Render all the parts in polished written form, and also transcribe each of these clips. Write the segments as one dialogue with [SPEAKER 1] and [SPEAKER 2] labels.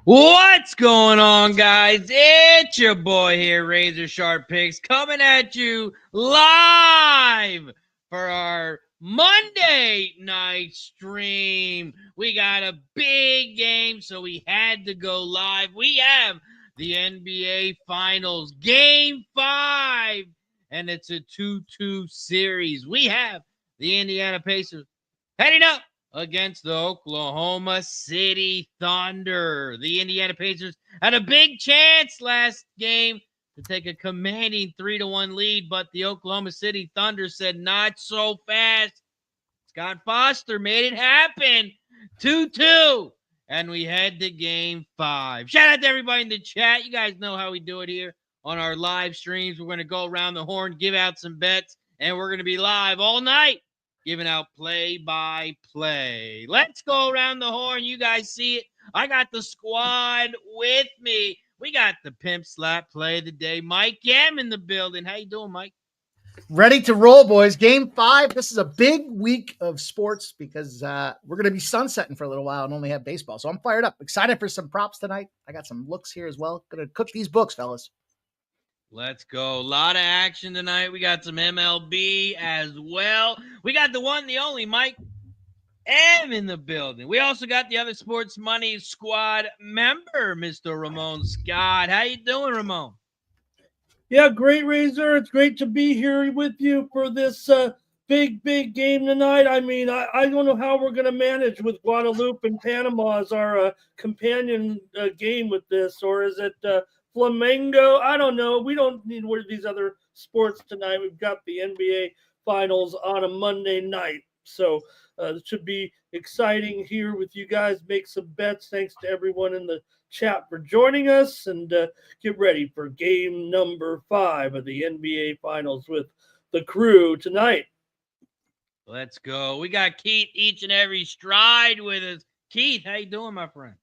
[SPEAKER 1] What's going on, guys? It's your boy here, Razor Sharp Picks, coming at you live for our Monday night stream. We got a big game, so we had to go live. We have the NBA Finals, Game 5, and it's a 2-2 series. We have the Indiana Pacers heading up against the Oklahoma City Thunder. The Indiana Pacers had a big chance last game to take a commanding 3-1 lead, but the Oklahoma City Thunder said not so fast. Scott Foster made it happen. 2-2. And we head to game 5. Shout out to everybody in the chat. You guys know how we do it here on our live streams. We're going to go around the horn, give out some bets, and we're going to be live all night giving out play-by-play. Let's go around the horn. You guys see it. I got the squad with me. We got the Pimp Slap play of the day. Mike Yam in the building. How you doing, Mike?
[SPEAKER 2] Ready to roll, boys. Game 5. This is a big week of sports because we're going to be sunsetting for a little while and only have baseball. So I'm fired up. Excited for some props tonight. I got some looks here as well. Going to cook these books, fellas.
[SPEAKER 1] Let's go. A lot of action tonight. We got some MLB as well. We got the one, the only Mike M in the building. We also got the other Sports Money Squad member, Mr. Ramon Scott. How you doing, Ramon?
[SPEAKER 3] Yeah, great, Razor. It's great to be here with you for this big game tonight. I mean, I don't know how we're going to manage with Guadalupe and Panama as our companion game with this, or is it Flamengo? I don't know. We don't need one of these other sports tonight. We've got the NBA Finals on a Monday night. So it should be exciting here with you guys. Make some bets. Thanks to everyone in the chat for joining us, and get ready for game number 5 of the NBA Finals with the crew tonight.
[SPEAKER 1] Let's go. We got Keith each and every stride with us. Keith, how you doing, my friend?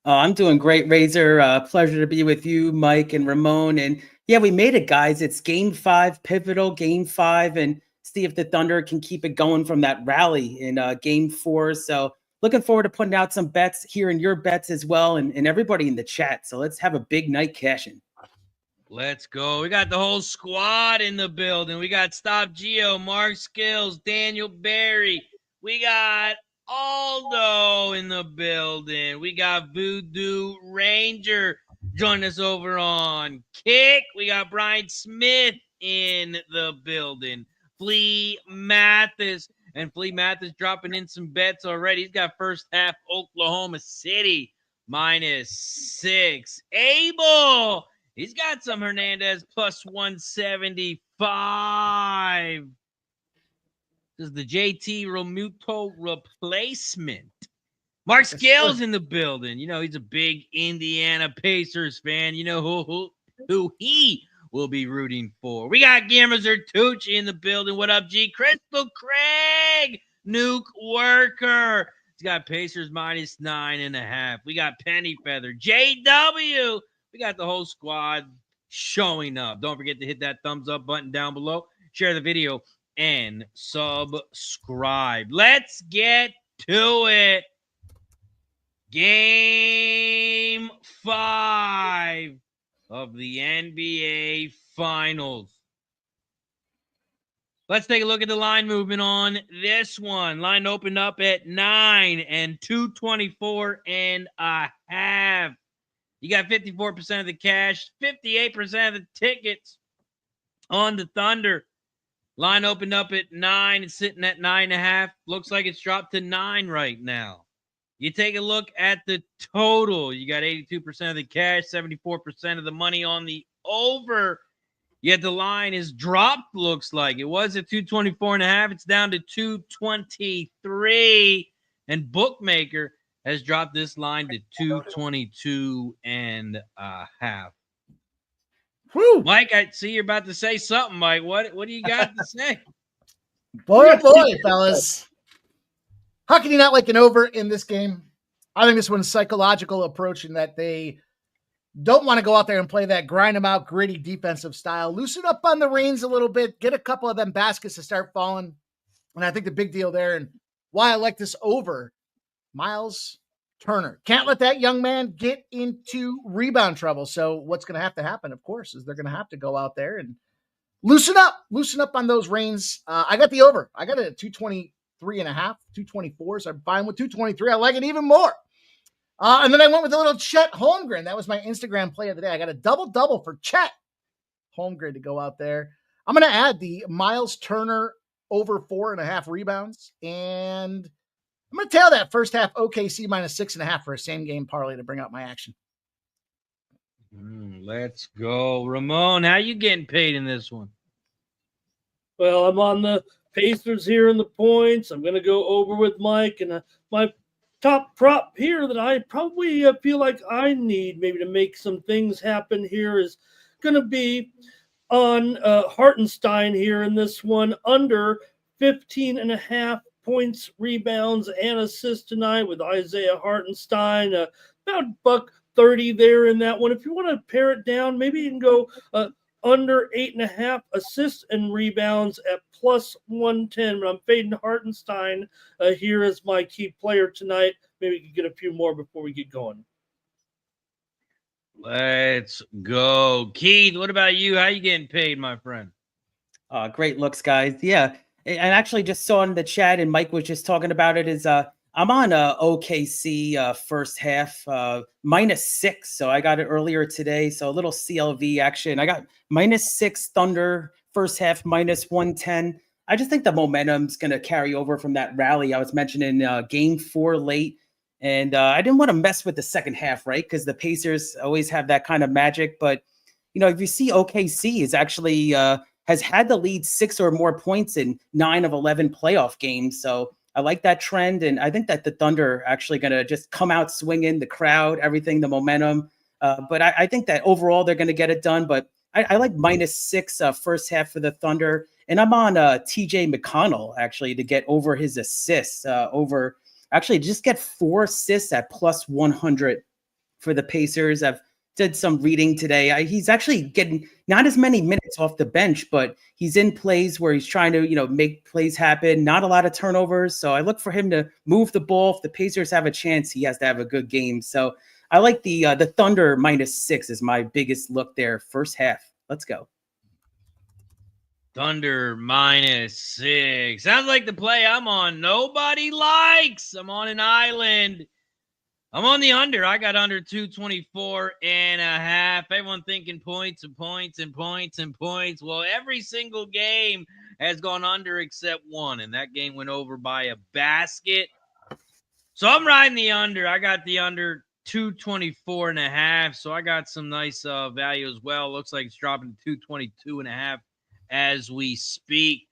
[SPEAKER 4] Oh, I'm doing great, Razor. Pleasure to be with you, Mike and Ramon. And yeah, we made it, guys. It's game 5, pivotal game 5, and see if the Thunder can keep it going from that rally in game 4. So looking forward to putting out some bets here in your bets as well, and everybody in the chat. So let's have a big night cashing.
[SPEAKER 1] Let's go. We got the whole squad in the building. We got Stop Geo, Mark Skills, Daniel Barry. We got Aldo in the building. We got Voodoo Ranger joining us over on Kick. We got Brian Smith in the building. Flea Mathis. And Flea Mathis dropping in some bets already. He's got first half Oklahoma City -6. Abel, he's got some Hernandez +175. This is the JT Realmuto replacement. Mark Scales in the building. You know, he's a big Indiana Pacers fan. You know who he will be rooting for. We got Guillermo Zertucci in the building. What up, G? Crystal Craig, Nuke Worker. He's got Pacers -9.5. We got Penny Feather, JW. We got the whole squad showing up. Don't forget to hit that thumbs up button down below. Share the video and subscribe. Let's get to it. Game 5 of the NBA Finals. Let's take a look at the line movement on this one. Line opened up at 9 and 224.5. You got 54% of the cash, 58% of the tickets on the Thunder. Line opened up at 9 and sitting at 9.5. Looks like it's dropped to 9 right now. You take a look at the total. You got 82% of the cash, 74% of the money on the over. Yet the line is dropped, looks like. It was at 224.5. It's down to 223. And Bookmaker has dropped this line to 222.5.
[SPEAKER 2] Whew.
[SPEAKER 1] Mike, I see you're about to say something, Mike. What do you got to say?
[SPEAKER 2] Boy, fellas. How can you not like an over in this game? I think this one's psychological approach in that they don't want to go out there and play that grind them out, gritty defensive style. Loosen up on the reins a little bit. Get a couple of them baskets to start falling. And I think the big deal there and why I like this over, Miles Turner. Can't let that young man get into rebound trouble. So what's going to happen, of course, is they're going to have to go out there and loosen up on those reins. I got the over. I got it at 223.5, 224. So I'm fine with 223. I like it even more. And then I went with a little Chet Holmgren. That was my Instagram play of the day. I got a double for Chet Holmgren to go out there. I'm going to add the Miles Turner over 4.5 rebounds. And I'm going to tail that first half OKC minus 6.5 for a same game parlay to bring out my action.
[SPEAKER 1] Let's go. Ramon, how you getting paid in this one?
[SPEAKER 3] Well, I'm on the Pacers here in the points. I'm going to go over with Mike. And my top prop here that I probably feel like I need maybe to make some things happen here is going to be on Hartenstein here in this one, under 15.5 points, rebounds, and assists tonight with Isaiah Hartenstein. About $1.30 there in that one. If you want to pare it down, maybe you can go under 8.5 assists and rebounds at plus 110. But I'm fading Hartenstein here as my key player tonight. Maybe we can get a few more before we get going.
[SPEAKER 1] Let's go. Keith, what about you? How you getting paid, my friend?
[SPEAKER 4] Great looks, guys. Yeah. I actually just saw in the chat, and Mike was just talking about it, is I'm on OKC first half -6. So I got it earlier today. So a little CLV action. I got -6 Thunder first half -110. I just think the momentum's going to carry over from that rally I was mentioning game 4 late. And I didn't want to mess with the second half, right? Because the Pacers always have that kind of magic. But, if you see OKC is actually has had the lead 6 or more points in 9 of 11 playoff games. So I like that trend. And I think that the Thunder are actually going to just come out swinging, the crowd, everything, the momentum. But I think that overall they're going to get it done. But I like -6 first half for the Thunder. And I'm on TJ McConnell, actually, to get over his assists, actually just get 4 assists at plus 100 for the Pacers. I've did some reading today. He's actually getting not as many minutes off the bench, but he's in plays where he's trying to, make plays happen. Not a lot of turnovers. So I look for him to move the ball. If the Pacers have a chance, he has to have a good game. So I like the Thunder -6 is my biggest look there. First half. Let's go.
[SPEAKER 1] Thunder -6. Sounds like the play I'm on. Nobody likes. I'm on an island. I'm on the under. I got under 224.5. Everyone thinking points and points and points and points. Well, every single game has gone under except one, and that game went over by a basket. So I'm riding the under. I got the under 224.5. So I got some nice value as well. Looks like it's dropping to 222.5 as we speak.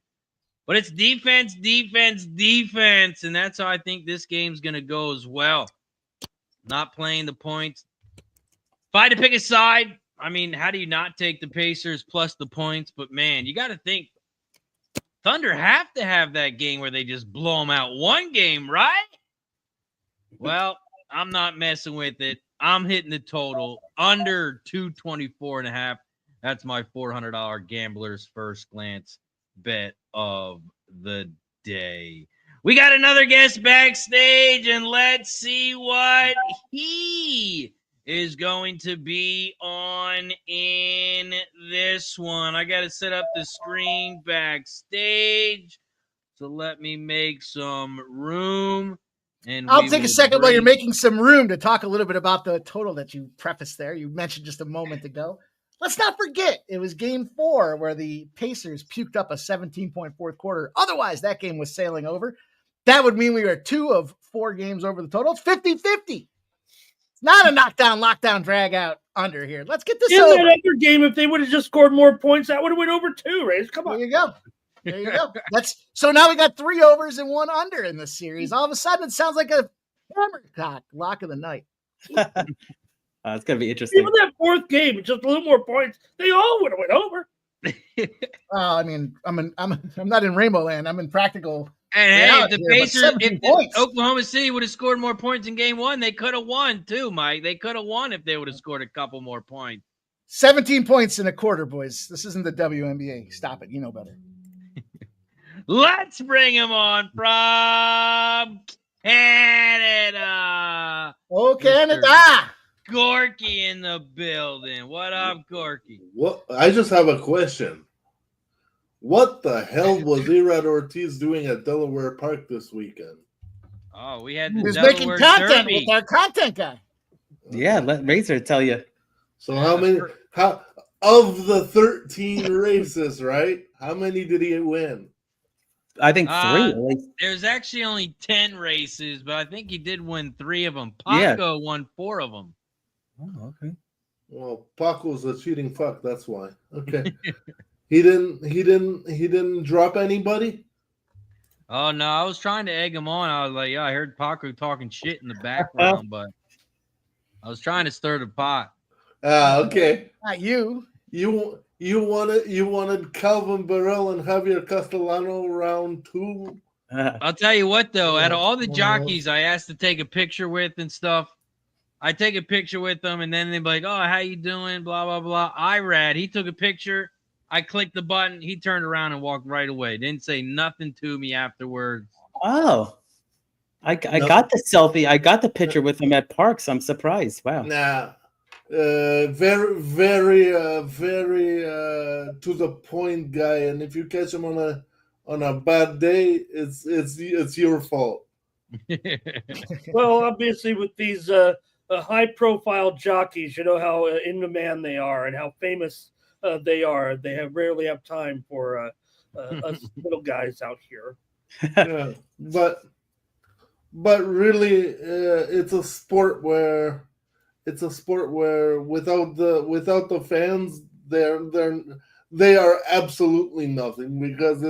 [SPEAKER 1] But it's defense, defense, defense. And that's how I think this game's going to go as well. Not playing the points. If I had to pick a side, I mean, how do you not take the Pacers plus the points? But, man, you got to think Thunder have to have that game where they just blow them out one game, right? Well, I'm not messing with it. I'm hitting the total under 224.5. That's my $400 gambler's first glance bet of the day. We got another guest backstage, and let's see what he is going to be on in this one. I got to set up the screen backstage, so let me make some room. And
[SPEAKER 2] I'll take a second while you're making some room to talk a little bit about the total that you prefaced there. You mentioned just a moment ago. Let's not forget, it was game 4 where the Pacers puked up a 17-point fourth quarter. Otherwise, that game was sailing over. That would mean we were 2 of 4 games over the total. It's 50-50. It's not a knockdown, lockdown, drag out under here. Let's get this over.
[SPEAKER 3] In that other game, if they would have just scored more points, that would have went over too, Rays. Come on.
[SPEAKER 2] There you go. There you go. So now we got 3 overs and 1 under in this series. All of a sudden, it sounds like a hammer lock of the night.
[SPEAKER 4] It's gonna be interesting.
[SPEAKER 3] Even that fourth game, just a little more points, they all would have went over.
[SPEAKER 2] I mean, I'm not in Rainbow Land. I'm in practical.
[SPEAKER 1] And hey, if the Pacers, if Oklahoma City would have scored more points in game 1, they could have won too, Mike. They could have won if they would have scored a couple more points.
[SPEAKER 2] 17 points in a quarter, boys. This isn't the WNBA. Stop it. You know better.
[SPEAKER 1] Let's bring him on from Canada.
[SPEAKER 2] Oh,
[SPEAKER 1] Mr.
[SPEAKER 2] Canada.
[SPEAKER 1] Gorky in the building. What up, Gorky?
[SPEAKER 5] What? I just have a question. What the hell was Erod Ortiz doing at Delaware Park this weekend?
[SPEAKER 1] Oh, we had
[SPEAKER 2] He
[SPEAKER 1] the
[SPEAKER 2] was making
[SPEAKER 1] Delaware
[SPEAKER 2] content
[SPEAKER 1] Derby.
[SPEAKER 2] with our content guy.
[SPEAKER 4] Yeah, let Razor tell you.
[SPEAKER 5] So how of the 13 races, right? How many did he win?
[SPEAKER 4] I think 3. at least.
[SPEAKER 1] There's actually only 10 races, but I think he did win 3 of them.
[SPEAKER 4] Yeah.
[SPEAKER 1] Paco won 4 of them.
[SPEAKER 4] Oh, okay.
[SPEAKER 5] Well, Paco's a cheating fuck, that's why. Okay. He didn't drop anybody?
[SPEAKER 1] Oh, no, I was trying to egg him on. I was like, yeah, I heard Paco talking shit in the background, but I was trying to stir the pot.
[SPEAKER 5] Okay.
[SPEAKER 2] Not you.
[SPEAKER 5] You wanted Calvin Burrell and Javier Castellano round 2.
[SPEAKER 1] I'll tell you what, though, out of all the jockeys I asked to take a picture with and stuff, I take a picture with them, and then they'd be like, oh, how you doing, blah, blah, blah. Irad, he took a picture. I clicked the button. He turned around and walked right away. Didn't say nothing to me afterwards.
[SPEAKER 4] Oh. I got the selfie. I got the picture with him at Parks. I'm surprised. Wow.
[SPEAKER 5] Nah. Very, very, very to the point guy, and if you catch him on a bad day, it's your fault.
[SPEAKER 3] Well, obviously, with these high-profile jockeys, you know how in demand they are and how famous they are. They rarely have time for us little guys out here.
[SPEAKER 5] Yeah, but really, it's a sport where without the fans, they are absolutely nothing, because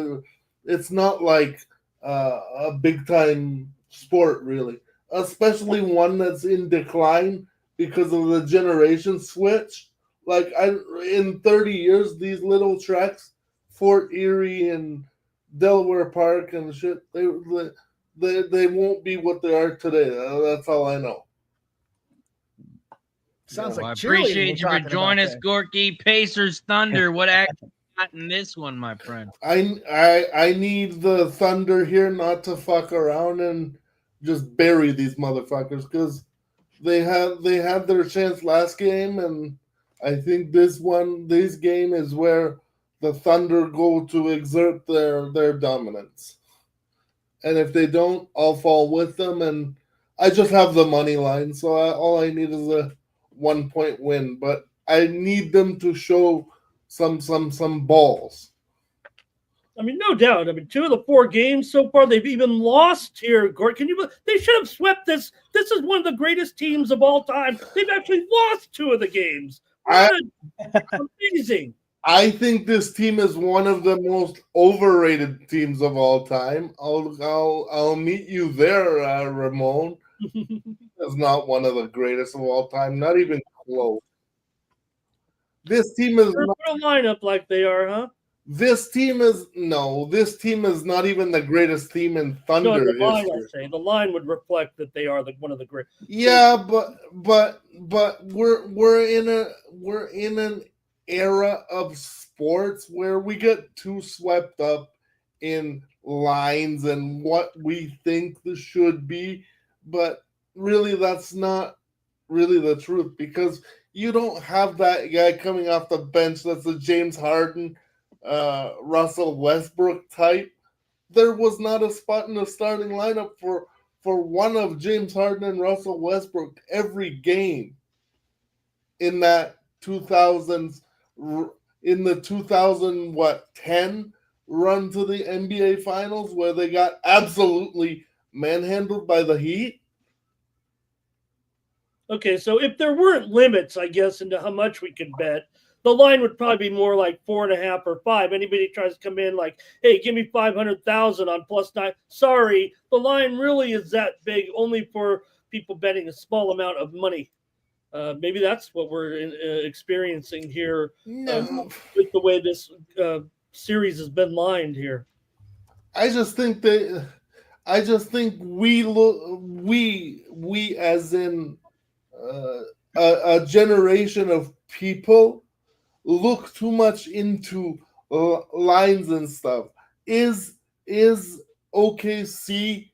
[SPEAKER 5] it's not like a big time sport, really, especially one that's in decline because of the generation switch. Like in 30 years, these little tracks, Fort Erie and Delaware Park and shit, they won't be what they are today. That's all I know.
[SPEAKER 2] Sounds
[SPEAKER 1] Well, I
[SPEAKER 2] like
[SPEAKER 1] appreciate you for joining us, Gorky. Pacers Thunder. What action got in this one, my friend?
[SPEAKER 5] I need the Thunder here not to fuck around and just bury these motherfuckers, because they had their chance last game, and I think this game is where the Thunder go to exert their dominance. And if they don't, I'll fall with them, and I just have the money line, so all I need is a 1-point win, but I need them to show some balls.
[SPEAKER 3] I mean, no doubt. I mean, 2 of the 4 games so far, they've even lost here. Gord, they should have swept this. This is one of the greatest teams of all time. They've actually lost 2 of the games. Amazing.
[SPEAKER 5] I think this team is one of the most overrated teams of all time. I'll meet you there, Ramon. It's not one of the greatest of all time, not even close. This team is
[SPEAKER 3] not a lineup like they are, huh?
[SPEAKER 5] This team is not even the greatest team in Thunder
[SPEAKER 3] history.
[SPEAKER 5] line,
[SPEAKER 3] the line would reflect that they are one of the great.
[SPEAKER 5] Yeah, but we're in an era of sports where we get too swept up in lines and what we think this should be, but really that's not really the truth, because you don't have that guy coming off the bench that's a James Harden, Russell Westbrook type. There was not a spot in the starting lineup for one of James Harden and Russell Westbrook every game in that 2000s, in the 2010 run to the NBA Finals, where they got absolutely manhandled by the Heat.
[SPEAKER 3] Okay, so if there weren't limits, I guess, into how much we could bet, the line would probably be more like 4.5 or 5. Anybody tries to come in like, hey, give me 500,000 on +9. Sorry, the line really is that big only for people betting a small amount of money. Maybe that's what we're experiencing here with the way this series has been lined here.
[SPEAKER 5] I just think we as in a generation of people look too much into lines and stuff. Is OKC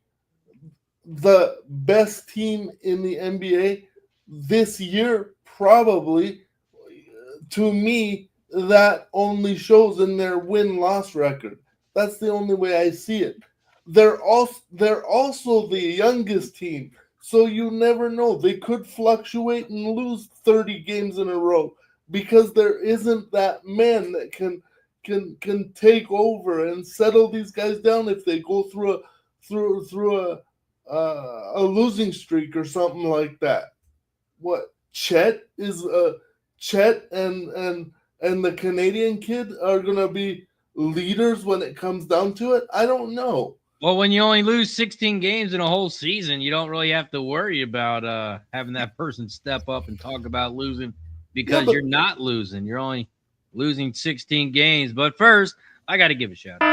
[SPEAKER 5] the best team in the NBA this year, probably. To me, that only shows in their win-loss record. That's the only way I see it. They're also the youngest team, so you never know. They could fluctuate and lose 30 games in a row because there isn't that man that can take over and settle these guys down if they go through a losing streak or something like that. What Chet and the Canadian kid are gonna be leaders when it comes down to it? I don't know.
[SPEAKER 1] Well, when you only lose 16 games in a whole season, you don't really have to worry about having that person step up and talk about losing because you're not losing. You're only losing 16 games. But first, I got to give a shout out.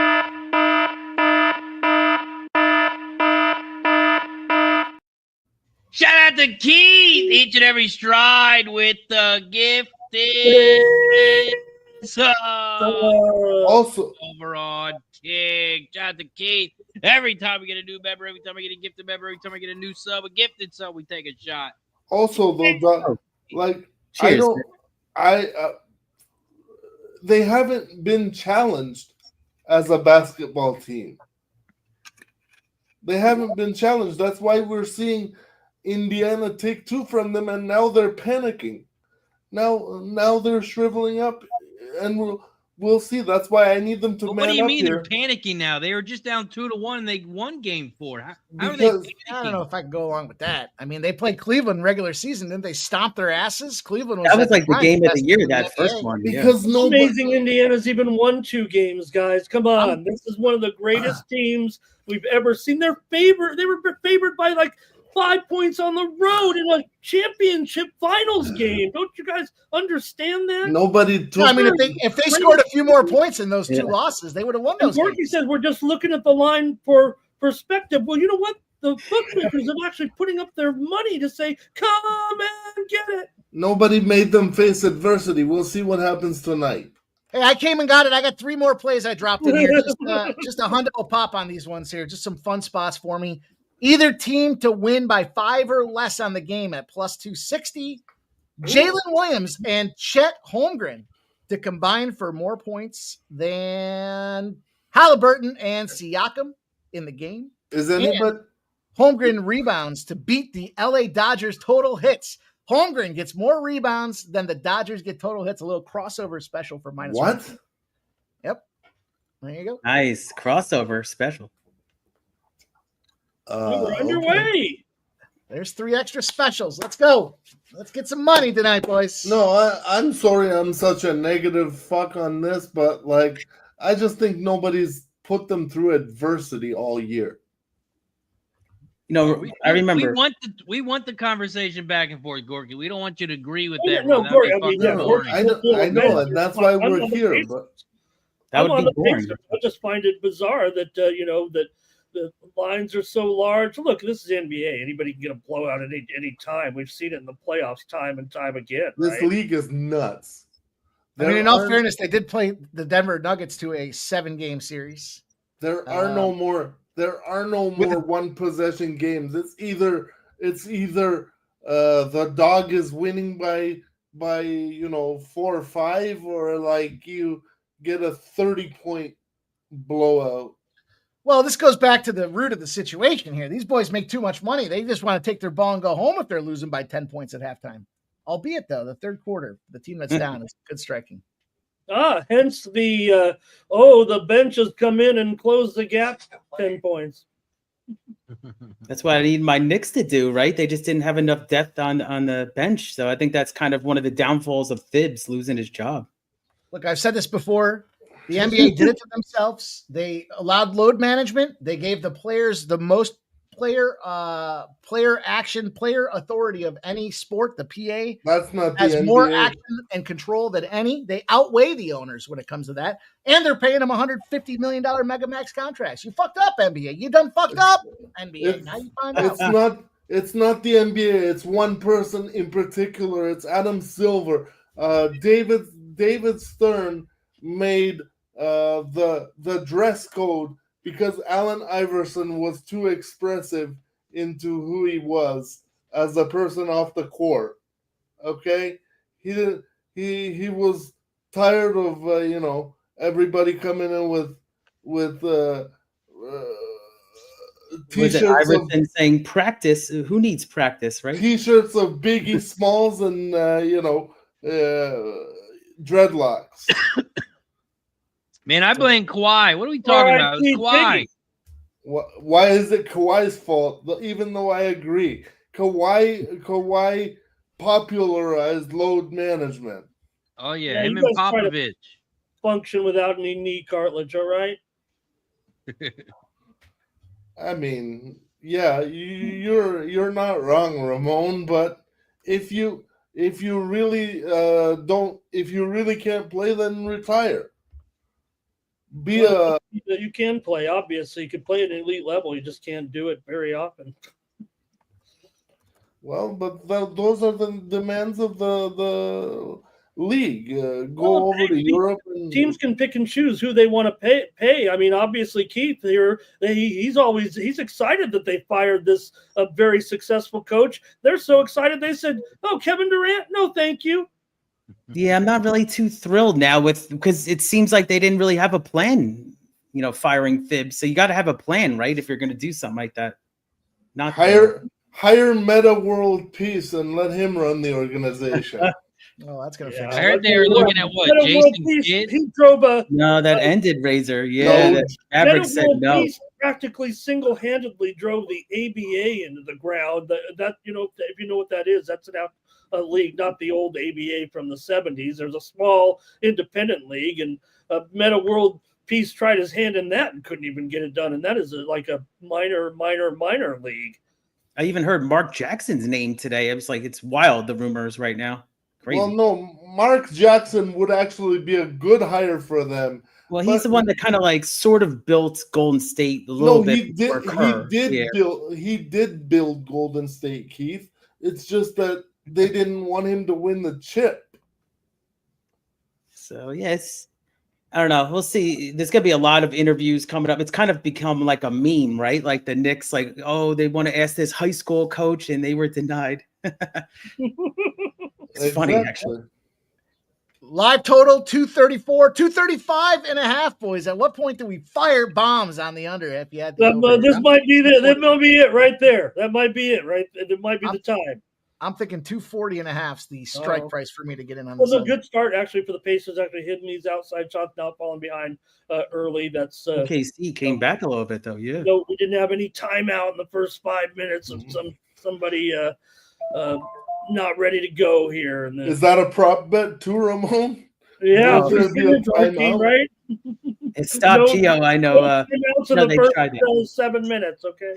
[SPEAKER 1] Shout out to Keith, each and every stride with the gifted
[SPEAKER 5] Also,
[SPEAKER 1] over on King. Shout out to Keith. Every time we get a new member, every time we get a gifted member, every time we get a new sub, a gifted sub, we take a shot.
[SPEAKER 5] Also, though,
[SPEAKER 4] Cheers.
[SPEAKER 5] They haven't been challenged as a basketball team. They haven't been challenged. That's why we're seeing Indiana take 2 from them, and now they're panicking. Now they're shriveling up, and we'll see. That's why I need them to man up.
[SPEAKER 1] What do you mean
[SPEAKER 5] here.
[SPEAKER 1] they're panicking now? They were just down 2-1 and they won game 4. How are they panicking?
[SPEAKER 2] I don't know if I can go along with that. I mean, they played Cleveland regular season, didn't they stomp their asses? Cleveland was
[SPEAKER 4] That was like the game of the year,
[SPEAKER 2] in the
[SPEAKER 4] that first
[SPEAKER 2] NBA.
[SPEAKER 4] one.
[SPEAKER 5] Because
[SPEAKER 3] It's amazing Indiana's even won 2 games, guys. Come on. This is one of the greatest teams we've ever seen. They were favored by like 5 points on the road in a championship finals game. Don't you guys understand that?
[SPEAKER 5] nobody took.
[SPEAKER 2] I mean, if they scored a few more points in those 2 losses, they would have won those
[SPEAKER 3] Gorky
[SPEAKER 2] games.
[SPEAKER 3] says we're just looking at the line for perspective. Well, you know what? The bookmakers are actually putting up their money to say, come and get it.
[SPEAKER 5] Nobody made them face adversity. We'll see what happens tonight.
[SPEAKER 2] Hey, I came and got it. I got 3 more plays I dropped in here. Just a hundo pop on these ones here. Just some fun spots for me. Either team to win by 5 or less on the game at plus 260. Jalen Williams and Chet Holmgren to combine for more points than Halliburton and Siakam in the game.
[SPEAKER 5] Is anybody?
[SPEAKER 2] Holmgren rebounds to beat the LA Dodgers total hits. Holmgren gets more rebounds than the Dodgers get total hits. A little crossover special for minus
[SPEAKER 5] What?
[SPEAKER 2] 1. Yep. There you go.
[SPEAKER 4] Nice crossover special.
[SPEAKER 3] We're underway.
[SPEAKER 2] There's 3 extra specials. Let's go. Let's get some money tonight, boys.
[SPEAKER 5] No, I'm sorry I'm such a negative fuck on this, but like I just think nobody's put them through adversity all year.
[SPEAKER 4] You know, I remember.
[SPEAKER 1] We want the conversation back and forth, Gorky. We don't want you to agree with that.
[SPEAKER 3] No, Gorky,
[SPEAKER 5] I know, and that's why we're here. But
[SPEAKER 4] That would be boring.
[SPEAKER 3] I just find it bizarre that that the lines are so large. Look, this is NBA. Anybody can get a blowout at any time. We've seen it in the playoffs time and time again.
[SPEAKER 5] This league is nuts.
[SPEAKER 2] I mean, in all fairness, they did play the Denver Nuggets to a 7-game series.
[SPEAKER 5] There are no more. There are no more one possession games. It's either the dog is winning by 4 or 5, or like you get a 30-point blowout.
[SPEAKER 2] Well, this goes back to the root of the situation here. These boys make too much money. They just want to take their ball and go home if they're losing by 10 points at halftime. Albeit, though, the third quarter, the team that's down is good striking.
[SPEAKER 3] Hence the bench has come in and closed the gap 10 points.
[SPEAKER 4] That's what I need my Knicks to do, right? They just didn't have enough depth on the bench. So I think that's kind of one of the downfalls of Thibs losing his job.
[SPEAKER 2] Look, I've said this before. The NBA did it to themselves. They allowed load management. They gave the players the most player authority of any sport. The PA
[SPEAKER 5] That's not the
[SPEAKER 2] has
[SPEAKER 5] NBA.
[SPEAKER 2] more action and control than any. They outweigh the owners when it comes to that. And they're paying them $150 million mega max contracts. You fucked up, NBA. You done fucked up, NBA. Now you find out.
[SPEAKER 5] It's not the NBA. It's one person in particular. It's Adam Silver. David Stern made the dress code because Allen Iverson was too expressive into who he was as a person off the court. Okay, he didn't. He was tired of everybody coming in with
[SPEAKER 4] Was it
[SPEAKER 5] t-shirts of
[SPEAKER 4] Iverson saying practice? Who needs practice, right?
[SPEAKER 5] t-shirts of Biggie Smalls and dreadlocks.
[SPEAKER 1] Man, I blame Kawhi. What are we
[SPEAKER 3] All
[SPEAKER 1] talking
[SPEAKER 3] right,
[SPEAKER 1] about? It was
[SPEAKER 3] Keith,
[SPEAKER 1] Kawhi.
[SPEAKER 5] Why is it Kawhi's fault? Even though I agree, Kawhi popularized load management.
[SPEAKER 1] Oh yeah,
[SPEAKER 3] Yeah,
[SPEAKER 1] him
[SPEAKER 3] you
[SPEAKER 1] and
[SPEAKER 3] guys try to-
[SPEAKER 1] Popovich.
[SPEAKER 3] Function without any knee cartilage. All right.
[SPEAKER 5] I mean, yeah, you're not wrong, Ramon. But if you really if you really can't play, then retire.
[SPEAKER 3] You can play. Obviously, you can play at an elite level. You just can't do it very often.
[SPEAKER 5] Well, but those are the demands of the league. Go over to Europe. And
[SPEAKER 3] Teams can pick and choose who they want to pay. I mean, obviously, Keith here, he's excited that they fired this very successful coach. They're so excited they said, "Oh, Kevin Durant, no, thank you."
[SPEAKER 4] Yeah, I'm not really too thrilled now because it seems like they didn't really have a plan, firing Thibs. So you got to have a plan, right? If you're going to do something like that. Not
[SPEAKER 5] hire Meta World Peace and let him run the organization.
[SPEAKER 2] Oh, that's gonna fix
[SPEAKER 1] I
[SPEAKER 2] it.
[SPEAKER 1] heard they were looking at what Jason Kidd.
[SPEAKER 3] He drove a
[SPEAKER 4] No, that ended Razor. Yeah,
[SPEAKER 5] No.
[SPEAKER 4] that Maverick said no.
[SPEAKER 3] He practically single-handedly drove the ABA into the ground. That if you know what that is, that's a league, not the old ABA from the 70s. There's a small independent league, and Meta World Peace tried his hand in that and couldn't even get it done. And that is like a minor league.
[SPEAKER 4] I even heard Mark Jackson's name today. I was like, it's wild, the rumors right now. Crazy.
[SPEAKER 5] Well, no, Mark Jackson would actually be a good hire for them.
[SPEAKER 4] Well, he's the one that kind of like sort of built Golden State a little bit.
[SPEAKER 5] He did build Golden State, Keith. It's just that they didn't want him to win the chip.
[SPEAKER 4] So yes, I don't know. We'll see. There's gonna be a lot of interviews coming up. It's kind of become like a meme, right? Like the Knicks, like, oh, they want to ask this high school coach and they were denied. It's funny, actually.
[SPEAKER 2] Live total 234, 235 and a half, boys. At what point do we fire bombs on the under? If you had
[SPEAKER 3] this might be that might be it right there. That might be it, right? It might be the time.
[SPEAKER 2] I'm thinking 240 and a half is the strike price for me to get in on.
[SPEAKER 3] Well, a good start actually for the Pacers, actually hitting these outside shots, now falling behind early. That's
[SPEAKER 4] OKC came back a little bit though. Yeah.
[SPEAKER 3] No, we didn't have any timeout in the first 5 minutes of somebody not ready to go here. And then,
[SPEAKER 5] is that a prop bet too, Ramon?
[SPEAKER 3] Yeah,
[SPEAKER 5] right?
[SPEAKER 4] It stopped Gio. I know.
[SPEAKER 3] No, they tried that. 7 minutes. Okay.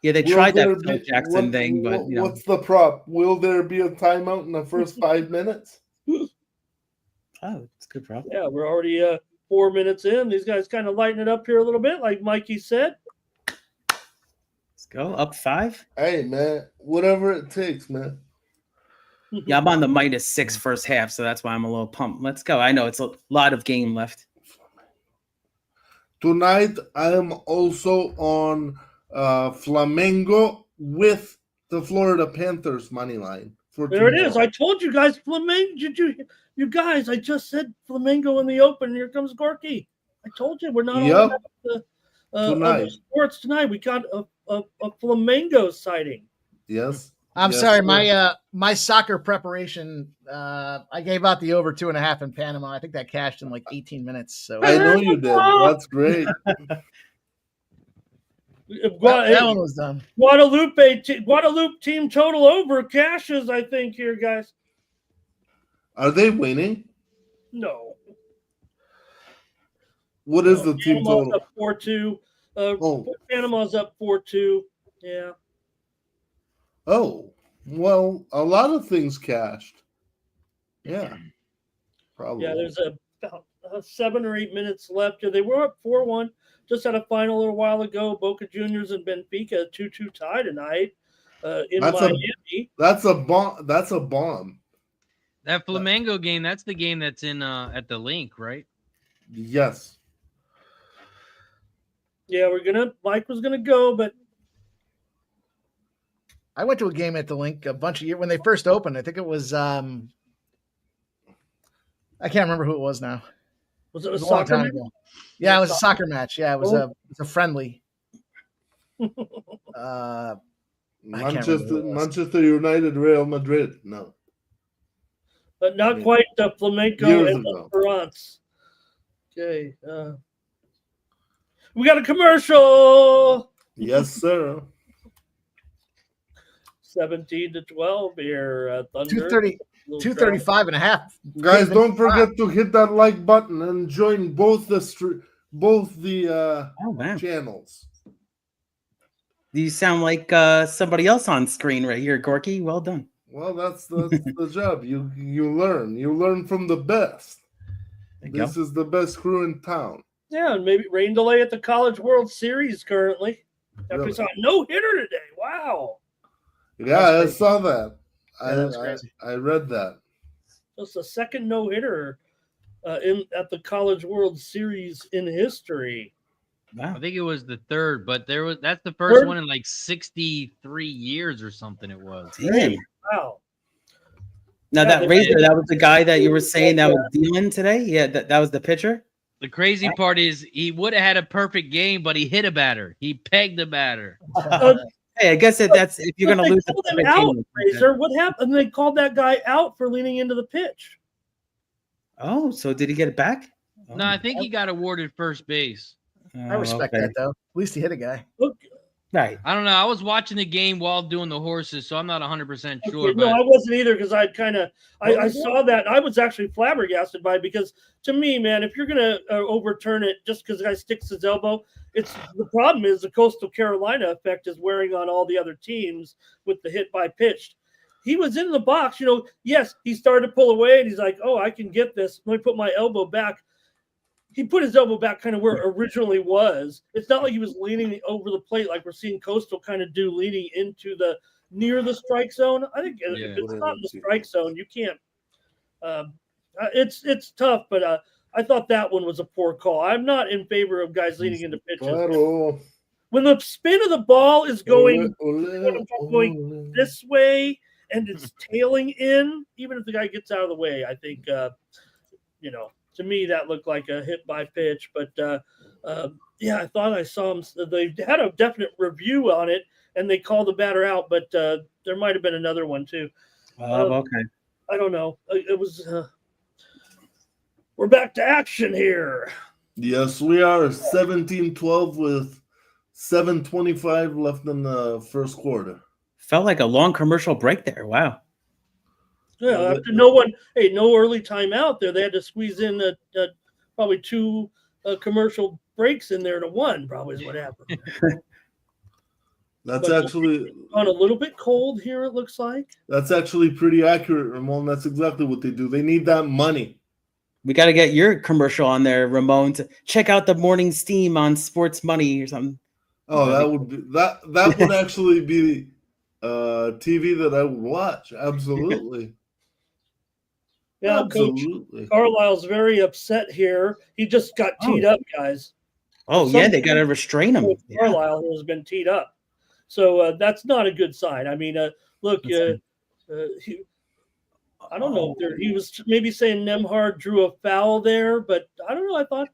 [SPEAKER 4] Yeah, they tried that Phil Jackson thing, but
[SPEAKER 5] what's the prop? Will there be a timeout in the first 5 minutes?
[SPEAKER 4] Oh, it's a good prop.
[SPEAKER 3] Yeah, we're already 4 minutes in. These guys kind of lighten it up here a little bit, like Mikey said.
[SPEAKER 4] Let's go up 5.
[SPEAKER 5] Hey, man, whatever it takes, man.
[SPEAKER 4] Yeah, I'm on the -6 first half, so that's why I'm a little pumped. Let's go. I know it's a lot of game left.
[SPEAKER 5] Tonight, I am also on Flamengo with the Florida Panthers money line.
[SPEAKER 3] There it is. I told you guys, Flamengo. You guys, I just said Flamengo in the open. Here comes Gorky. I told you we're not on the sports tonight. We got a Flamengo sighting.
[SPEAKER 5] Yes.
[SPEAKER 2] I'm sorry, my soccer preparation. I gave out the over 2.5 in Panama. I think that cashed in like 18 minutes. So
[SPEAKER 5] I know you did. That's great.
[SPEAKER 2] That one was done.
[SPEAKER 3] Guadalupe team total over cashes, I think, here, guys.
[SPEAKER 5] Are they winning?
[SPEAKER 3] No.
[SPEAKER 5] What is the team total?
[SPEAKER 3] Up 4-2. Panama's up 4-2. Yeah.
[SPEAKER 5] Oh, well, a lot of things cashed. Yeah. Probably.
[SPEAKER 3] Yeah, there's about 7 or 8 minutes left. They were up 4-1. Just had a final a little while ago. Boca Juniors and Benfica 2-2 tie tonight in Miami.
[SPEAKER 5] That's a bomb. That's a bomb.
[SPEAKER 1] That Flamengo game, that's the game that's in at the link, right?
[SPEAKER 5] Yes.
[SPEAKER 3] Yeah, Mike was gonna go, but
[SPEAKER 2] I went to a game at the Link a bunch of years when they first opened. I think it was I can't remember who it was now.
[SPEAKER 3] Was it a
[SPEAKER 2] Long
[SPEAKER 3] soccer
[SPEAKER 2] time
[SPEAKER 3] match?
[SPEAKER 2] ago. Yeah, it was a soccer match. Yeah, it was
[SPEAKER 3] Oh.
[SPEAKER 2] a friendly. I can't remember who it was.
[SPEAKER 5] Manchester United, Real Madrid. No.
[SPEAKER 3] But not quite the Flamenco
[SPEAKER 5] Years
[SPEAKER 3] and the
[SPEAKER 5] ago.
[SPEAKER 3] France. Okay. We got a commercial.
[SPEAKER 5] Yes, sir.
[SPEAKER 3] 17-12 here. Thunder.
[SPEAKER 2] 235 and a half.
[SPEAKER 5] Guys, don't forget to hit that like button and join both the channels.
[SPEAKER 4] You sound like somebody else on screen right here, Gorky. Well done.
[SPEAKER 5] Well, that's the job. You learn from the best. This is the best crew in town.
[SPEAKER 3] Yeah, and maybe rain delay at the College World Series currently. After we saw a no-hitter today. Wow.
[SPEAKER 5] Yeah, I saw that.
[SPEAKER 2] Yeah,
[SPEAKER 5] I read that.
[SPEAKER 3] That's the second no-hitter at the College World Series in history.
[SPEAKER 4] Wow.
[SPEAKER 1] I think it was the third, but that's the first one in like 63 years or something. It was.
[SPEAKER 4] Damn.
[SPEAKER 3] Wow.
[SPEAKER 4] Now that Razor, that was the guy that you were saying that was dealing today? Yeah, that was the pitcher?
[SPEAKER 1] The crazy part is he would have had a perfect game, but he hit a batter. He pegged the batter.
[SPEAKER 4] Hey, I guess that's if you're going to lose
[SPEAKER 3] him out, Razor. What happened? They called that guy out for leaning into the pitch.
[SPEAKER 4] Oh, so did he get it back? Oh.
[SPEAKER 1] No, I think he got awarded first base.
[SPEAKER 2] I respect that, though. At least he hit a guy.
[SPEAKER 3] Look,
[SPEAKER 4] right.
[SPEAKER 1] I don't know. I was watching the game while doing the horses, so I'm not 100% sure.
[SPEAKER 3] No, I wasn't either because I saw that. And I was actually flabbergasted by it because to me, man, if you're going to overturn it just because the guy sticks his elbow, the problem is the Coastal Carolina effect is wearing on all the other teams with the hit by pitch. He was in the box, yes, he started to pull away and he's like, oh, I can get this. Let me put my elbow back. He put his elbow back kind of where it originally was. It's not like he was leaning over the plate like we're seeing Coastal kind of do, leaning into near the strike zone. I think if it's not in the strike zone, you can't. It's tough, but I thought that one was a poor call. I'm not in favor of guys leaning into pitches. When the spin of the ball is going this way and it's tailing in, even if the guy gets out of the way, I think to me, that looked like a hit by pitch, but I thought I saw him. They had a definite review on it, and they called the batter out, but there might have been another one too.
[SPEAKER 4] Okay.
[SPEAKER 3] I don't know. It was. We're back to action here.
[SPEAKER 5] Yes, we are 17-12 with 7:25 left in the first quarter.
[SPEAKER 4] Felt like a long commercial break there. Wow.
[SPEAKER 3] Yeah, after no early timeout there. They had to squeeze in probably two commercial breaks in there to one, probably is what happened.
[SPEAKER 5] That's actually
[SPEAKER 3] on a little bit cold here, it looks like.
[SPEAKER 5] That's actually pretty accurate, Ramon. That's exactly what they do. They need that money.
[SPEAKER 4] We got to get your commercial on there, Ramon, to check out the morning steam on Sports Money or something.
[SPEAKER 5] Oh, that would actually be TV that I would watch. Absolutely.
[SPEAKER 3] Yeah,
[SPEAKER 5] absolutely.
[SPEAKER 3] Coach Carlisle's very upset here. He just got teed up, guys.
[SPEAKER 4] They got to restrain him.
[SPEAKER 3] Carlisle has been teed up. So that's not a good sign. I mean, look, I don't know if he was maybe saying Nemhard drew a foul there, but I don't know. I thought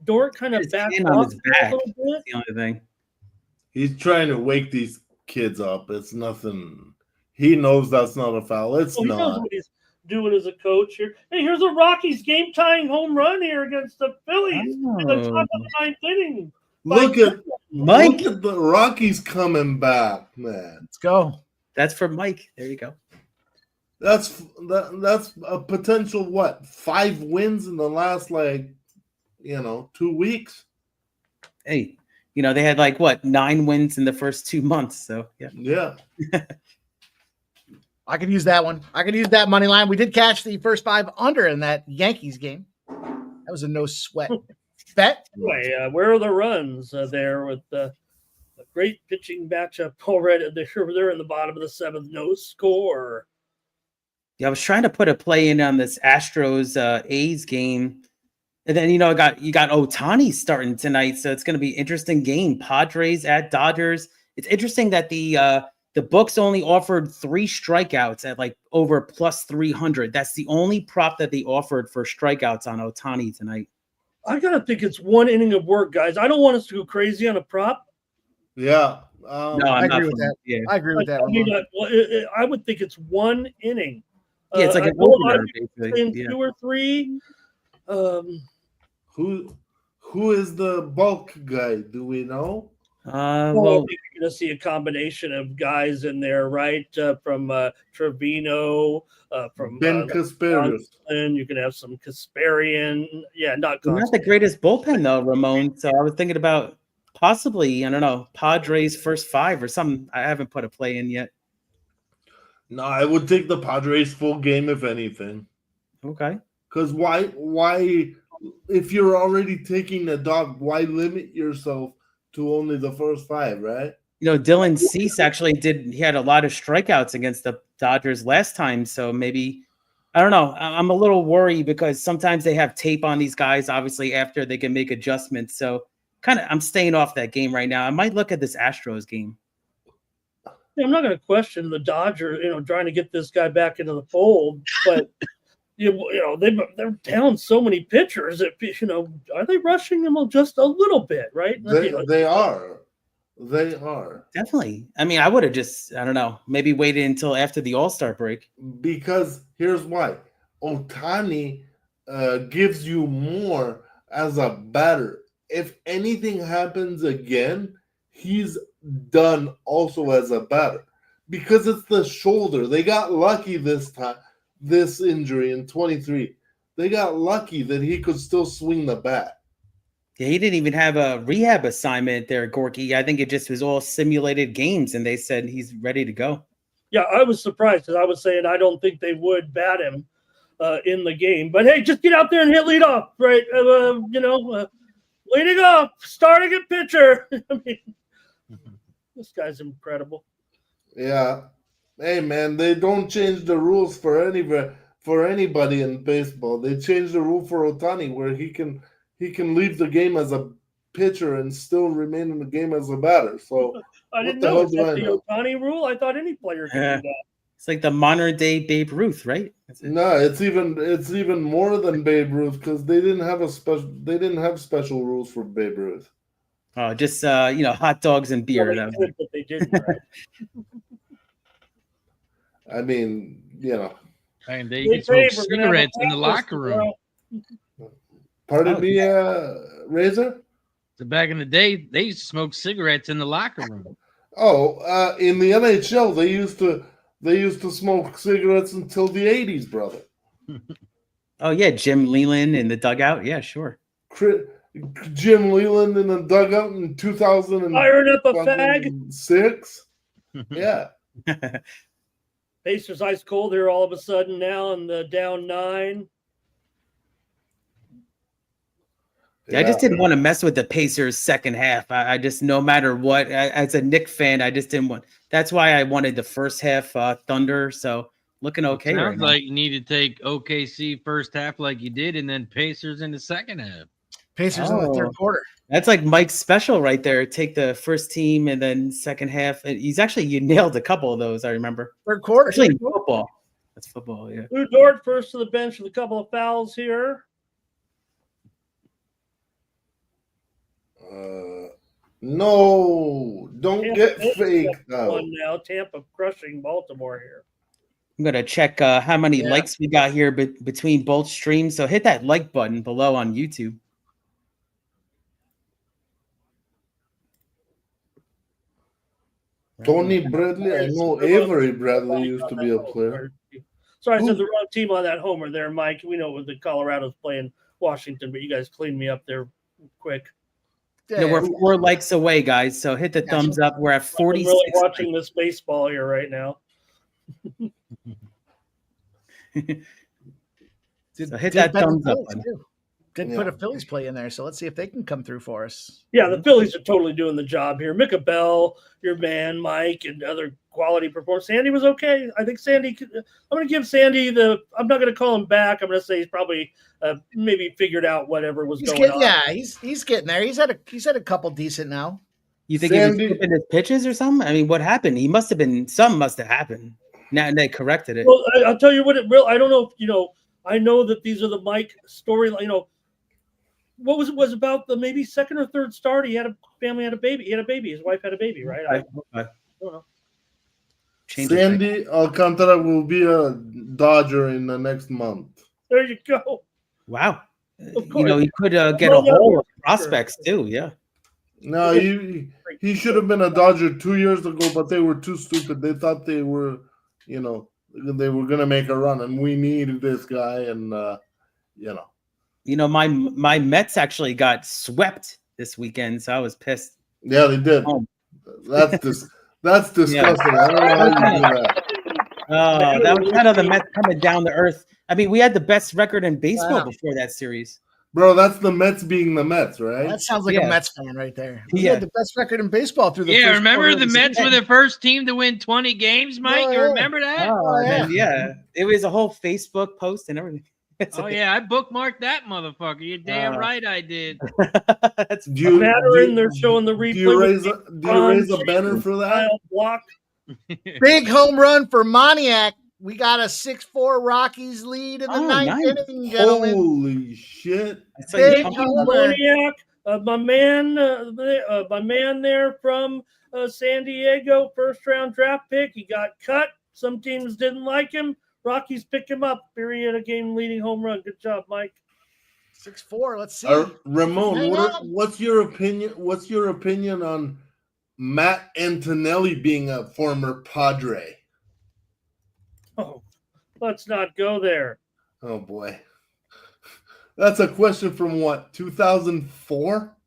[SPEAKER 3] Dort kind of backed off a little bit.
[SPEAKER 4] The only thing.
[SPEAKER 5] He's trying to wake these kids up. It's nothing. He knows that's not a foul. It's not. He knows what
[SPEAKER 3] he's doing as a coach here. Hey, here's a Rockies game-tying home run here against the Phillies in the top of the ninth inning.
[SPEAKER 5] Look at Mike. Look at the Rockies coming back, man.
[SPEAKER 2] Let's go.
[SPEAKER 4] That's for Mike. There you go.
[SPEAKER 5] That's a potential 5 wins in the last 2 weeks.
[SPEAKER 4] Hey, they had 9 wins in the first 2 months. So
[SPEAKER 5] yeah.
[SPEAKER 2] I could use that one. I could use that money line. We did catch the first 5 under in that Yankees game. That was a no sweat bet.
[SPEAKER 3] Anyway, where are the runs there with a great pitching matchup already? They're in the bottom of the 7th, no score.
[SPEAKER 4] Yeah, I was trying to put a play in on this Astros A's game. And then, you got Ohtani starting tonight. So it's going to be an interesting game. Padres at Dodgers. It's interesting that the The books only offered 3 strikeouts at like over plus 300. That's the only prop that they offered for strikeouts on Ohtani tonight.
[SPEAKER 3] I gotta think it's 1 inning of work, guys. I don't want us to go crazy on a prop.
[SPEAKER 5] Yeah.
[SPEAKER 4] No,
[SPEAKER 2] I
[SPEAKER 4] I'm
[SPEAKER 2] agree
[SPEAKER 4] not
[SPEAKER 2] with that.
[SPEAKER 4] Yeah.
[SPEAKER 2] I agree with that.
[SPEAKER 3] I mean, I would think it's 1 inning.
[SPEAKER 4] Yeah, it's like
[SPEAKER 3] I
[SPEAKER 4] an
[SPEAKER 3] know a lot
[SPEAKER 4] opener,
[SPEAKER 3] of people
[SPEAKER 4] basically.
[SPEAKER 3] saying
[SPEAKER 4] Yeah.
[SPEAKER 3] 2 or 3.
[SPEAKER 5] Who is the bulk guy? Do we know?
[SPEAKER 3] I
[SPEAKER 4] Well,
[SPEAKER 3] think you're going to see a combination of guys in there, right? From Trevino, from
[SPEAKER 5] Ben Kasparius.
[SPEAKER 3] Johnson. You can have some Kasparian. Yeah, not
[SPEAKER 4] they're not the greatest bullpen though, Ramon. So I was thinking about possibly, I don't know, Padres first 5 or something. I haven't put a play in yet.
[SPEAKER 5] No, I would take the Padres full game if anything.
[SPEAKER 4] Okay.
[SPEAKER 5] Because why if you're already taking the dog, why limit yourself to only the first 5, right?
[SPEAKER 4] Dylan Cease actually he had a lot of strikeouts against the Dodgers last time. So maybe, I don't know. I'm a little worried because sometimes they have tape on these guys, obviously, after they can make adjustments. So I'm staying off that game right now. I might look at this Astros game.
[SPEAKER 3] I'm not going to question the Dodgers, trying to get this guy back into the fold, but they're down so many pitchers that are they rushing them just a little bit, right?
[SPEAKER 5] They are. They are.
[SPEAKER 4] Definitely. I mean, I would have just, I don't know, maybe waited until after the All-Star break.
[SPEAKER 5] Because here's why. Ohtani gives you more as a batter. If anything happens again, he's done also as a batter. Because it's the shoulder. They got lucky this time, this injury in 23. They got lucky that he could still swing the bat.
[SPEAKER 4] Yeah, he didn't even have a rehab assignment there, Gorky. I think it just was all simulated games, and they said he's ready to go.
[SPEAKER 3] Yeah, I was surprised because I was saying I don't think they would bat him in the game. But, hey, just get out there and hit leadoff, right? Leading off, starting at pitcher. I mean, this guy's incredible.
[SPEAKER 5] Yeah. Hey, man, they don't change the rules for anybody in baseball. They changed the rule for Ohtani where he can leave the game as a pitcher and still remain in the game as a batter. So
[SPEAKER 3] I didn't know. Is that the Ohtani rule? I thought any player could do that.
[SPEAKER 4] It's like the modern day Babe Ruth, right?
[SPEAKER 5] No, it's even more than Babe Ruth because they didn't have special rules for Babe Ruth.
[SPEAKER 4] Oh, just hot dogs and beer.
[SPEAKER 3] Well, they could, but they didn't. Right?
[SPEAKER 5] I mean,
[SPEAKER 1] And they can smoke cigarettes in the locker room.
[SPEAKER 5] Pardon me, Razor?
[SPEAKER 1] So back in the day, they used to smoke cigarettes in the locker room.
[SPEAKER 5] Oh, in the NHL, they used to smoke cigarettes until the 80s, brother.
[SPEAKER 4] Oh yeah, Jim Leland in the dugout. Yeah, sure.
[SPEAKER 5] Jim Leland in the dugout in 2000.
[SPEAKER 3] Firing up a fag.
[SPEAKER 5] 6. Yeah.
[SPEAKER 3] Pacers ice cold here all of a sudden now, and the down 9.
[SPEAKER 4] Yeah. I just didn't want to mess with the Pacers second half. I just, no matter what, as a Knicks fan, I just didn't want. That's why I wanted the first half Thunder. So looking okay.
[SPEAKER 1] Sounds like you need to take OKC first half like you did, and then Pacers in the second half.
[SPEAKER 2] Pacers in the third quarter.
[SPEAKER 4] That's like Mike's special right there. Take the first team and then second half. You nailed a couple of those. I remember.
[SPEAKER 2] Third quarter.
[SPEAKER 4] Especially football. That's football. Yeah.
[SPEAKER 3] Lou Dort first to the bench with a couple of fouls here.
[SPEAKER 5] No, don't get fake now.
[SPEAKER 3] One now, Tampa crushing Baltimore here.
[SPEAKER 4] I'm gonna check how many likes we got here between both streams. So hit that like button below on YouTube.
[SPEAKER 5] Tony Bradley, I know Avery Bradley used to be a player.
[SPEAKER 3] Sorry, I said the wrong team on that homer there, Mike. We know the Colorado's playing Washington, but you guys cleaned me up there quick.
[SPEAKER 2] Yeah,
[SPEAKER 4] we're 4 likes away, guys. So hit the thumbs up. We're at 46.
[SPEAKER 3] I'm really watching this baseball here right now.
[SPEAKER 4] So hit that thumbs up.
[SPEAKER 2] Did put a Phillies play in there, so let's see if they can come through for us.
[SPEAKER 3] Yeah, the Phillies are totally doing the job here. Micah Bell, your man, Mike, and other quality performance. Sandy was okay. I think Sandy. I'm going to give Sandy I'm not going to call him back. I'm going to say he's probably maybe figured out whatever was going on.
[SPEAKER 2] Yeah, he's getting there. He's had a couple decent now.
[SPEAKER 4] You think he was flipping his pitches or something? I mean, what happened? He must have been, something must have happened. Now they corrected it.
[SPEAKER 3] Well, I'll tell you what I don't know if, I know that these are the Mike story, what was about the maybe second or third start. He had a baby. He had a baby. His wife had a baby, right? I don't know.
[SPEAKER 5] Sandy Alcantara will be a Dodger in the next month.
[SPEAKER 3] There you go.
[SPEAKER 4] Wow. He could get a whole of prospects too. Yeah.
[SPEAKER 5] No, he should have been a Dodger 2 years ago, but they were too stupid. They thought they were, they were going to make a run, and we needed this guy, and
[SPEAKER 4] my Mets actually got swept this weekend, so I was pissed.
[SPEAKER 5] Yeah, they did. That's disgusting. Yeah. I don't know how you do that.
[SPEAKER 4] That was kind of the Mets coming down to earth. I mean, we had the best record in baseball before that series.
[SPEAKER 5] Bro, that's the Mets being the Mets, right?
[SPEAKER 2] That sounds like a Mets fan right there. He had the best record in baseball through the first
[SPEAKER 1] remember the Mets were the first team to win 20 games, Mike? You remember that?
[SPEAKER 4] Yeah. It was a whole Facebook post and everything.
[SPEAKER 1] I bookmarked that motherfucker. You're damn right I did.
[SPEAKER 3] They're showing the replay.
[SPEAKER 5] Do you raise a banner for that?
[SPEAKER 3] Block.
[SPEAKER 2] Big home run for Moniak. We got a 6-4 Rockies lead in the ninth inning, gentlemen.
[SPEAKER 5] Holy shit.
[SPEAKER 2] Big home run.
[SPEAKER 3] Moniak, my man there from San Diego, first-round draft pick. He got cut. Some teams didn't like him. Rockies pick him up. Period. A game-leading home run. Good job, Mike.
[SPEAKER 2] 6-4. Let's see.
[SPEAKER 5] Ramon, what's your opinion? What's your opinion on Matt Antonelli being a former Padre?
[SPEAKER 3] Oh, let's not go there.
[SPEAKER 5] Oh boy, that's a question from what, 2004?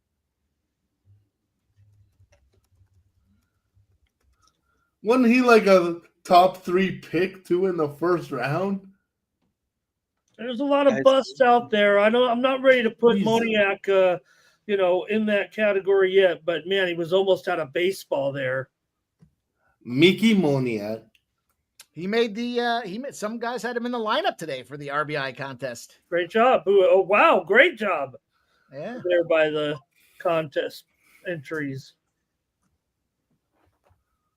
[SPEAKER 5] Wasn't he like a top 3 pick too in the first round?
[SPEAKER 3] There's a lot of busts out there. I'm not ready to put Moniak, in that category yet. But man, he was almost out of baseball there.
[SPEAKER 5] Mickey Moniak.
[SPEAKER 2] He made some guys had him in the lineup today for the RBI contest.
[SPEAKER 3] Great job. Oh wow, great job.
[SPEAKER 2] Yeah.
[SPEAKER 3] There by the contest entries.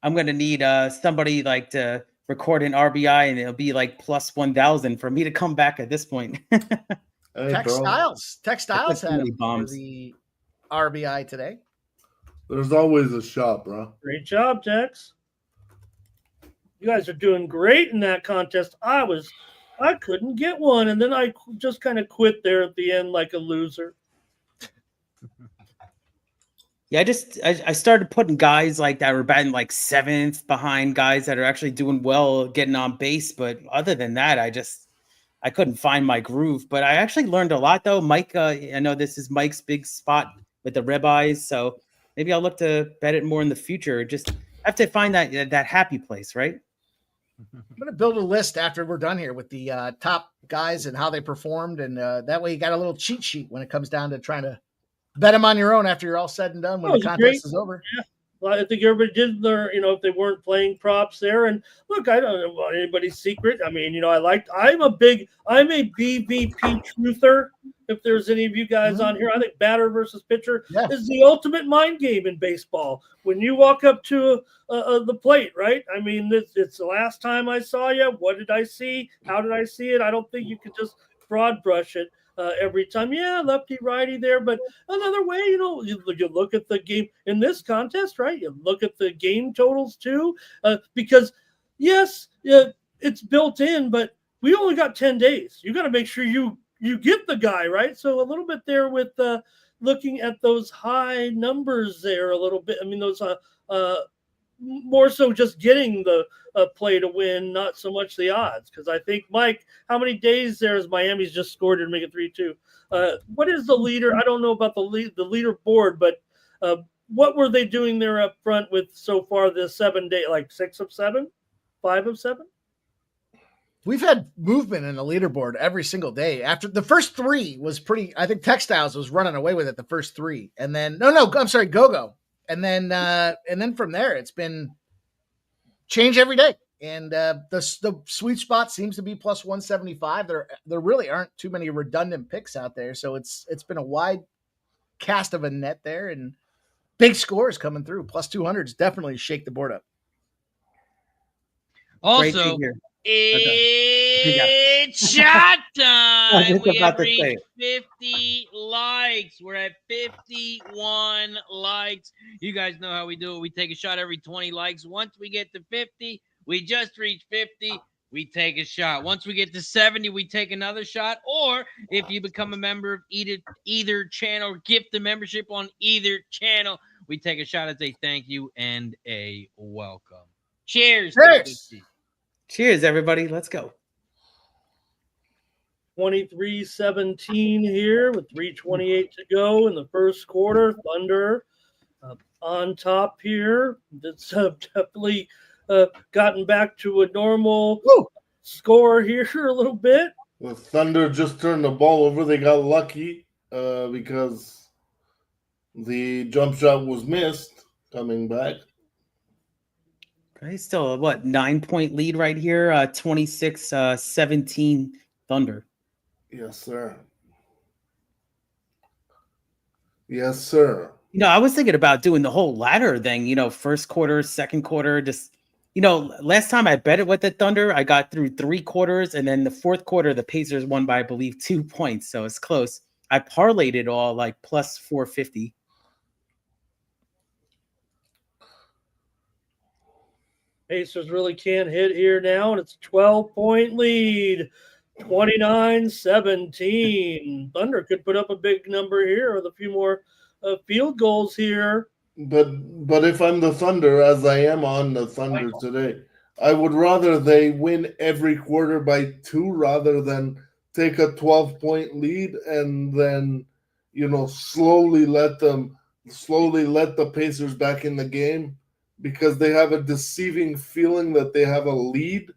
[SPEAKER 4] I'm gonna need somebody like to record an RBI, and it'll be like plus 1,000 for me to come back at this point.
[SPEAKER 2] Textiles had him for the RBI today.
[SPEAKER 5] There's always a shot, bro.
[SPEAKER 3] Great job, Tex. You guys are doing great in that contest. I couldn't get one, and then I just kind of quit there at the end like a loser.
[SPEAKER 4] Yeah, I started putting guys like that were batting like 7th behind guys that are actually doing well, getting on base. But other than that, I couldn't find my groove. But I actually learned a lot, though. Mike, I know this is Mike's big spot with the ribeyes, so maybe I'll look to bet it more in the future. Just have to find that happy place, right?
[SPEAKER 2] I'm going to build a list after we're done here with the top guys and how they performed. And that way you got a little cheat sheet when it comes down to trying to bet them on your own after you're all said and done when the contest is over.
[SPEAKER 3] Yeah. Well, I think everybody did learn, if they weren't playing props there. And look, I don't know anybody's secret. I mean, I'm a BVP truther. If there's any of you guys on here, I think batter versus pitcher is the ultimate mind game in baseball. When you walk up to the plate, right? I mean, it's the last time I saw you. What did I see? How did I see it? I don't think you could just broad brush it. Every time, lefty, righty there. But another way, you look at the game in this contest, right? You look at the game totals too, because yes, it's built in, but we only got 10 days. You got to make sure you get the guy, right? So a little bit there with looking at those high numbers there a little bit. I mean, those more so just getting the play to win, not so much the odds. Because I think, Mike, how many days there is Miami's just scored and make it 3-2? What is the leader? I don't know about the leaderboard, but what were they doing there up front with so far this 7 day, like 6 of 7, 5 of 7?
[SPEAKER 2] We've had movement in the leaderboard every single day. After the first 3 was pretty, I think Textiles was running away with it the first 3. And then, I'm sorry, Go-Go. And then from there, it's been change every day. And the sweet spot seems to be plus 175. There really aren't too many redundant picks out there. So it's been a wide cast of a net there. And big scores coming through. Plus 200s definitely shake the board up.
[SPEAKER 1] Also, it's shot time. We have reached 50 likes. We're at 51 likes. You guys know how we do it. We take a shot every 20 likes. Once we get to 50, we just reached 50. We take a shot. Once we get to 70, we take another shot. Or if you become a member of either channel, gift a membership on either channel, we take a shot as a thank you and a welcome. Cheers.
[SPEAKER 4] Cheers, everybody. Let's go.
[SPEAKER 3] 23-17 here with 3:28 to go in the first quarter. Thunder on top here. It's definitely gotten back to a normal score here a little bit.
[SPEAKER 5] The Thunder just turned the ball over. They got lucky because the jump shot was missed coming back.
[SPEAKER 4] Okay, still a 9-point lead right here, 26-17 Thunder.
[SPEAKER 5] Yes, sir. Yes, sir.
[SPEAKER 4] I was thinking about doing the whole ladder thing, first quarter, second quarter, just, last time I bet it with the Thunder, I got through 3 quarters, and then the fourth quarter, the Pacers won by, I believe, 2 points, so it's close. I parlayed it all like plus 450.
[SPEAKER 3] Pacers really can't hit here now, and it's a 12-point lead, 29-17. Thunder could put up a big number here with a few more field goals here.
[SPEAKER 5] But if I'm the Thunder, as I am on the Thunder today, I would rather they win every quarter by 2 rather than take a 12-point lead and then, slowly let the Pacers back in the game, because they have a deceiving feeling that they have a lead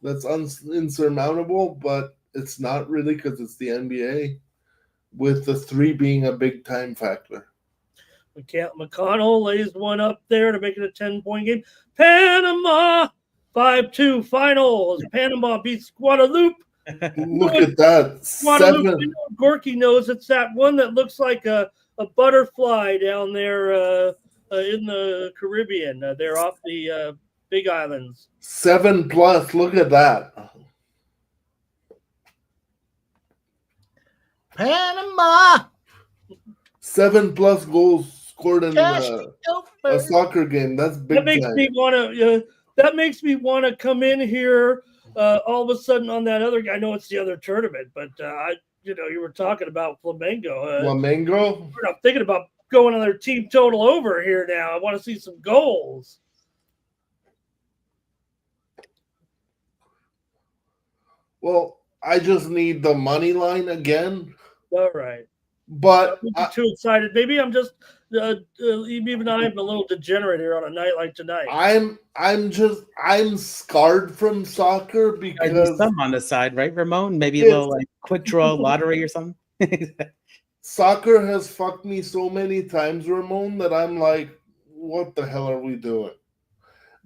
[SPEAKER 5] that's insurmountable, but it's not really, because it's the NBA, with the 3 being a big time factor.
[SPEAKER 3] McConnell lays one up there to make it a 10-point game. Panama 5-2 final as Panama beats Guadalupe.
[SPEAKER 5] Look at that.
[SPEAKER 3] Guadalupe, Gorky knows it's that one that looks like a butterfly down there in the Caribbean. They're off the Big Islands.
[SPEAKER 5] 7+. Look at that.
[SPEAKER 2] Panama.
[SPEAKER 5] 7+ goals scored in a soccer game. That's big.
[SPEAKER 3] That makes me want to come in here all of a sudden on that other guy. I know it's the other tournament, but you were talking about Flamengo.
[SPEAKER 5] Flamengo?
[SPEAKER 3] I'm thinking about going on their team total over here now. I want to see some goals.
[SPEAKER 5] Well, I just need the money line again.
[SPEAKER 3] All right.
[SPEAKER 5] But
[SPEAKER 3] I'm too excited. Maybe I'm just even I'm a little degenerate here on a night like tonight.
[SPEAKER 5] I'm scarred from soccer because
[SPEAKER 4] some on the side, right, Ramon? Maybe a little like quick draw lottery or something.
[SPEAKER 5] Soccer has fucked me so many times, Ramon, that I'm like, what the hell are we doing?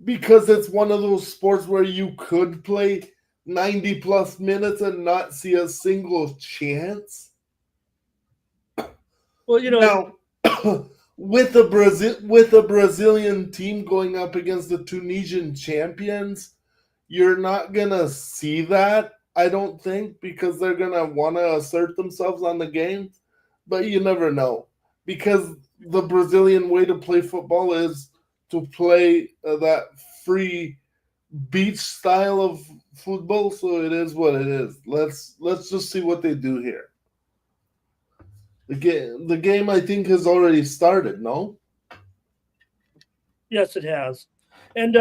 [SPEAKER 5] Because it's one of those sports where you could play 90+ minutes and not see a single chance.
[SPEAKER 3] Well,
[SPEAKER 5] now with a Brazilian team going up against the Tunisian champions, you're not gonna see that, I don't think, because they're gonna want to assert themselves on the game. But you never know, because the Brazilian way to play football is to play that free beach style of football. So it is what it is. Let's just see what they do here. The game, I think, has already started, no?
[SPEAKER 3] Yes, it has. And,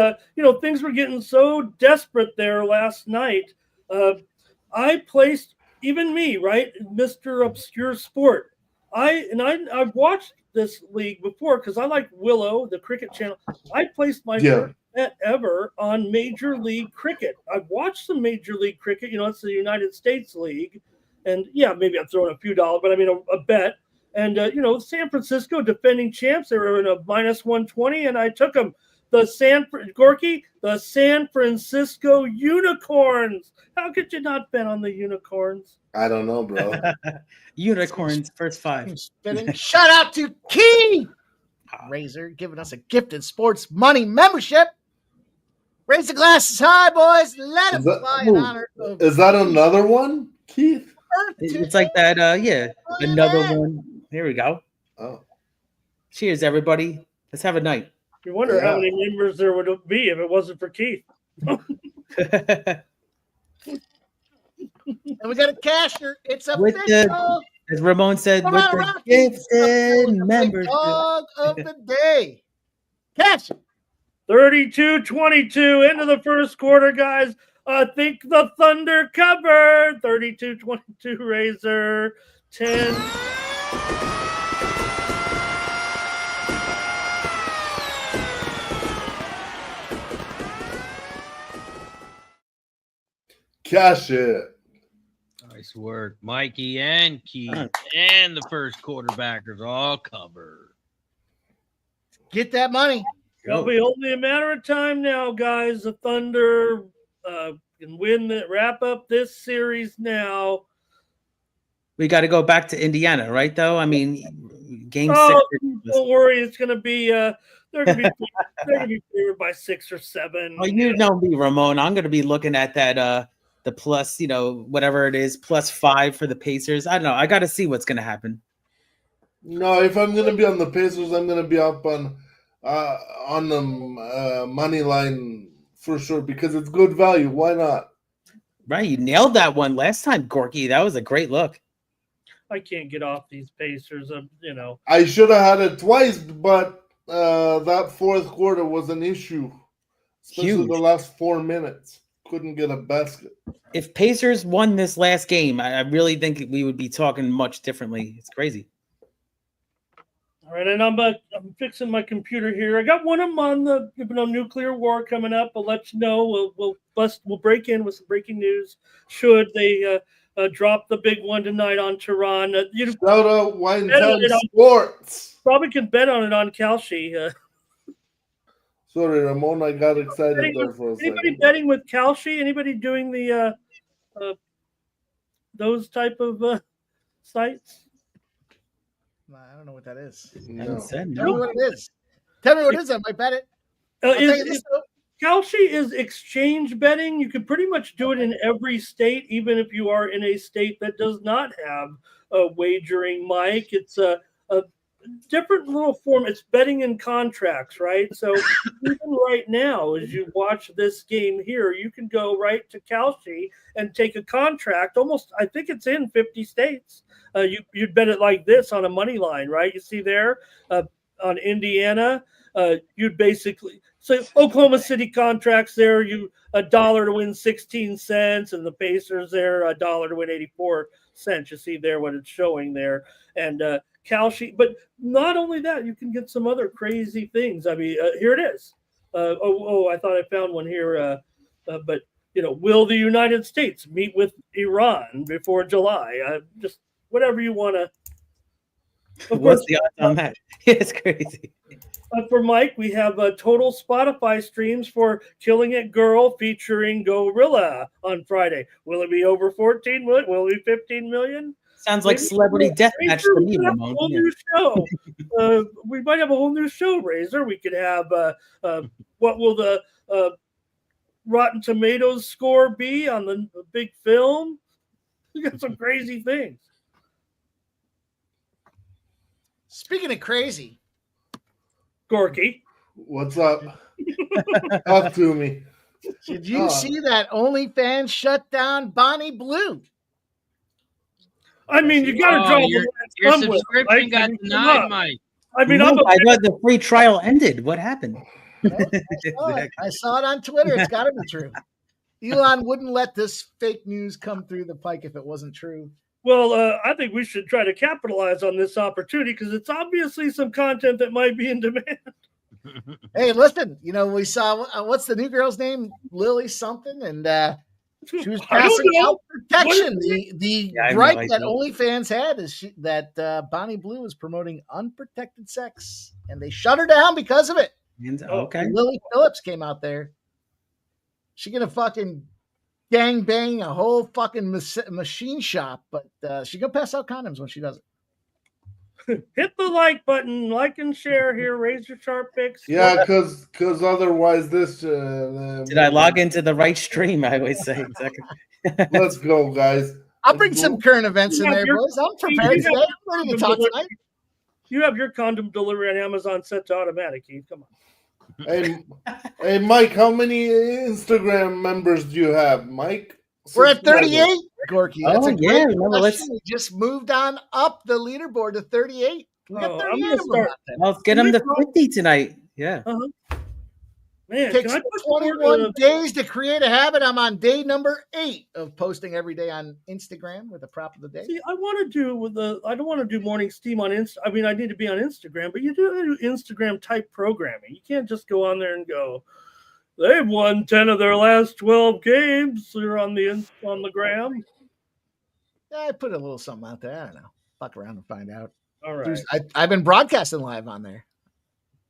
[SPEAKER 3] things were getting so desperate there last night. I placed, even me, right, Mr. Obscure Sport. I've watched this league before because I like Willow, the cricket channel. I placed my first bet ever on Major League Cricket. I've watched some Major League Cricket. It's the United States League. And, maybe I'm throwing a few dollars, but I mean a bet. And, San Francisco defending champs, they were in a -120, and I took them. The San Francisco Unicorns. How could you not bet on the Unicorns?
[SPEAKER 5] I don't know, bro.
[SPEAKER 4] Unicorns, first 5.
[SPEAKER 2] Shout out to Key. Razor, giving us a gifted sports money membership. Raise the glasses high, boys. Let it fly in honor of.
[SPEAKER 5] Is that another one, Keith?
[SPEAKER 4] It's like that. Yeah, another one. Here we go.
[SPEAKER 5] Oh,
[SPEAKER 4] Cheers, everybody. Let's have a night.
[SPEAKER 3] You wonder how many members there would be if it wasn't for Keith.
[SPEAKER 2] And we got a casher. It's
[SPEAKER 4] With
[SPEAKER 2] official.
[SPEAKER 4] As Ramon said, with the
[SPEAKER 2] Rockies,
[SPEAKER 4] gifted
[SPEAKER 2] the
[SPEAKER 4] members.
[SPEAKER 2] dog of the day. Cash.
[SPEAKER 3] 32-22 into the first quarter, guys. I think the Thunder covered. 32-22 Razor. 10.
[SPEAKER 5] Cash it.
[SPEAKER 1] Nice work, Mikey and Keith and the first quarterbackers all covered.
[SPEAKER 2] Get that money.
[SPEAKER 3] It'll be only a matter of time now, guys. The Thunder can wrap up this series now.
[SPEAKER 4] We got to go back to Indiana, right? Though I mean, game 6.
[SPEAKER 3] Don't worry, it's going to be they're going to be favored by 6 or 7.
[SPEAKER 4] Oh, you know me, Ramon. I'm going to be looking at that the plus, whatever it is, +5 for the Pacers. I don't know. I got to see what's going to happen.
[SPEAKER 5] No, if I'm going to be on the Pacers, I'm going to be up on the money line for sure because it's good value. Why not?
[SPEAKER 4] Right, you nailed that one last time, Gorky. That was a great look.
[SPEAKER 3] I can't get off these Pacers.
[SPEAKER 5] I should have had it twice, but that fourth quarter was an issue, especially
[SPEAKER 4] Huge.
[SPEAKER 5] the last 4 minutes. Couldn't get a basket.
[SPEAKER 4] If Pacers won this last game, I really think we would be talking much differently. It's crazy.
[SPEAKER 3] All right, and I'm fixing my computer here. I got one of them on the nuclear war coming up. I'll let you know. We'll break in with some breaking news. Should they drop the big one tonight on Tehran?
[SPEAKER 5] Shout out Wine Town Sports.
[SPEAKER 3] Probably can bet on it on Kalshi.
[SPEAKER 5] Sorry, Ramon, I got excited there for a second.
[SPEAKER 3] Anybody betting with Kalshi? Anybody doing the those type of sites?
[SPEAKER 2] I don't know what that is.
[SPEAKER 5] No.
[SPEAKER 2] Tell me what it is. Tell me what it is. I might bet it.
[SPEAKER 3] Kalshi is exchange betting. You can pretty much do it in every state, even if you are in a state that does not have a wagering, Mike. It's a different little form. It's betting in contracts, right? So even right now, as you watch this game here, you can go right to Kalshi and take a contract. Almost, I think it's in 50 states. You'd bet it like this on a money line, right? You see there on Indiana, you'd basically say Oklahoma City contracts there. You $1 to win 16 cents, and the Pacers there $1 to win 84 cents. You see there what it's showing there, and Kalshi. But not only that, you can get some other crazy things. I mean, here it is. I thought I found one here. But will the United States meet with Iran before July? Just whatever you want to.
[SPEAKER 4] What's the odds on that? It's crazy.
[SPEAKER 3] For Mike, we have total Spotify streams for Killing It Girl featuring Gorilla on Friday. Will it be over 14 million? Will it be 15 million?
[SPEAKER 4] Sounds like Celebrity Deathmatch to me, Ramon.
[SPEAKER 3] Whole new show. We might have a whole new show, Razor. We could have what will the Rotten Tomatoes score be on the big film? We got some crazy things.
[SPEAKER 2] Speaking of crazy,
[SPEAKER 3] Gorky,
[SPEAKER 5] what's up? Talk to me.
[SPEAKER 2] Did you see that OnlyFans shut down Bonnie Blue?
[SPEAKER 3] I mean, you got to draw
[SPEAKER 1] your subscription got denied, Mike.
[SPEAKER 3] I mean,
[SPEAKER 4] I thought the free trial ended. What happened?
[SPEAKER 2] I saw it on Twitter. It's got to be true. Elon wouldn't let this fake news come through the pike if it wasn't true.
[SPEAKER 3] Well, I think we should try to capitalize on this opportunity because it's obviously some content that might be in demand.
[SPEAKER 2] Hey, listen, we saw what's the new girl's name? Lily something, and she was passing out protection. The gripe that OnlyFans had is that Bonnie Blue is promoting unprotected sex, and they shut her down because of it.
[SPEAKER 4] Okay.
[SPEAKER 2] Lily Phillips came out there. She gonna fucking gang bang a whole fucking machine shop, but she gonna pass out condoms when she does it.
[SPEAKER 3] Hit the like button, like and share here. Razor Sharp Picks.
[SPEAKER 5] Yeah, because otherwise this.
[SPEAKER 4] Did I log into the right stream? I always say exactly.
[SPEAKER 5] Let's go, guys.
[SPEAKER 2] I'll bring some current events in there, boys. I'm prepared today. I'm ready to talk tonight.
[SPEAKER 3] You have your condom delivery on Amazon set to automatic, Keith. Come on.
[SPEAKER 5] Hey, Mike, how many Instagram members do you have, Mike?
[SPEAKER 2] We're at 38, Gorky. That's a great
[SPEAKER 4] remember,
[SPEAKER 2] question. We just moved on up the leaderboard to 38. We got 38 of them out there.
[SPEAKER 4] Let's get them to 50 tonight. Yeah.
[SPEAKER 3] Man,
[SPEAKER 2] It takes 21 days to create a habit. I'm on day number 8 of posting every day on Instagram with the prop of the day.
[SPEAKER 3] See, I want to do I don't want to do morning steam on Insta. I mean, I need to be on Instagram, but you do Instagram type programming. You can't just go on there and go, they've won 10 of their last 12 games. They're on the gram.
[SPEAKER 2] Yeah, I put a little something out there. I don't know. Fuck around and find out.
[SPEAKER 3] All right.
[SPEAKER 2] I've been broadcasting live on there.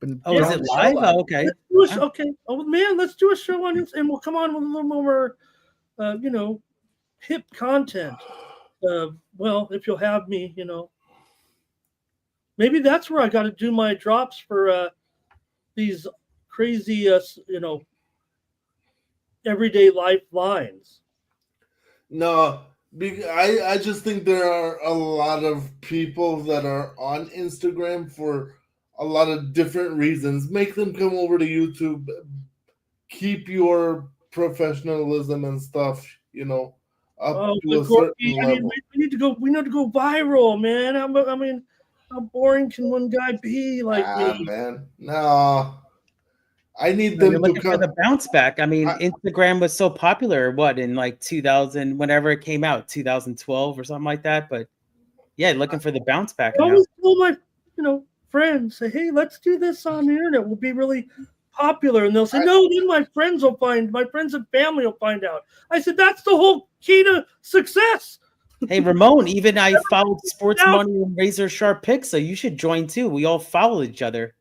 [SPEAKER 4] Is it live? Oh, okay.
[SPEAKER 3] Okay. Oh man, let's do a show on Insta, and we'll come on with a little more, hip content. Well, if you'll have me, maybe that's where I got to do my drops for these crazy, everyday life lines.
[SPEAKER 5] No, I just think there are a lot of people that are on Instagram for a lot of different reasons. Make them come over to YouTube. Keep your professionalism and stuff, up to a certain level.
[SPEAKER 3] We need to go viral, man. I mean, how boring can one guy be like me?
[SPEAKER 5] Man, no. I need them to come
[SPEAKER 4] for the bounce back. I mean, Instagram was so popular, in like 2000, whenever it came out, 2012 or something like that. But yeah, looking for the bounce back.
[SPEAKER 3] I always told my, friends, say, hey, let's do this on the internet. We'll be really popular. And they'll say, no, then my friends and family will find out. I said, that's the whole key to success.
[SPEAKER 4] Hey, Ramon, even I followed Sports Money and Razor Sharp Picks, so you should join too. We all follow each other.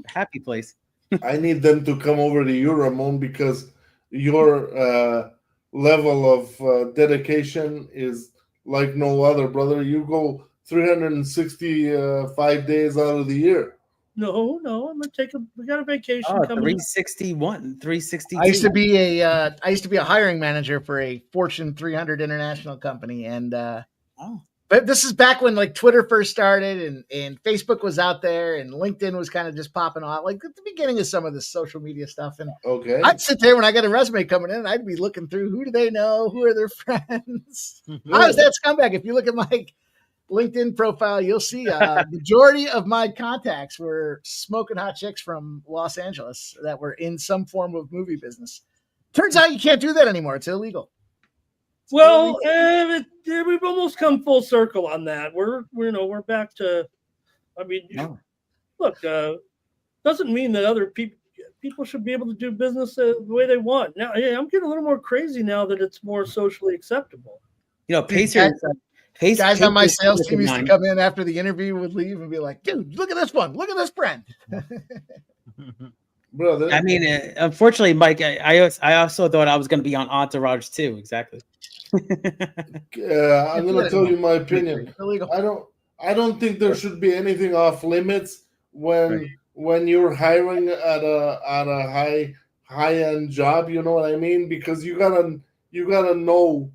[SPEAKER 4] Happy place.
[SPEAKER 5] I need them to come over to you, Ramon, because your level of dedication is like no other, brother. You go 365 days out of the year.
[SPEAKER 3] No, I'm gonna we got a vacation coming.
[SPEAKER 4] 361, 362.
[SPEAKER 2] I used to be a hiring manager for a Fortune 300 international company, and but this is back when like Twitter first started and Facebook was out there and LinkedIn was kind of just popping off, like at the beginning of some of this social media stuff. And I'd sit there when I got a resume coming in, and I'd be looking through who do they know, who are their friends. I was that scumbag. If you look at my LinkedIn profile, you'll see majority of my contacts were smoking hot chicks from Los Angeles that were in some form of movie business. Turns out you can't do that anymore. It's illegal.
[SPEAKER 3] Well, we've almost come full circle on that. We're back to, look, doesn't mean that other people should be able to do business the way they want. Now, I'm getting a little more crazy now that it's more socially acceptable.
[SPEAKER 4] Pacers.
[SPEAKER 2] Guys on my sales team used to come in after the interview would leave and be like, dude, look at this one. Look at this friend.
[SPEAKER 5] Brother.
[SPEAKER 4] I mean, unfortunately, Mike, I also thought I was going to be on Entourage too. Exactly.
[SPEAKER 5] I'm going to tell you my opinion. I don't think there should be anything off limits when you're hiring at a high end job. You know what I mean? Because you gotta know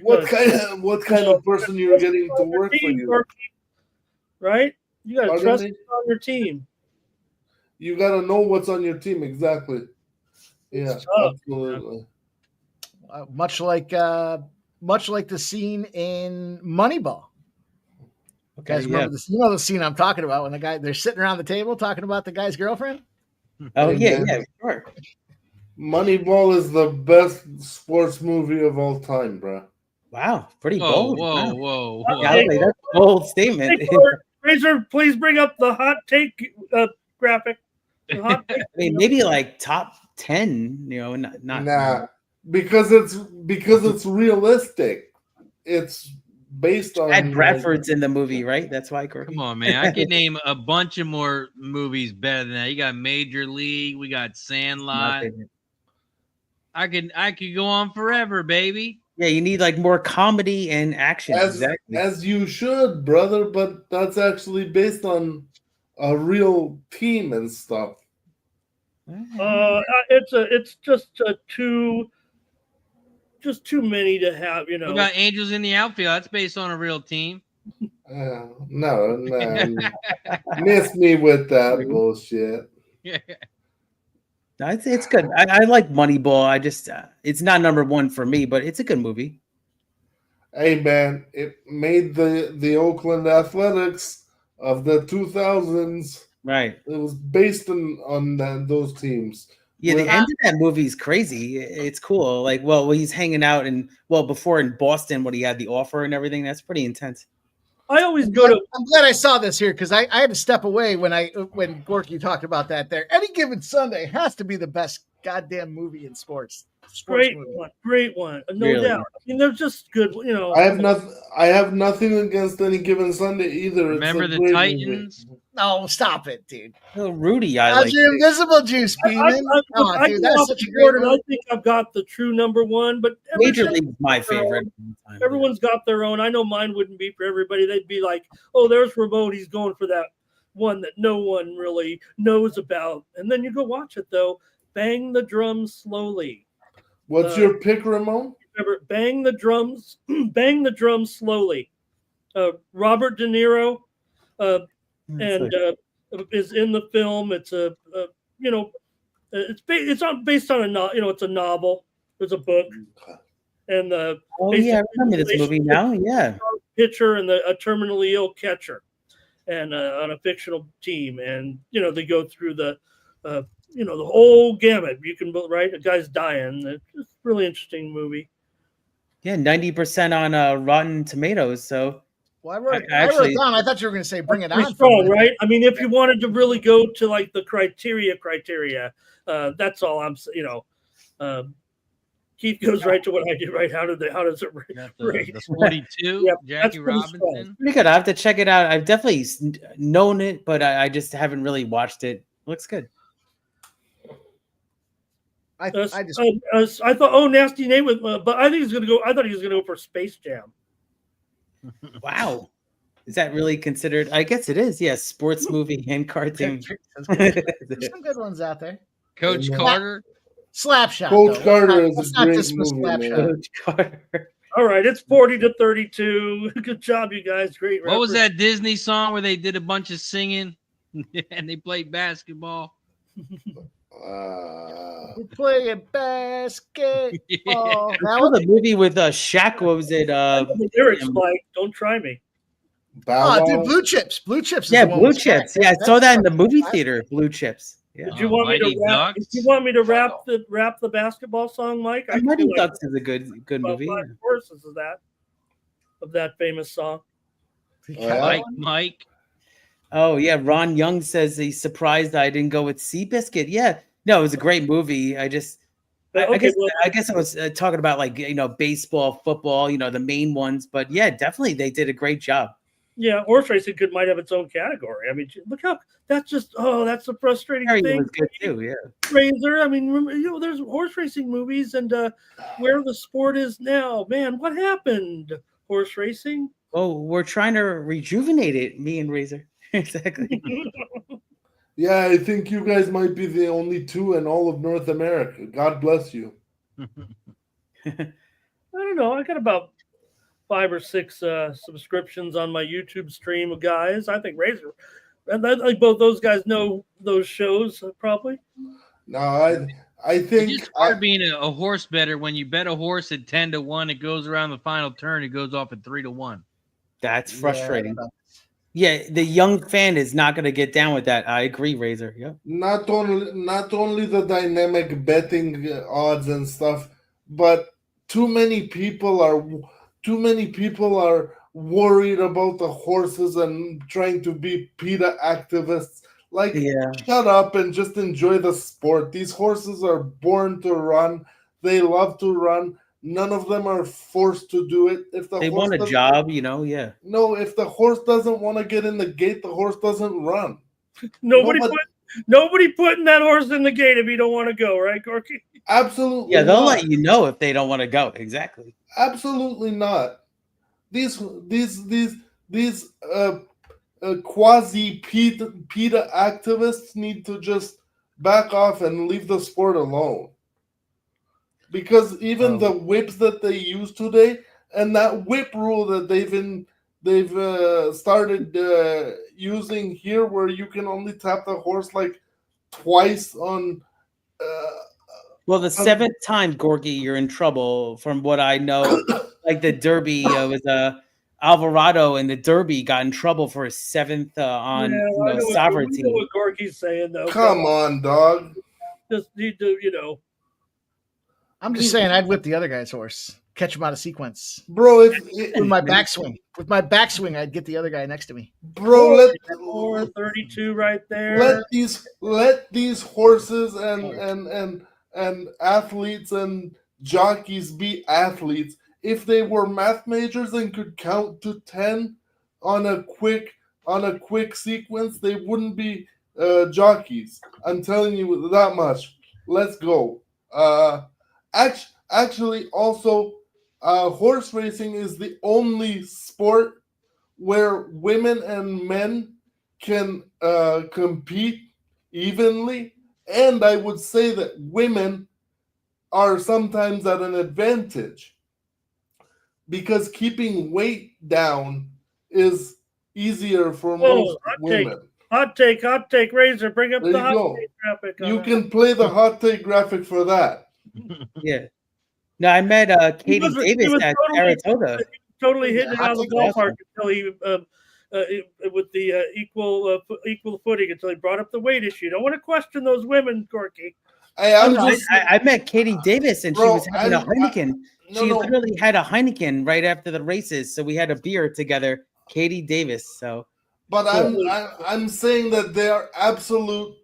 [SPEAKER 5] what kind of person you're getting to work for you.
[SPEAKER 3] Right? You got to trust on your team.
[SPEAKER 5] You got to know what's on your team. Exactly. Yeah, absolutely.
[SPEAKER 2] Much like the scene in Moneyball. Okay, guys, remember this? You know the scene I'm talking about when they're sitting around the table talking about the guy's girlfriend?
[SPEAKER 4] Oh, yeah, sure.
[SPEAKER 5] Moneyball is the best sports movie of all time, bro.
[SPEAKER 4] Wow, pretty bold.
[SPEAKER 1] Whoa.
[SPEAKER 4] That's a bold statement.
[SPEAKER 3] Razor, please bring up the hot take graphic.
[SPEAKER 4] I mean, maybe like top 10, not
[SPEAKER 5] because it's realistic. It's based on
[SPEAKER 4] Ed Bradford's in the movie, right? That's why.
[SPEAKER 1] Come on, man. I can name a bunch of more movies better than that. You got Major League, we got Sandlot. I could go on forever, baby.
[SPEAKER 4] Yeah, you need like more comedy and action. Exactly.
[SPEAKER 5] As you should, brother. But that's actually based on a real team and stuff.
[SPEAKER 3] It's just too many to have.
[SPEAKER 1] What about Angels in the Outfield? That's based on a real team.
[SPEAKER 5] No, miss me with that bullshit.
[SPEAKER 4] No, it's good. I like Moneyball. I just it's not number one for me, but it's a good movie.
[SPEAKER 5] Hey man, it made the Oakland Athletics of the 2000s.
[SPEAKER 4] Right.
[SPEAKER 5] It was based on those teams.
[SPEAKER 4] Yeah, the end of that movie is crazy. It's cool. Like, well, he's hanging out before in Boston when he had the offer and everything. That's pretty intense.
[SPEAKER 3] I always go to.
[SPEAKER 2] I'm glad I saw this here because I had to step away when Gorky talked about that. There, Any Given Sunday has to be the best goddamn movie in sports.
[SPEAKER 3] Great one, no
[SPEAKER 4] Really?
[SPEAKER 3] doubt. I mean, they're just good.
[SPEAKER 5] I have nothing against Any Given Sunday either.
[SPEAKER 1] Remember the
[SPEAKER 5] great
[SPEAKER 1] Titans?
[SPEAKER 5] movie.
[SPEAKER 2] No, stop it, dude.
[SPEAKER 4] Oh, Rudy, I
[SPEAKER 2] How's
[SPEAKER 4] like.
[SPEAKER 2] your invisible juice, Beeman? Come on, dude. That's such a great movie.
[SPEAKER 3] I think I've got the true number one, but
[SPEAKER 4] Major League's my favorite.
[SPEAKER 3] Everyone's got their own. I know mine wouldn't be for everybody. They'd be like, "Oh, there's Ramon. He's going for that one that no one really knows about." And then you go watch it though. Bang the drums slowly.
[SPEAKER 5] What's your pick, Ramon?
[SPEAKER 3] Remember, bang the drums slowly. Robert De Niro, is in the film. It's it's based on it's a novel. There's a book, and
[SPEAKER 4] I remember this movie now. Yeah,
[SPEAKER 3] pitcher and a terminally ill catcher, and on a fictional team, and they go through the whole gamut. You can right, a guy's dying. It's a really interesting movie.
[SPEAKER 4] Yeah, 90% on Rotten Tomatoes. So.
[SPEAKER 2] Well, I wrote it down. I thought you were going to say "Bring It On."
[SPEAKER 3] Strong, right? I mean, if you wanted to really go to like the criteria, that's all I'm. Keith goes right to what I do. Right? How does it rate?
[SPEAKER 1] The 42.
[SPEAKER 3] Yep,
[SPEAKER 1] Jackie Robinson.
[SPEAKER 4] Pretty good. I have to check it out. I've definitely known it, but I just haven't really watched it. Looks good.
[SPEAKER 3] I thought, nasty name with, but I think he's gonna go. I thought he was gonna go for Space Jam.
[SPEAKER 4] Wow. Is that really considered? I guess it is. Yes, sports movie and cartoon.
[SPEAKER 2] There's some good ones out there.
[SPEAKER 1] Coach Carter.
[SPEAKER 2] Slapshot.
[SPEAKER 5] Coach Carter is
[SPEAKER 2] let's
[SPEAKER 5] a
[SPEAKER 2] not
[SPEAKER 5] great
[SPEAKER 2] dismiss
[SPEAKER 5] movie,
[SPEAKER 2] Slapshot.
[SPEAKER 4] Coach Carter.
[SPEAKER 3] All right, it's 40-32. Good job, you guys. Great.
[SPEAKER 1] What was that Disney song where they did a bunch of singing and they played basketball?
[SPEAKER 2] We're playing basketball.
[SPEAKER 4] That was a movie with Shaq. What was it?
[SPEAKER 3] The lyrics like "Don't try me."
[SPEAKER 2] Dude, Blue Chips. Blue Chips.
[SPEAKER 4] Yeah, Blue Chips. Yeah, I saw that in the movie theater. Blue Chips. Yeah.
[SPEAKER 3] Did you want me to rap the basketball song, Mike?
[SPEAKER 4] Mighty Ducks is a good movie.
[SPEAKER 3] 5 verses of that famous song.
[SPEAKER 1] Mike.
[SPEAKER 4] Oh yeah, Ron Young says he's surprised I didn't go with Seabiscuit. Yeah, no, it was a great movie. I guess I was talking about baseball, football, the main ones. But yeah, definitely they did a great job.
[SPEAKER 3] Yeah, horse racing might have its own category. I mean, look how that's a frustrating thing.
[SPEAKER 4] Was good too, yeah.
[SPEAKER 3] Razor. I mean, there's horse racing movies, and where the sport is now, man, what happened? Horse racing.
[SPEAKER 4] Oh, we're trying to rejuvenate it. Me and Razor. Exactly.
[SPEAKER 5] Yeah, I think you guys might be the only two in all of North America. God bless you.
[SPEAKER 3] I don't know. I got about 5 or 6 subscriptions on my YouTube stream of guys. I think Razor, and like both those guys know those shows probably.
[SPEAKER 5] No, I think
[SPEAKER 1] it's hard being a horse better when you bet a horse at 10-1. It goes around the final turn. It goes off at 3-1.
[SPEAKER 4] That's frustrating. Yeah, the young fan is not going to get down with that. I agree, Razor. Yeah.
[SPEAKER 5] Not only the dynamic betting odds and stuff, but too many people are worried about the horses and trying to be PETA activists. Shut up and just enjoy the sport. These horses are born to run. They love to run. None of them are forced to do it. If they want a job, yeah. No, if the horse doesn't want to get in the gate, the horse doesn't run.
[SPEAKER 3] Nobody putting that horse in the gate if you don't want to go, right, Gorky?
[SPEAKER 5] Absolutely.
[SPEAKER 4] Yeah, they'll let you know if they don't want to go. Exactly.
[SPEAKER 5] Absolutely not. These quasi PETA activists need to just back off and leave the sport alone. Because even the whips that they use today, and that whip rule that they've started using here, where you can only tap the horse like twice on.
[SPEAKER 4] Well, the seventh time, Gorky, you're in trouble. From what I know, like the Derby was Alvarado, and the Derby got in trouble for his seventh on sovereignty.
[SPEAKER 3] I know what Gorky's saying, though.
[SPEAKER 5] Come on, dog.
[SPEAKER 3] Just need to,
[SPEAKER 2] I'm just saying, I'd whip the other guy's horse, catch him out of sequence,
[SPEAKER 5] bro.
[SPEAKER 2] with my backswing, I'd get the other guy next to me.
[SPEAKER 5] Bro,
[SPEAKER 3] let 32 right there.
[SPEAKER 5] Let these horses and athletes and jockeys be athletes. If they were math majors and could count to 10 on a quick sequence, they wouldn't be jockeys. I'm telling you that much. Let's go. Actually, also, horse racing is the only sport where women and men can compete evenly, and I would say that women are sometimes at an advantage because keeping weight down is easier for most women.
[SPEAKER 3] Hot take, Razor. Bring up the hot take graphic.
[SPEAKER 5] You can play the hot take graphic for that.
[SPEAKER 4] Yeah. No, I met Katie Davis at Saratoga.
[SPEAKER 3] Totally hitting it out of the ballpark until he with the equal footing until he brought up the weight issue. Don't want to question those women, Gorky.
[SPEAKER 4] I met Katie Davis and she was having a Heineken. She literally had a Heineken right after the races, so we had a beer together. Katie Davis. So,
[SPEAKER 5] but I'm saying that they are absolute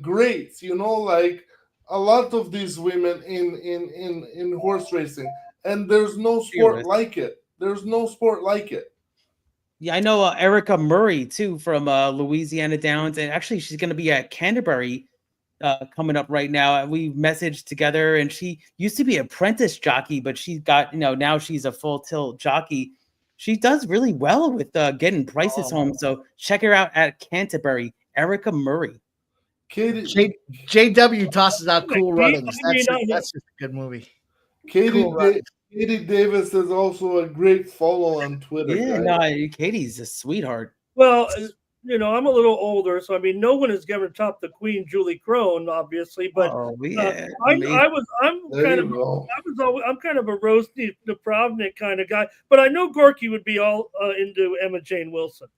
[SPEAKER 5] greats. Like a lot of these women in horse racing, and there's no sport like it. There's no sport like it.
[SPEAKER 4] Yeah, I know Erica Murray too from Louisiana Downs, and actually she's going to be at Canterbury coming up right now. We messaged together, and she used to be an apprentice jockey, but she got now she's a full tilt jockey. She does really well with getting prices home. So check her out at Canterbury, Erica Murray.
[SPEAKER 2] JW tosses out Cool Runnings. That's just a good movie.
[SPEAKER 5] Katie Davis is also a great follow on Twitter.
[SPEAKER 4] Yeah, Katie's a sweetheart.
[SPEAKER 3] Well, I'm a little older, so no one has ever topped the Queen, Julie Crone, obviously. But I'm kind of a Roasty Napravnik kind of guy. But I know Gorky would be all into Emma Jane Wilson.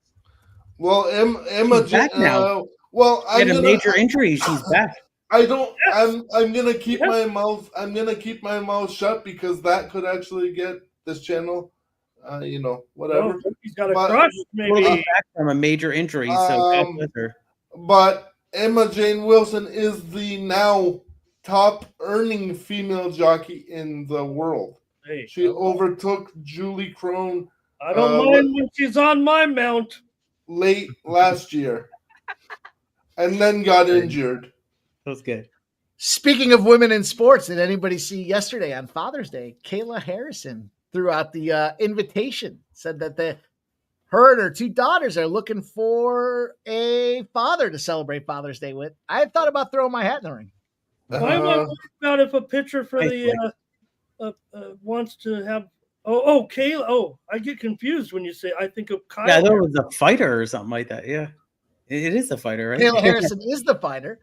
[SPEAKER 5] Well, Emma
[SPEAKER 4] Jane now.
[SPEAKER 5] I
[SPEAKER 4] had a major injury. She's back.
[SPEAKER 5] I'm gonna keep my mouth. I'm gonna keep my mouth shut because that could actually get this channel. Whatever.
[SPEAKER 3] Well, he's got a crush, maybe
[SPEAKER 4] back from a major injury. So God bless her.
[SPEAKER 5] But Emma Jane Wilson is the now top earning female jockey in the world. She overtook Julie Crone.
[SPEAKER 3] I don't mind when she's on my mount.
[SPEAKER 5] Late last year, and then got injured.
[SPEAKER 4] That's good.
[SPEAKER 2] Speaking of women in sports, did anybody see yesterday on Father's Day, Kayla Harrison threw out the invitation, said that her and her two daughters are looking for a father to celebrate Father's Day with. I had thought about throwing my hat in the ring.
[SPEAKER 3] Why am I worried about if a pitcher for the wants to have Kayla? Oh, I get confused when you say I think of Kyle.
[SPEAKER 4] Yeah, there was a fighter or something like that. Yeah. It is the fighter, right?
[SPEAKER 2] Kayla Harrison is the fighter.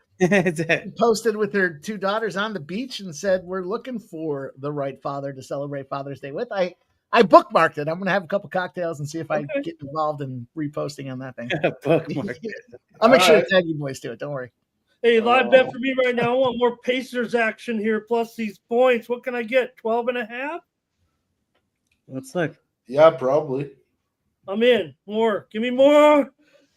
[SPEAKER 2] Posted with her two daughters on the beach and said, "We're looking for the right father to celebrate Father's Day with." I bookmarked it. I'm going to have a couple cocktails and see if I get involved in reposting on that thing.
[SPEAKER 4] Bookmark it.
[SPEAKER 2] I'll make sure to tag you boys to it. Don't worry.
[SPEAKER 3] Hey, live bet for me right now. I want more Pacers action here, plus these points. What can I get? 12.5?
[SPEAKER 4] Let's look.
[SPEAKER 5] Yeah, probably.
[SPEAKER 3] I'm in. More. Give me more.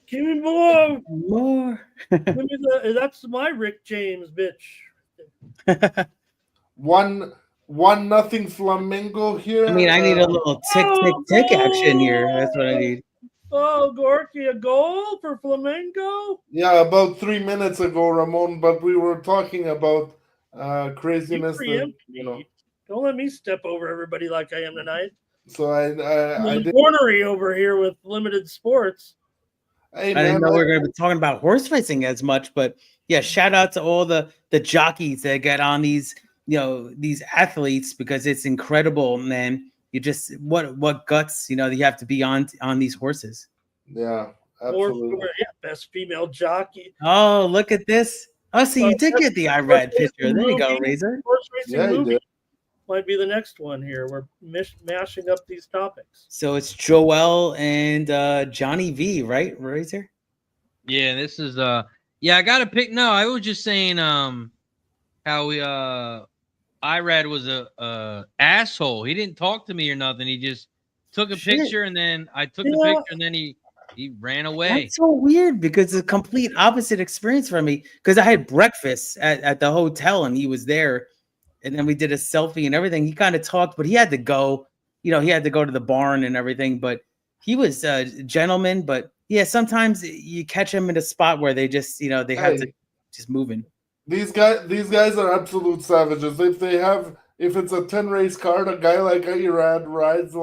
[SPEAKER 3] Give me more.
[SPEAKER 4] More.
[SPEAKER 3] Give me that's my Rick James, bitch.
[SPEAKER 5] 1-0 Flamengo here.
[SPEAKER 4] I mean, I need a little tick action here. That's what I need.
[SPEAKER 3] Oh, Gorky, a goal for Flamengo?
[SPEAKER 5] Yeah, about 3 minutes ago, Ramon, but we were talking about craziness.
[SPEAKER 3] Don't let me step over everybody like I am tonight.
[SPEAKER 5] So I
[SPEAKER 3] I'm
[SPEAKER 5] did.
[SPEAKER 3] ornery over here with limited sports.
[SPEAKER 5] Hey,
[SPEAKER 4] I didn't
[SPEAKER 5] man,
[SPEAKER 4] know we were going to be talking about horse racing as much, but yeah, shout out to all the jockeys that get on these, these athletes, because it's incredible, man. You just what guts, you have to be on these horses.
[SPEAKER 5] yeah,
[SPEAKER 3] Or,
[SPEAKER 5] absolutely.
[SPEAKER 3] yeah, best female jockey.
[SPEAKER 4] Oh, look at this. Oh, see, you did get the IRAD picture. There you go,
[SPEAKER 3] movie.
[SPEAKER 4] Razor.
[SPEAKER 3] Horse racing
[SPEAKER 5] Yeah, you
[SPEAKER 3] movie
[SPEAKER 5] did.
[SPEAKER 3] might be the next one here. We're mashing up these topics.
[SPEAKER 4] So it's Joel and Johnny V, right, Razor?
[SPEAKER 1] Yeah, this is I gotta pick. No, I was just saying how we Irad was a asshole. He didn't talk to me or nothing. He just took a picture, and then I took the picture, and then he ran away.
[SPEAKER 4] That's so weird, because it's a complete opposite experience for me, because I had breakfast at the hotel and he was there, and then we did a selfie and everything. He kind of talked, but he had to go. He had to go to the barn and everything, but he was a gentleman. But yeah, sometimes you catch him in a spot where they just, they have to just moving.
[SPEAKER 5] These guys are absolute savages. If it's a 10 race card, a guy like Irad rides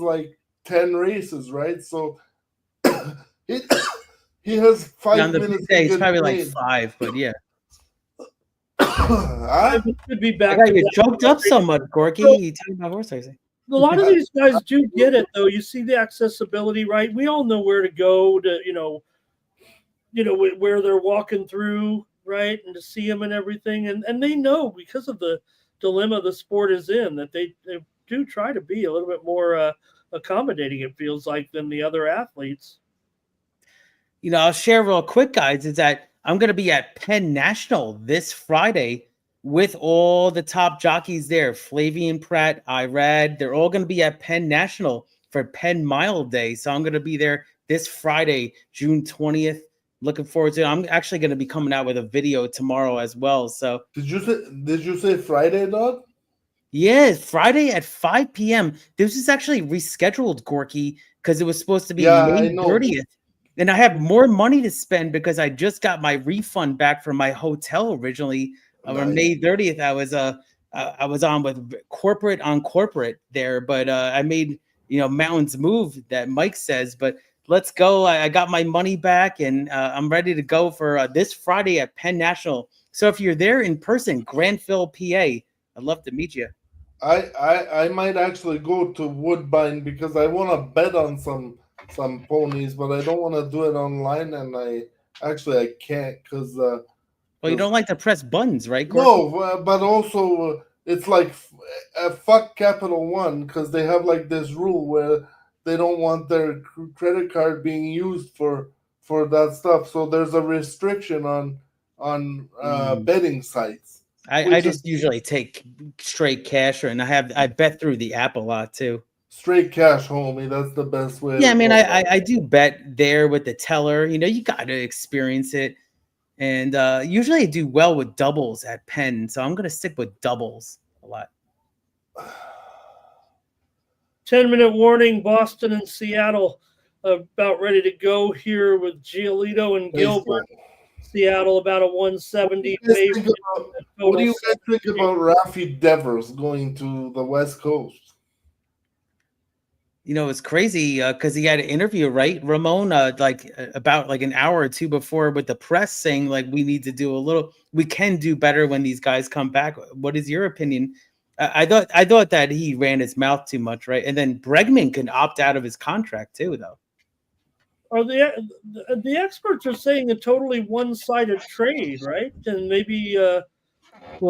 [SPEAKER 5] like 10 races, right? So he has 5
[SPEAKER 4] On the
[SPEAKER 5] minutes.
[SPEAKER 4] big day, it's probably like 5, but yeah.
[SPEAKER 5] I
[SPEAKER 3] could be back.
[SPEAKER 4] I got you choked up so much, Gorky. You talking about horse racing?
[SPEAKER 3] A lot of these guys do get it, though. You see the accessibility, right? We all know where to go to, where they're walking through, right? And to see them and everything. And they know, because of the dilemma the sport is in, that they do try to be a little bit more accommodating, it feels like, than the other athletes.
[SPEAKER 4] I'll share real quick, guys, is that I'm going to be at Penn National this Friday with all the top jockeys there. Flavian Pratt, Irad, they're all going to be at Penn National for Penn Mile Day. So I'm going to be there this Friday, June 20th. Looking forward to it. I'm actually going to be coming out with a video tomorrow as well. So
[SPEAKER 5] did you say Friday, dog?
[SPEAKER 4] Yeah, Friday at 5 p.m. This is actually rescheduled, Gorky, because it was supposed to be May 30th. And I have more money to spend because I just got my refund back from my hotel originally. On May 30th, I was on with corporate there, but I made Mountains move that Mike says. But let's go. I got my money back, and I'm ready to go for this Friday at Penn National. So if you're there in person, Granville, PA, I'd love to meet you.
[SPEAKER 5] I might actually go to Woodbine because I want to bet on some ponies, but I don't want to do it online, and I can't because
[SPEAKER 4] you don't like to press buttons, right, Gorky?
[SPEAKER 5] No, but also it's like fuck Capital One, because they have like this rule where they don't want their credit card being used for that stuff, so there's a restriction on betting sites.
[SPEAKER 4] I just usually take straight cash, and I bet through the app a lot too.
[SPEAKER 5] Straight cash, homie. That's the best way.
[SPEAKER 4] Yeah, I mean, I do bet there with the teller. You got to experience it. And usually I do well with doubles at Penn, so I'm going to stick with doubles a lot.
[SPEAKER 3] 10-minute warning, Boston and Seattle about ready to go here with Giolito and Gilbert. Seattle about a 170 favorite.
[SPEAKER 5] What do you guys think about Rafi Devers going to the West Coast?
[SPEAKER 4] It's crazy because he had an interview, right, Ramon, about an hour or two before with the press saying we can do better when these guys come back. What is your opinion? I thought that he ran his mouth too much, right? And then Bregman can opt out of his contract too, though.
[SPEAKER 3] Are the experts are saying a totally one-sided trade, right? And maybe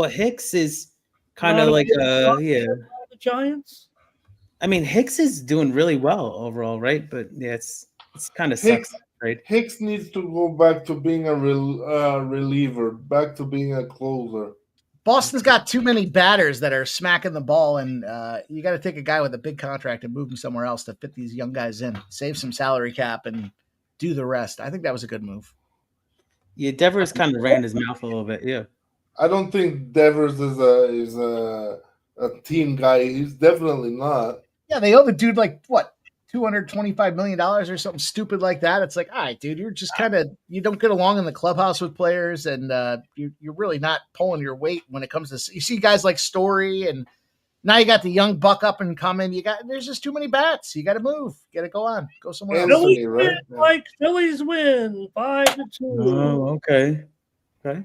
[SPEAKER 4] Hicks is kind of the
[SPEAKER 3] Giants.
[SPEAKER 4] I mean, Hicks is doing really well overall, right? But yeah, it's kind of sucks, right?
[SPEAKER 5] Hicks needs to go back to being a reliever, back to being a closer.
[SPEAKER 2] Boston's got too many batters that are smacking the ball, and you got to take a guy with a big contract and move him somewhere else to fit these young guys in, save some salary cap, and do the rest. I think that was a good move.
[SPEAKER 4] Yeah, Devers kind of ran his mouth a little bit. Yeah,
[SPEAKER 5] I don't think Devers is a team guy. He's definitely not.
[SPEAKER 2] Yeah, they owe the dude $10 $225 million or something stupid like that. It's like, all right, dude, you're just you don't get along in the clubhouse with players, and you're really not pulling your weight when it comes to. You see guys like Story, and now you got the young buck up and coming. There's just too many bats. You got to move. Got to go on. Go somewhere else.
[SPEAKER 5] Anthony, right?
[SPEAKER 3] Like Phillies win 5-2.
[SPEAKER 4] Oh, okay. Okay.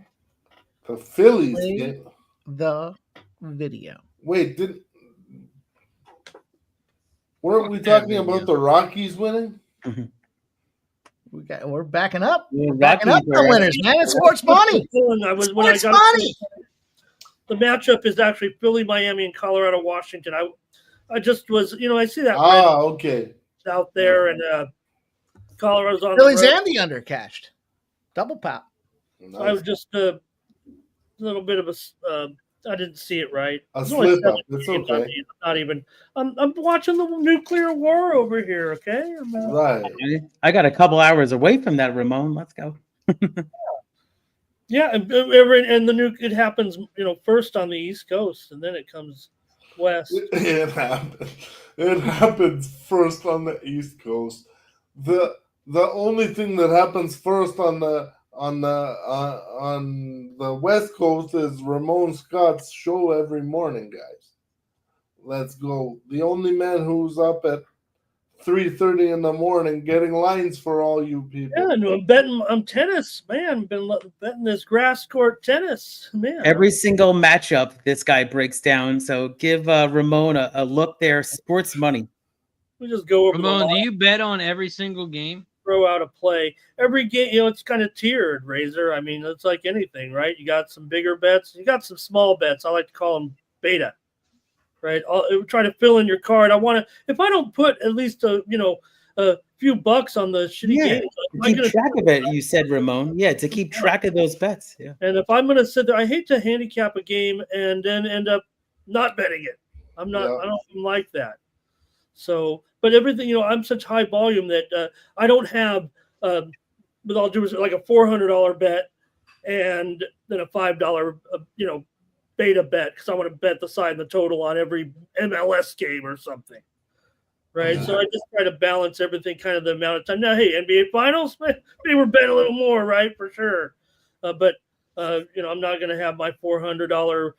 [SPEAKER 5] The Phillies
[SPEAKER 2] Play
[SPEAKER 5] get
[SPEAKER 2] the video.
[SPEAKER 5] Wait, weren't we talking about the Rockies winning?
[SPEAKER 2] We're backing up.
[SPEAKER 4] Yeah,
[SPEAKER 2] Backing up the winners, man. It's sports money. Sports money.
[SPEAKER 3] The matchup is actually Philly, Miami, and Colorado, Washington. I just was, I see that
[SPEAKER 5] Okay.
[SPEAKER 3] out there, and Colorado's on
[SPEAKER 2] Phillies
[SPEAKER 3] the road.
[SPEAKER 2] and the under cashed. Double pop.
[SPEAKER 5] Nice.
[SPEAKER 3] I was just a little bit of a. I didn't see it right.
[SPEAKER 5] A slip up. It's okay.
[SPEAKER 3] Not even. I'm watching the nuclear war over here. Okay.
[SPEAKER 5] Right.
[SPEAKER 4] I got a couple hours away from that, Ramon. Let's go.
[SPEAKER 3] Yeah, and the nuke. It happens, first on the East Coast, and then it comes west.
[SPEAKER 5] It happens. It happens first on the East Coast. The only thing that happens first on the West Coast is Ramon Scott's show every morning, guys. Let's go. The only man who's up at 3:30 in the morning getting lines for all you people.
[SPEAKER 3] Yeah, and I'm betting tennis, man. Been betting this grass court tennis, man.
[SPEAKER 4] Every single matchup this guy breaks down. So give Ramon a look there. Sports money.
[SPEAKER 3] We just go over.
[SPEAKER 1] Ramon, do you bet on every single game?
[SPEAKER 3] Throw out a play every game. It's kind of tiered, Razor. I mean, it's like anything, right? You got some bigger bets, you got some small bets. I like to call them beta, right? I'll try to fill in your card. If I don't put at least a few bucks on the shitty games,
[SPEAKER 4] keep track of it. You said, Ramon. Yeah, to keep track of those bets. Yeah.
[SPEAKER 3] And if I'm gonna sit there, I hate to handicap a game and then end up not betting it. I'm not. Yeah. I don't like that. So, but everything, I'm such high volume that I don't have, with all due respect, like a $400 bet and then a $5, beta bet because I want to bet the side and the total on every MLS game or something, right? So I just try to balance everything, kind of the amount of time. Now, hey, NBA Finals, maybe we're betting a little more, right? For sure, but I'm not going to have my $400,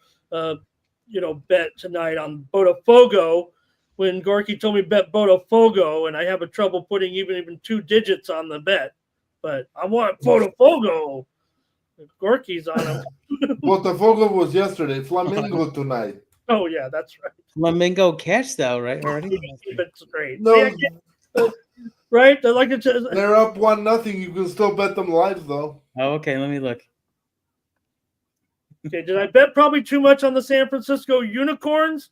[SPEAKER 3] bet tonight on Botafogo. When Gorky told me bet Botafogo, and I have a trouble putting even 2 digits on the bet, but I want Botafogo. Gorky's on him.
[SPEAKER 5] Botafogo was yesterday. Flamingo tonight.
[SPEAKER 3] Oh yeah, that's right.
[SPEAKER 4] Flamingo cash though, right? Already.
[SPEAKER 3] It's great.
[SPEAKER 5] No,
[SPEAKER 3] right? They're
[SPEAKER 5] up 1-0. You can still bet them live though.
[SPEAKER 4] Oh, okay. Let me look.
[SPEAKER 3] Okay, did I bet probably too much on the San Francisco Unicorns?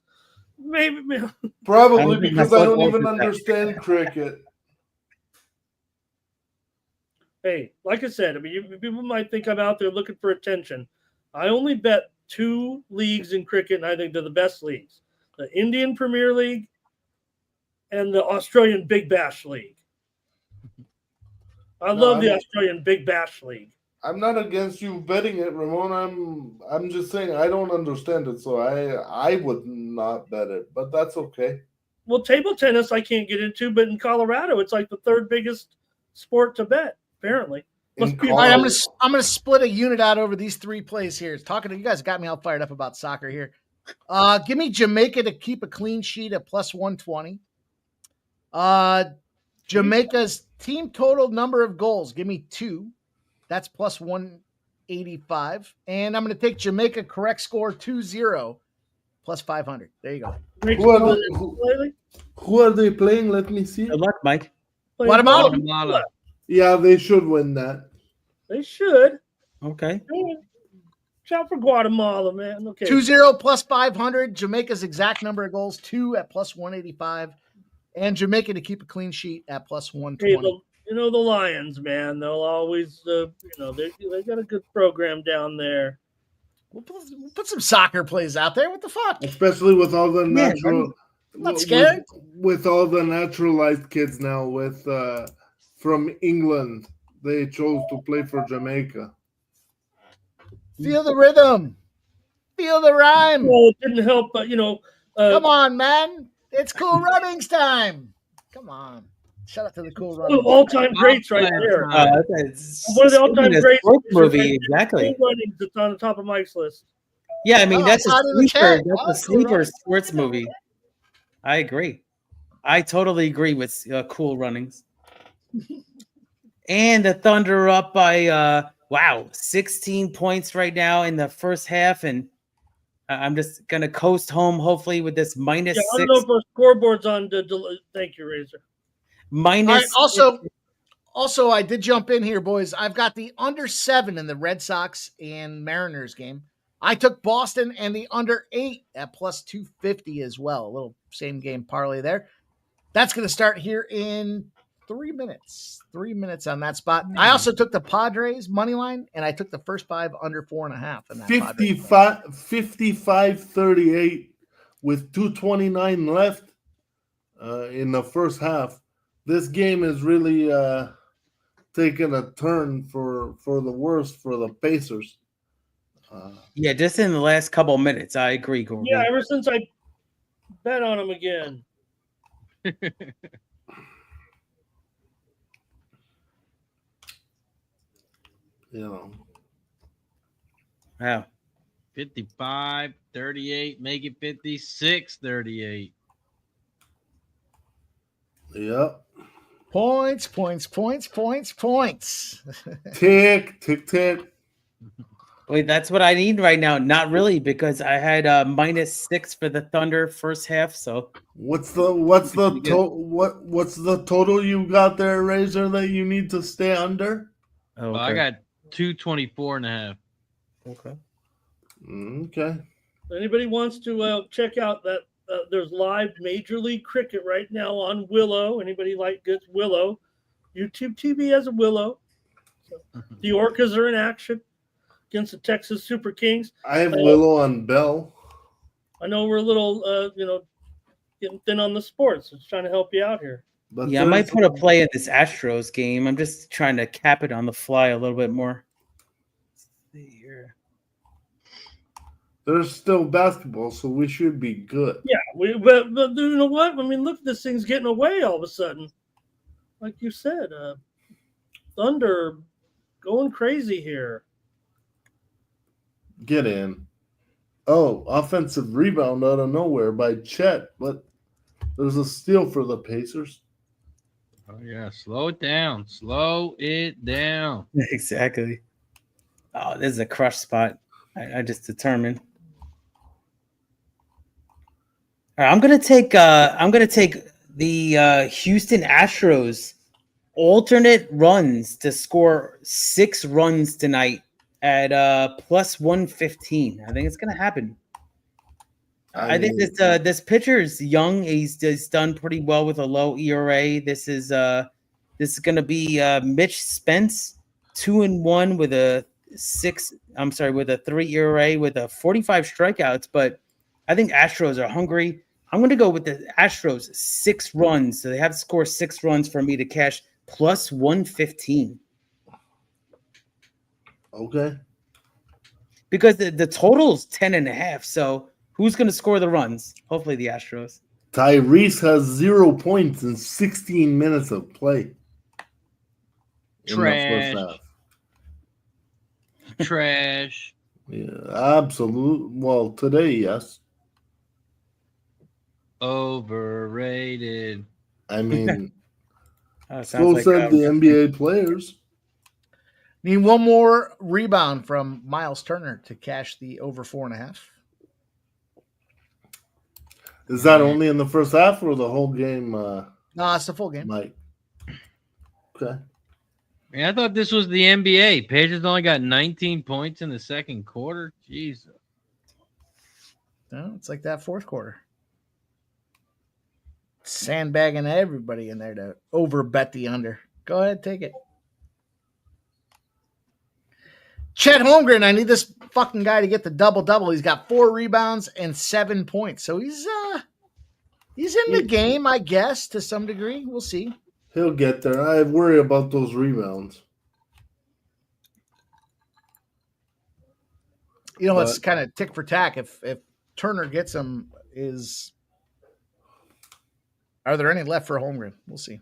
[SPEAKER 3] Maybe.
[SPEAKER 5] Probably because I don't even understand cricket.
[SPEAKER 3] Hey, like I said, people might think I'm out there looking for attention. I only bet 2 leagues in cricket, and I think they're the best leagues: the Indian Premier League and the Australian Big Bash League. I love the Australian Big Bash League.
[SPEAKER 5] I'm not against you betting it, Ramon. I'm just saying I don't understand it, so I would not bet it, but that's okay.
[SPEAKER 3] Well, table tennis I can't get into, but in Colorado it's like the 3rd biggest sport to bet, apparently.
[SPEAKER 2] All right, I'm gonna split a unit out over these 3 plays here. Talking to you guys got me all fired up about soccer here. Give me Jamaica to keep a clean sheet at plus 120. Jamaica's team total number of goals. Give me 2. That's plus 185. And I'm going to take Jamaica correct score 2-0 plus 500. There you go.
[SPEAKER 5] Who are they playing? Let me see.
[SPEAKER 4] Good luck, Mike.
[SPEAKER 2] Guatemala.
[SPEAKER 5] Yeah, they should win that.
[SPEAKER 3] They should.
[SPEAKER 4] Okay.
[SPEAKER 3] Shout for Guatemala, man. Okay.
[SPEAKER 2] 2-0 plus 500. Jamaica's exact number of goals, 2 at plus 185. And Jamaica to keep a clean sheet at plus 120.
[SPEAKER 3] Hey, the Lions, man. They'll always, they got a good program down there.
[SPEAKER 2] We'll put some soccer plays out there. What the fuck?
[SPEAKER 5] Especially with all the natural.
[SPEAKER 2] I'm not scared.
[SPEAKER 5] With all the naturalized kids now, from England, they chose to play for Jamaica.
[SPEAKER 2] Feel the rhythm. Feel the rhyme.
[SPEAKER 3] Well, it didn't help, but
[SPEAKER 2] come on, man. It's Cool Runnings time. Come on. Shout out to the cool
[SPEAKER 3] One of
[SPEAKER 2] run.
[SPEAKER 3] the all-time greats right there. One of the all-time greats.
[SPEAKER 4] Sports movie,
[SPEAKER 3] Right
[SPEAKER 4] exactly.
[SPEAKER 3] Cool Runnings that's on the top of Mike's list.
[SPEAKER 4] Yeah, I mean
[SPEAKER 2] Oh,
[SPEAKER 4] that's
[SPEAKER 2] I
[SPEAKER 4] a
[SPEAKER 2] saw it in the
[SPEAKER 4] sleeper.
[SPEAKER 2] chat.
[SPEAKER 4] That's
[SPEAKER 2] Oh,
[SPEAKER 4] a sleeper
[SPEAKER 2] cool run.
[SPEAKER 4] sports movie. I agree. I totally agree with Cool Runnings. And the Thunder up by 16 points right now in the first half, and I'm just gonna coast home hopefully with this minus
[SPEAKER 3] Yeah, I don't
[SPEAKER 4] 6.
[SPEAKER 3] know if our scoreboard's on the. Thank you, Razor.
[SPEAKER 4] Minus
[SPEAKER 2] All right, also, I did jump in here, boys. I've got the under 7 in the Red Sox and Mariners game. I took Boston and the under 8 at plus 250 as well. A little same game parlay there. That's going to start here in 3 minutes. 3 minutes on that spot. I also took the Padres money line, and I took the first 5 under 4.5 in that
[SPEAKER 5] 55-38 with 2:29 left in the first half. This game is really taking a turn for the worse for the Pacers.
[SPEAKER 4] Yeah, just in the last couple minutes. I agree, Gorgie.
[SPEAKER 3] Yeah, ever since I bet on him again.
[SPEAKER 4] Wow.
[SPEAKER 1] 55-38, make it 56-38.
[SPEAKER 5] Yep.
[SPEAKER 2] Points.
[SPEAKER 5] Tick, tick, tick.
[SPEAKER 4] Wait, that's what I need right now. Not really, because I had minus 6 for the Thunder first half. So
[SPEAKER 5] what's the total you got there, Razor, that you need to stay under?
[SPEAKER 4] Oh,
[SPEAKER 1] Well, I got 224.5.
[SPEAKER 4] Okay.
[SPEAKER 5] Okay.
[SPEAKER 3] If anybody wants to check out that, there's live Major League Cricket right now on Willow. Anybody gets Willow? YouTube TV has a Willow. So the Orcas are in action against the Texas Super Kings.
[SPEAKER 5] I have Willow on Bell.
[SPEAKER 3] I know we're a little, getting thin on the sports. Just trying to help you out here.
[SPEAKER 5] But
[SPEAKER 4] yeah, I might put a play in this Astros game. I'm just trying to cap it on the fly a little bit more. Let's see here.
[SPEAKER 5] There's still basketball, so we should be good.
[SPEAKER 3] Yeah, but you know what? I mean, look, this thing's getting away all of a sudden. Like you said, Thunder going crazy here.
[SPEAKER 5] Get in. Oh, offensive rebound out of nowhere by Chet, but there's a steal for the Pacers.
[SPEAKER 1] Oh, yeah. Slow it down. Slow it down.
[SPEAKER 4] Exactly. Oh, this is a crush spot. I just determined. All right, I'm gonna take the Houston Astros alternate runs to score 6 runs tonight at plus 115. I think it's gonna happen. I think this pitcher is young. He's done pretty well with a low ERA. This is gonna be Mitch Spence, 2-1 with a 3 ERA with a 45 strikeouts, but I think Astros are hungry. I'm going to go with the Astros 6 runs. So they have to score 6 runs for me to cash plus 115.
[SPEAKER 5] Okay.
[SPEAKER 4] Because the total's 10.5. So who's going to score the runs? Hopefully the Astros.
[SPEAKER 5] Tyrese has 0 points in 16 minutes of play.
[SPEAKER 1] Trash. Trash.
[SPEAKER 5] Yeah, absolute. Well, today, yes.
[SPEAKER 1] Overrated.
[SPEAKER 5] I mean,
[SPEAKER 4] so
[SPEAKER 5] like said the NBA players.
[SPEAKER 2] Need one more rebound from Miles Turner to cash the over 4.5.
[SPEAKER 5] Is that only in the first half or the whole game?
[SPEAKER 2] No, it's the full game.
[SPEAKER 5] Mike. Okay.
[SPEAKER 1] Man, I thought this was the NBA. Pacers only got 19 points in the second quarter. Jesus.
[SPEAKER 2] No, it's like that fourth quarter. Sandbagging everybody in there to over bet the under. Go ahead, take it. Chet Holmgren, I need this fucking guy to get the double-double. He's got 4 rebounds and 7 points. So he's in the game, I guess, to some degree. We'll see.
[SPEAKER 5] He'll get there. I worry about those rebounds.
[SPEAKER 2] You know, it's kind of tick for tack. If Turner gets them, is Are there any left for Holmgren? We'll see.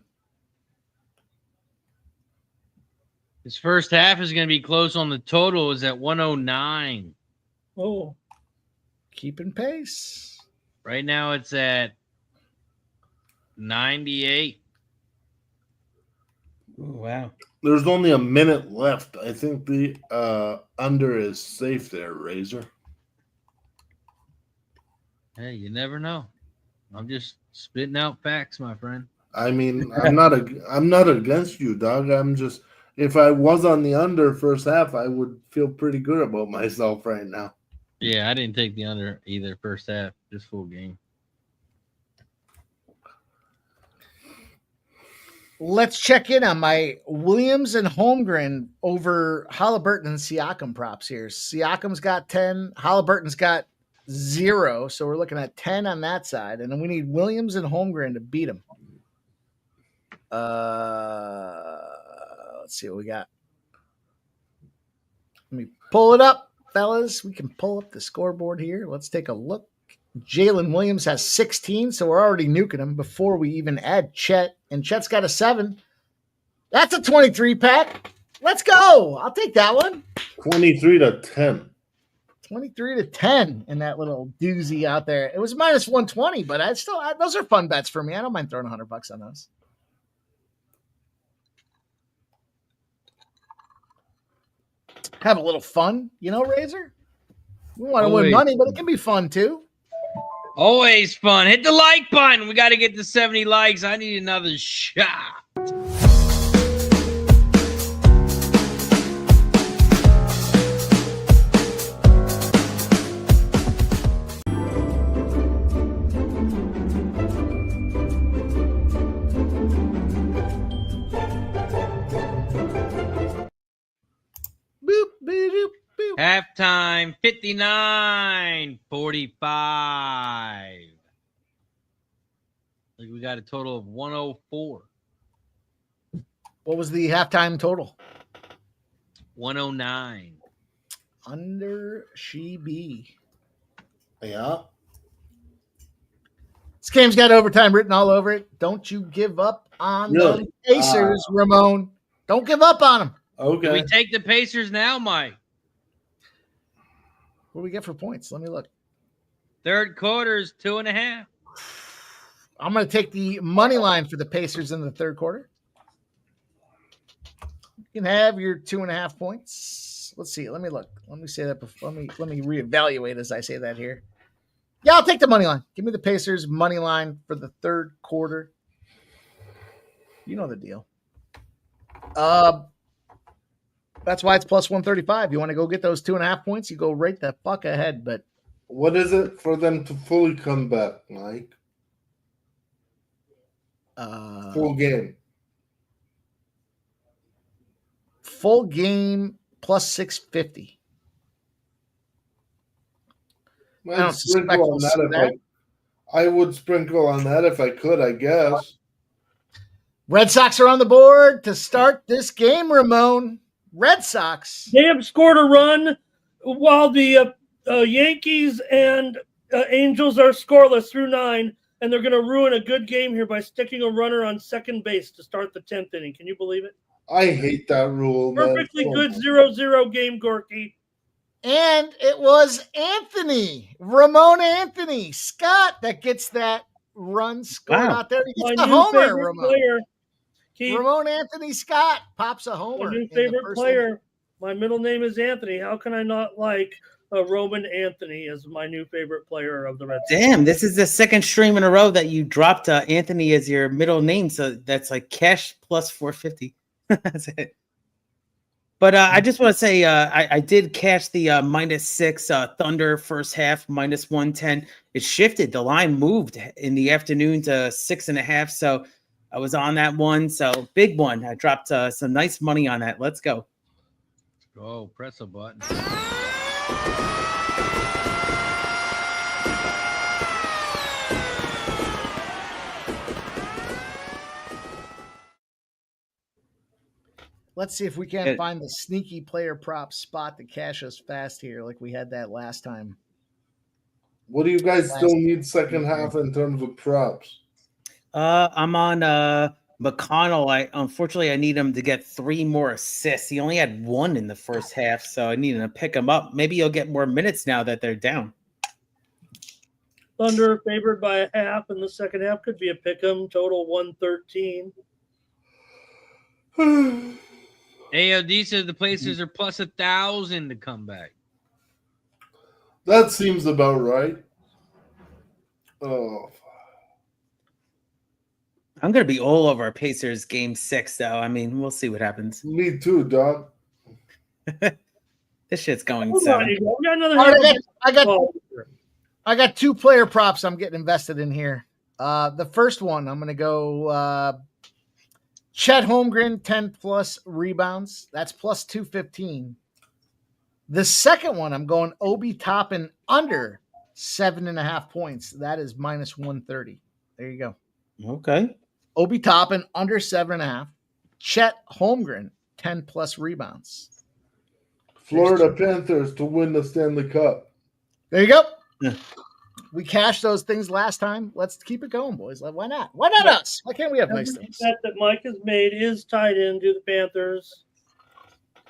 [SPEAKER 1] His first half is going to be close on the total. Is at 109.
[SPEAKER 3] Oh,
[SPEAKER 2] Keeping pace.
[SPEAKER 1] Right now it's at 98.
[SPEAKER 4] Ooh, wow.
[SPEAKER 5] There's only a minute left. I think the under is safe there, Razor.
[SPEAKER 1] Hey, you never know. I'm just spitting out facts, my friend.
[SPEAKER 5] I mean, I'm not against you, dog. I'm just, if I was on the under first half, I would feel pretty good about myself right now.
[SPEAKER 1] Yeah, I didn't take the under either first half, just full game.
[SPEAKER 2] Let's check in on my Williams and Holmgren over Halliburton and Siakam props here. Siakam's got 10. Halliburton's got 0. So we're looking at 10 on that side. And then we need Williams and Holmgren to beat them. Let's see what we got. Let me pull it up, fellas. We can pull up the scoreboard here. Let's take a look. Jalen Williams has 16, so we're already nuking him before we even add Chet. And Chet's got a 7. That's a 23 pack. Let's go. I'll take that one.
[SPEAKER 5] 23-10.
[SPEAKER 2] 23-10 in that little doozy out there. It was minus 120, but those are fun bets for me. I don't mind throwing $100 on those. Have a little fun, Razor? We want to win money, but it can be fun too.
[SPEAKER 1] Always fun. Hit the like button. We got to get to 70 likes. I need another shot.
[SPEAKER 2] Boop, boop, boop.
[SPEAKER 1] Halftime 59-45. We got a total of 104.
[SPEAKER 2] What was the halftime total?
[SPEAKER 1] 109.
[SPEAKER 2] Under she be.
[SPEAKER 5] Yeah.
[SPEAKER 2] This game's got overtime written all over it. Don't you give up on the Pacers, Ramon. Don't give up on them.
[SPEAKER 5] Okay.
[SPEAKER 1] Can we take the Pacers now, Mike?
[SPEAKER 2] What do we get for points? Let me look.
[SPEAKER 1] Third quarter is 2.5.
[SPEAKER 2] I'm going to take the money line for the Pacers in the third quarter. You can have your 2.5 points. Let's see. Let me look. Let me say that before. Let me reevaluate as I say that here. Yeah, I'll take the money line. Give me the Pacers money line for the third quarter. You know the deal. That's why it's plus 135. You want to go get those 2.5 points, you go right the fuck ahead. But
[SPEAKER 5] what is it for them to fully come back, Mike? Full game.
[SPEAKER 2] Full game plus 650.
[SPEAKER 5] I would sprinkle on that if I could, I guess.
[SPEAKER 2] Red Sox are on the board to start this game, Ramon. Red Sox.
[SPEAKER 3] They have scored a run while the Yankees and Angels are scoreless through 9, and they're going to ruin a good game here by sticking a runner on second base to start the 10th inning. Can you believe it?
[SPEAKER 5] I hate that rule, man.
[SPEAKER 3] Perfectly good 0-0 game, Gorky.
[SPEAKER 2] And it was Ramon Anthony Scott, that gets that run scored out there. He gets the homer, Ramon.
[SPEAKER 3] Player.
[SPEAKER 2] Ramon Anthony Scott pops a homer.
[SPEAKER 3] My new favorite player. My middle name is Anthony. How can I not like Roman Anthony as my new favorite player of the Red Sox?
[SPEAKER 4] Damn, this is the second stream in a row that you dropped Anthony as your middle name. So that's like cash plus 450. That's it. But I just want to say I did cash the -6 Thunder first half minus 110. It shifted. The line moved in the afternoon to 6.5. So I was on that one. So big one. I dropped some nice money on that. Let's go.
[SPEAKER 1] Oh, press a button.
[SPEAKER 2] Let's see if we can't find the sneaky player prop spot to cash us fast here, like we had that last time.
[SPEAKER 5] What do you guys still need second half in terms of props?
[SPEAKER 4] I'm on McConnell. Unfortunately I need him to get 3 more assists. He only had 1 in the first half, so I need him to pick him up. Maybe he'll get more minutes now that they're down.
[SPEAKER 3] Thunder favored by a half in the second half. Could be a pick 'em. Total 113.
[SPEAKER 1] AOD says the Pacers are plus 1,000 to come back.
[SPEAKER 5] That seems about right. Oh,
[SPEAKER 4] I'm going to be all over our Pacers game 6, though. I mean, we'll see what happens.
[SPEAKER 5] me too, dog.
[SPEAKER 4] This shit's going
[SPEAKER 3] Hold on,
[SPEAKER 4] 7.
[SPEAKER 3] Eagle. We got another
[SPEAKER 2] All right,
[SPEAKER 3] half
[SPEAKER 2] I got 2 player props I'm getting invested in here. The first one, I'm going to go Chet Holmgren, 10+ rebounds. That's plus 215. The second one, I'm going Obi Toppin under 7.5 points. That is minus 130. There you go.
[SPEAKER 4] Okay.
[SPEAKER 2] Obi Toppin under 7.5. Chet Holmgren, 10+ rebounds.
[SPEAKER 5] Florida Panthers to win the Stanley Cup.
[SPEAKER 2] There you go.
[SPEAKER 4] Yeah.
[SPEAKER 2] We cashed those things last time. Let's keep it going, boys. Why not? Why not us? Why can't we have nice
[SPEAKER 3] Every
[SPEAKER 2] things?
[SPEAKER 3] bet that Mike has made is tied into the Panthers.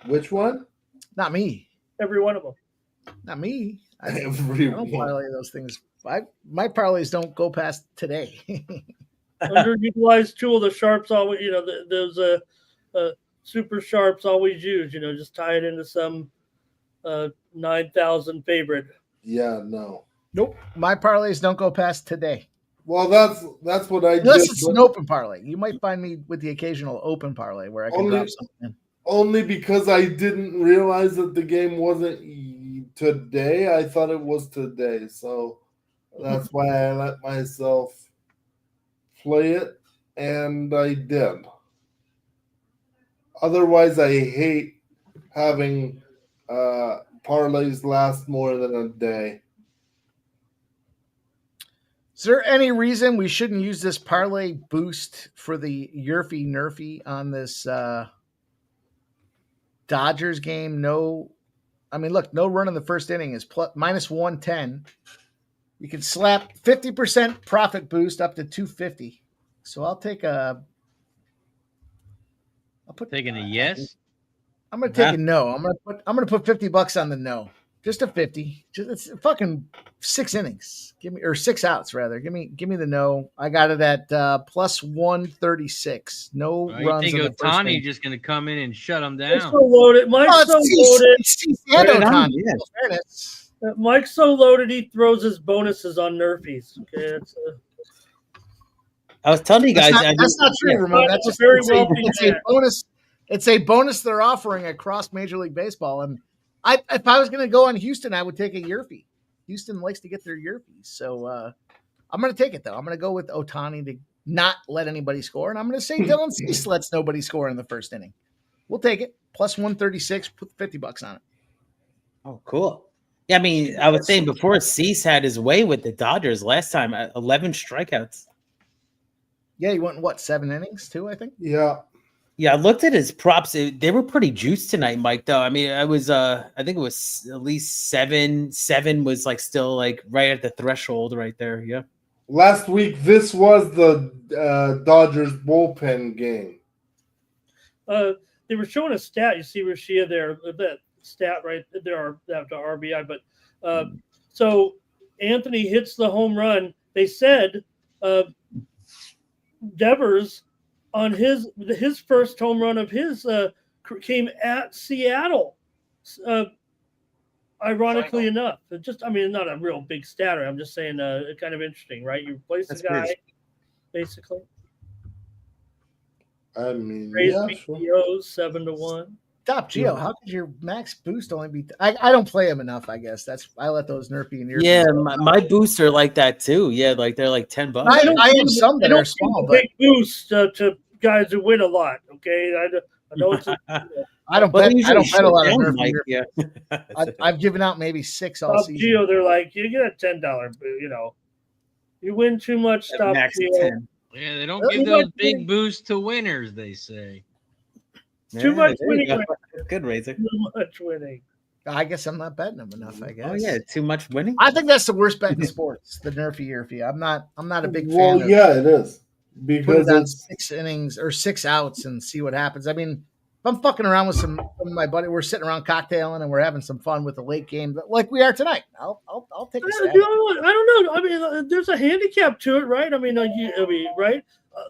[SPEAKER 5] Which one?
[SPEAKER 2] Not me.
[SPEAKER 3] Every one of them.
[SPEAKER 2] Not me. I don't
[SPEAKER 5] Everyone.
[SPEAKER 2] parlay those things. My parlays don't go past today.
[SPEAKER 3] Underutilized tool the sharps always, those super sharps always use, just tie it into some 9,000 favorite.
[SPEAKER 5] Yeah, no.
[SPEAKER 2] Nope. My parlays don't go past today.
[SPEAKER 5] Well, that's what I
[SPEAKER 2] Unless
[SPEAKER 5] did.
[SPEAKER 2] it's an open parlay. You might find me with the occasional open parlay where I can drop something in.
[SPEAKER 5] Only because I didn't realize that the game wasn't today. I thought it was today. So that's why I let myself play it, and I did. Otherwise, I hate having parlays last more than a day.
[SPEAKER 2] Is there any reason we shouldn't use this parlay boost for the Yerfy Nerfy on this Dodgers game? No run in the first inning is minus 110. You can slap 50% profit boost up to 250. So I'll take
[SPEAKER 1] Taking a yes.
[SPEAKER 2] I'm gonna take a no. I'm gonna put $50 on the no. Just a 50. It's fucking 6 innings. Give me, or 6 outs rather. Give me the no. I got it at plus 136. No runs.
[SPEAKER 1] You think Ohtani just going to come in and shut them down?
[SPEAKER 3] Mike's so loaded. Mike's so loaded. He throws his bonuses on Nerfies. Okay,
[SPEAKER 4] I was telling you guys
[SPEAKER 2] that's not true, Ramon. That's just
[SPEAKER 3] very
[SPEAKER 2] it's a bonus. It's a bonus they're offering across Major League Baseball. And if I was going to go on Houston, I would take a Yerfy. Houston likes to get their Yerfies. So I'm going to take it, though. I'm going to go with Ohtani to not let anybody score. And I'm going to say Dylan Cease lets nobody score in the first inning. We'll take it. Plus 136, put $50 on it.
[SPEAKER 4] Oh, cool. Yeah, I mean, I was saying before Cease had his way with the Dodgers last time, 11 strikeouts.
[SPEAKER 2] Yeah, he went, 7 innings too, I think?
[SPEAKER 5] Yeah.
[SPEAKER 4] Yeah, I looked at his props. They were pretty juiced tonight, Mike, though. I mean, I think it was at least 7. 7 was still right at the threshold right there. Yeah.
[SPEAKER 5] Last week, this was the Dodgers bullpen game.
[SPEAKER 3] They were showing a stat. You see Rashia there, that stat right there, after RBI. But so Anthony hits the home run. They said Devers on his first home run of his came at Seattle. Ironically enough, not a real big statter. I'm just saying, kind of interesting, right? You replace the guy, basically.
[SPEAKER 5] I mean,
[SPEAKER 3] raise
[SPEAKER 5] sure.
[SPEAKER 3] PTOs 7-1.
[SPEAKER 2] Stop, Gio. How could your max boost only be? I don't play him enough. I guess I let those Nerfy and Yerfy.
[SPEAKER 4] Yeah, my boosts are like that too. Yeah, they're $10.
[SPEAKER 2] I have some that are small, but
[SPEAKER 3] big boost to guys who win a lot. Okay, I know it's.
[SPEAKER 2] I don't bet a lot of Nerfy.
[SPEAKER 4] Mike, yeah.
[SPEAKER 2] I've given out maybe 6 all season.
[SPEAKER 3] Gio, they're like, you get a $10. You win too much stuff.
[SPEAKER 4] $10.
[SPEAKER 1] Yeah, they don't give those big boosts to winners. They say
[SPEAKER 3] too much winning.
[SPEAKER 4] Good, Razor.
[SPEAKER 3] Too much winning.
[SPEAKER 2] I guess I'm not betting them enough. I guess.
[SPEAKER 4] Oh yeah, too much winning.
[SPEAKER 2] I think that's the worst bet in sports. The Nerfy Yerfy. I'm not a big fan.
[SPEAKER 5] Well, yeah, it is. because
[SPEAKER 2] on
[SPEAKER 5] it's
[SPEAKER 2] 6 innings or 6 outs and see what happens. I mean, if I'm fucking around with some of my buddy, we're sitting around cocktailing and we're having some fun with the late game, like we are tonight. I'll take a stab.
[SPEAKER 3] I don't know. I mean, there's a handicap to it, right? I mean, right?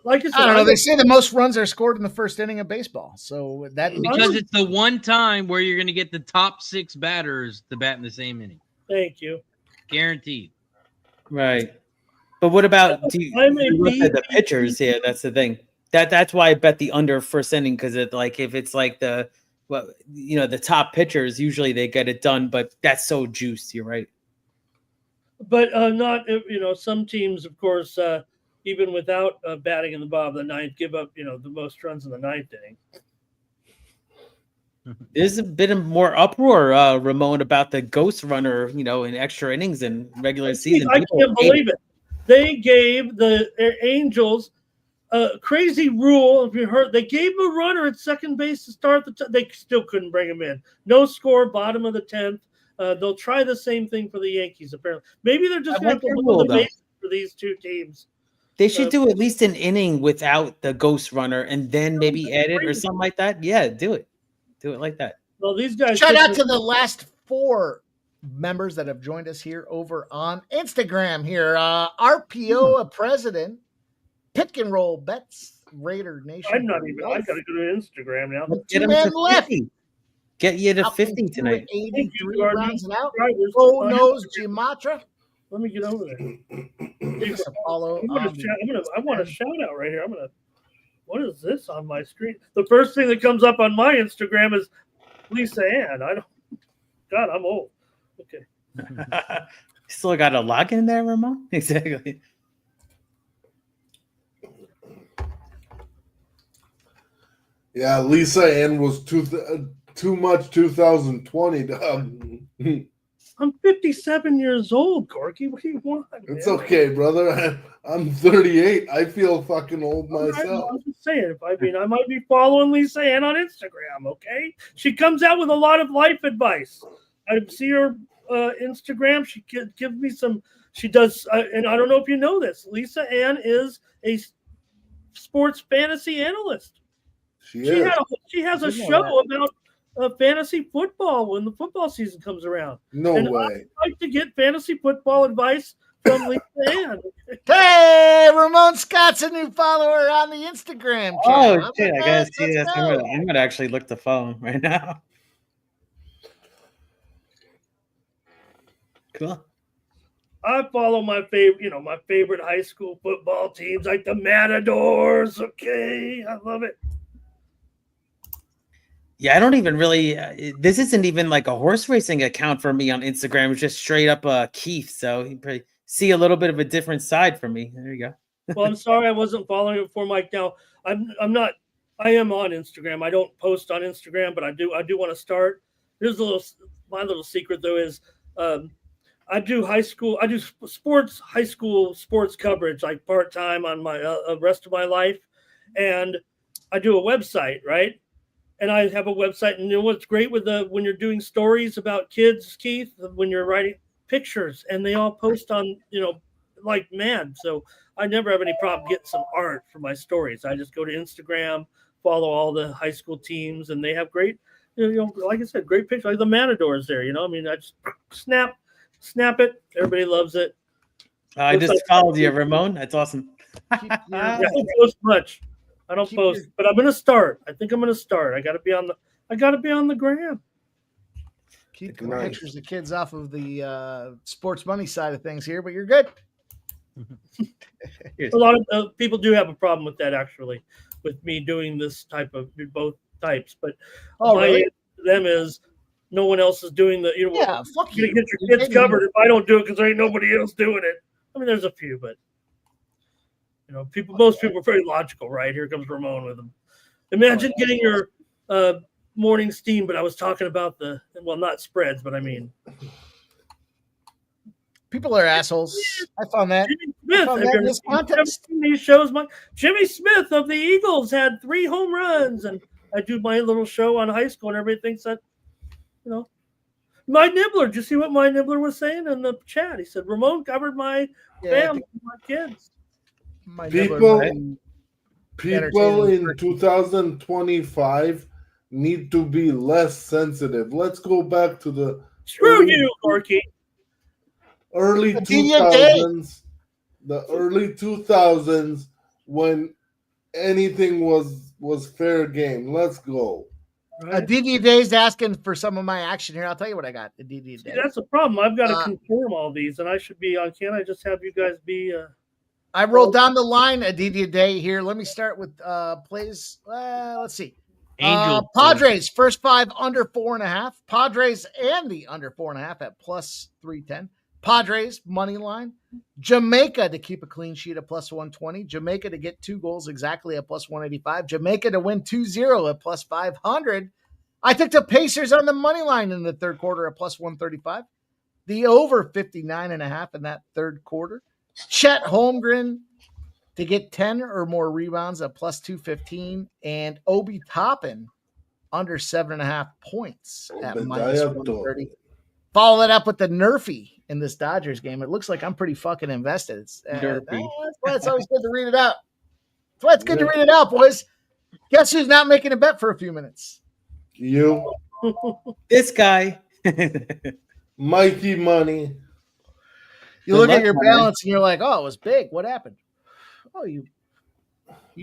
[SPEAKER 3] Like I said,
[SPEAKER 2] I don't know. They say the most runs are scored in the first inning of baseball, so that
[SPEAKER 1] because it's the one time where you're going to get the top 6 batters to bat in the same inning.
[SPEAKER 3] Thank you.
[SPEAKER 1] Guaranteed.
[SPEAKER 4] Right. But what about you look at the pitchers here? That's the thing. That's why I bet the under first inning, because if it's like the top pitchers, usually they get it done, but that's so juiced. You're right.
[SPEAKER 3] But not some teams, of course, even without batting in the bottom of the ninth, give up the most runs in the ninth inning.
[SPEAKER 4] There's a bit of more uproar, Ramon, about the ghost runner, in extra innings and regular season.
[SPEAKER 3] I can't believe it. They gave the Angels a crazy rule. If you heard, they gave him a runner at second base to start they still couldn't bring him in. No score, bottom of the 10th. They'll try the same thing for the Yankees, apparently. Maybe they're just going to have to look at the bases for these two teams.
[SPEAKER 4] They should do at least an inning without the ghost runner and then maybe add it or something like that. Yeah, do it. Do it like that.
[SPEAKER 3] Well, these guys.
[SPEAKER 2] Shout out to the last 4 members that have joined us here over on Instagram here. RPO president, Pick and Roll Bets, Raider Nation.
[SPEAKER 3] I'm not even. I got to go to Instagram now.
[SPEAKER 4] Get him to 50. Get you to 50 tonight.
[SPEAKER 2] 83 rounds and out. Oh knows Gematria.
[SPEAKER 3] Let me get over there.
[SPEAKER 2] Give us a follow.
[SPEAKER 3] I want a shout out right here. What is this on my screen? The first thing that comes up on my Instagram is Lisa Ann. God, I'm old. Okay.
[SPEAKER 4] Still got a login there, Ramon? Exactly.
[SPEAKER 5] Yeah, Lisa Ann was too much 2020.
[SPEAKER 3] I'm 57 years old, Corky. What do you want?
[SPEAKER 5] It's okay, brother. I'm 38. I feel fucking old myself.
[SPEAKER 3] I'm just saying. I might be following Lisa Ann on Instagram. Okay, she comes out with a lot of life advice. I see her Instagram. She gives me some. She does, and I don't know if you know this. Lisa Ann is a sports fantasy analyst. She has a show about fantasy football when the football season comes around.
[SPEAKER 5] No way.
[SPEAKER 3] I'd like to get fantasy football advice from Lisa Ann.
[SPEAKER 2] Hey, Ramon Scott's a new follower on the Instagram channel.
[SPEAKER 4] Oh, shit. I got to see this. I'm going to actually look the phone right now. Cool.
[SPEAKER 3] I follow my favorite high school football teams like the Matadors. Okay, I love it.
[SPEAKER 4] Yeah, I don't even really. This isn't even like a horse racing account for me on Instagram. It's just straight up Keith. So you probably see a little bit of a different side from me. There you go.
[SPEAKER 3] Well, I'm sorry I wasn't following it before, Mike. Now I'm not. I am on Instagram. I don't post on Instagram, but I do want to start. Here's my little secret though is. I do high school sports coverage like part-time on my rest of my life. And I do a website, right? And I have a website, and you know what's great with when you're doing stories about kids, Keith, when you're writing pictures and they all post on, like mad. So I never have any problem getting some art for my stories. I just go to Instagram, follow all the high school teams, and they have great, like I said, great pictures. Like the Matadors there, I just snap it. Everybody loves it.
[SPEAKER 4] I just followed you, Ramon. That's awesome.
[SPEAKER 3] I don't post much. I don't post, but I'm gonna start. I think I'm gonna start. I gotta be on the gram.
[SPEAKER 2] Keep the pictures of kids off of the sports money side of things here, but you're good.
[SPEAKER 3] A lot of people do have a problem with that, actually, with me doing this type of both types. But my answer to them is no one else is doing the.
[SPEAKER 2] Fuck you.
[SPEAKER 3] Get your kids covered if I don't do it because there ain't nobody else doing it. I mean, there's a few, but. Most people are very logical, right? Here comes Ramon with them. Imagine getting your morning steam, but I was talking about not spreads, but I mean.
[SPEAKER 2] People are assholes. I found that.
[SPEAKER 3] Jimmy Smith, have you ever seen these shows? Jimmy Smith of the Eagles had 3 home runs, and I do my little show on high school, and everybody thinks that, My Nibbler, did you see what my Nibbler was saying in the chat? He said, Ramon covered my family, my kids.
[SPEAKER 5] People
[SPEAKER 2] entertaining
[SPEAKER 5] in 2025 need to be less sensitive. Let's go back to the
[SPEAKER 3] Screw you, Corky.
[SPEAKER 5] early
[SPEAKER 2] Convenient day.
[SPEAKER 5] 2000s. The early 2000s when anything was fair game. Let's go.
[SPEAKER 3] Right?
[SPEAKER 2] DD Day's asking for some of my action here. I'll tell you what I got. The DD
[SPEAKER 3] See,
[SPEAKER 2] Day.
[SPEAKER 3] that's the problem. I've got to confirm all these, and I should be on. Can't I just have you guys be?
[SPEAKER 2] I rolled down the line a DD Day here. Let me start with plays. Let's see.
[SPEAKER 1] Angels.
[SPEAKER 2] Padres first 5 under 4.5. Padres and the under 4.5 at plus 310. Padres money line. Jamaica to keep a clean sheet at plus 120. Jamaica to get 2 goals exactly at plus 185. Jamaica to win 2-0 at plus 500. I took the Pacers on the money line in the third quarter at plus 135. The over 59.5 in that third quarter. Chet Holmgren to get 10 or more rebounds at plus 215. And Obi Toppin under 7.5 points at minus 130. Follow that up with the Nerfy in this Dodgers game. It looks like I'm pretty fucking invested. That's why it's always good to read it out. That's why it's good to read it out, boys. Guess who's not making a bet for a few minutes?
[SPEAKER 5] You.
[SPEAKER 4] This guy.
[SPEAKER 5] Mikey Money.
[SPEAKER 2] You look at your balance and you're like, oh, it was big. What happened? Oh, you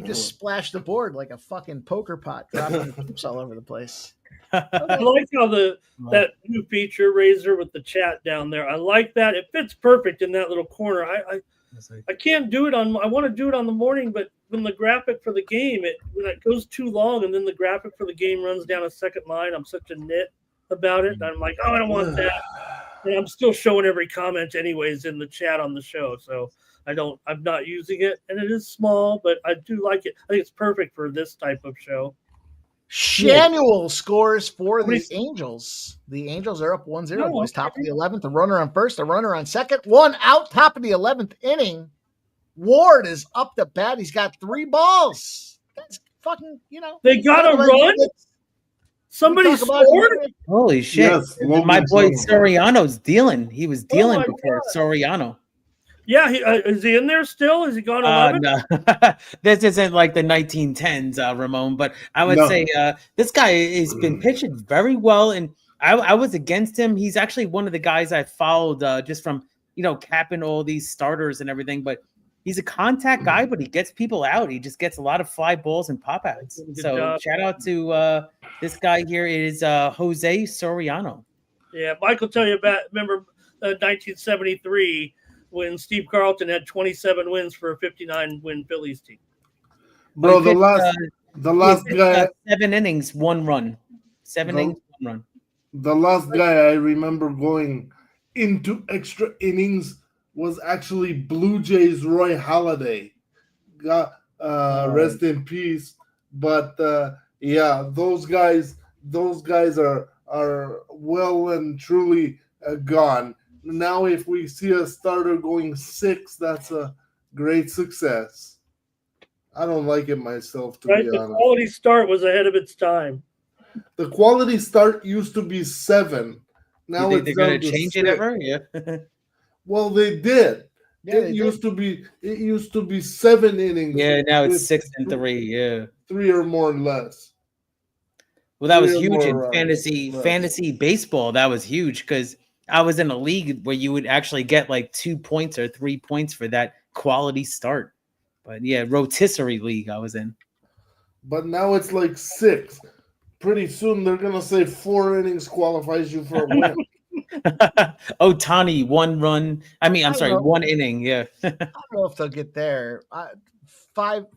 [SPEAKER 2] just splashed the board like a fucking poker pot, dropping the chips all over the place.
[SPEAKER 3] I like how that new feature Razor with the chat down there. I like that. It fits perfect in that little corner. I can't do it on. I want to do it on the morning, but when the graphic for the game when it goes too long and then the graphic for the game runs down a second line, I'm such a nit about it. I'm like, oh, I don't want that. And I'm still showing every comment anyways in the chat on the show. So I'm not using it, and it is small, but I do like it. I think it's perfect for this type of show.
[SPEAKER 2] Shanuel scores for the Angels. The Angels are up 1-0, boys. Top of the 11th. A runner on first, a runner on second. 1 out, top of the 11th inning. Ward is up to bat. He's got 3 balls. That's fucking,
[SPEAKER 3] They got a run? Somebody scored?
[SPEAKER 4] Holy shit.
[SPEAKER 5] Yes,
[SPEAKER 4] my boy Soriano's dealing. He was dealing before Soriano.
[SPEAKER 3] Yeah, is he in there still? Is he gone 11?
[SPEAKER 4] No. This isn't like the 1910s, Ramon, but I would say this guy has been pitching very well, and I was against him. He's actually one of the guys I followed just from, capping all these starters and everything, but he's a contact guy, but he gets people out. He just gets a lot of fly balls and pop outs. So shout out to this guy here. It is Jose Soriano.
[SPEAKER 3] Yeah, Mike will tell you about, remember 1973 when Steve Carlton had 27 wins for a 59-win Phillies team.
[SPEAKER 5] Bro, the last guy
[SPEAKER 4] 7 innings, 1 run. 7 innings, 1 run.
[SPEAKER 5] The last guy I remember going into extra innings was actually Blue Jays Roy Halladay. Rest in peace. But those guys are well and truly gone. Now, if we see a starter going 6, that's a great success. I don't like it myself, to be honest.
[SPEAKER 3] The quality start was ahead of its time.
[SPEAKER 5] The quality start used to be 7. Now
[SPEAKER 4] they're going to change
[SPEAKER 5] 6.
[SPEAKER 4] it ever? Yeah.
[SPEAKER 5] Well, they did.
[SPEAKER 2] Yeah,
[SPEAKER 5] it used to be 7 innings.
[SPEAKER 4] Yeah, now it's 6 and 3. Yeah,
[SPEAKER 5] 3 or more or less.
[SPEAKER 4] Well, that was huge in fantasy baseball. That was huge because I was in a league where you would actually get like 2 points or 3 points for that quality start. But yeah, rotisserie league I was in.
[SPEAKER 5] But now it's like 6. Pretty soon they're gonna say 4 innings qualifies you for a win.
[SPEAKER 4] Ohtani 1 run. I'm sorry, 1 inning. Yeah.
[SPEAKER 2] I don't know if they'll get there. 5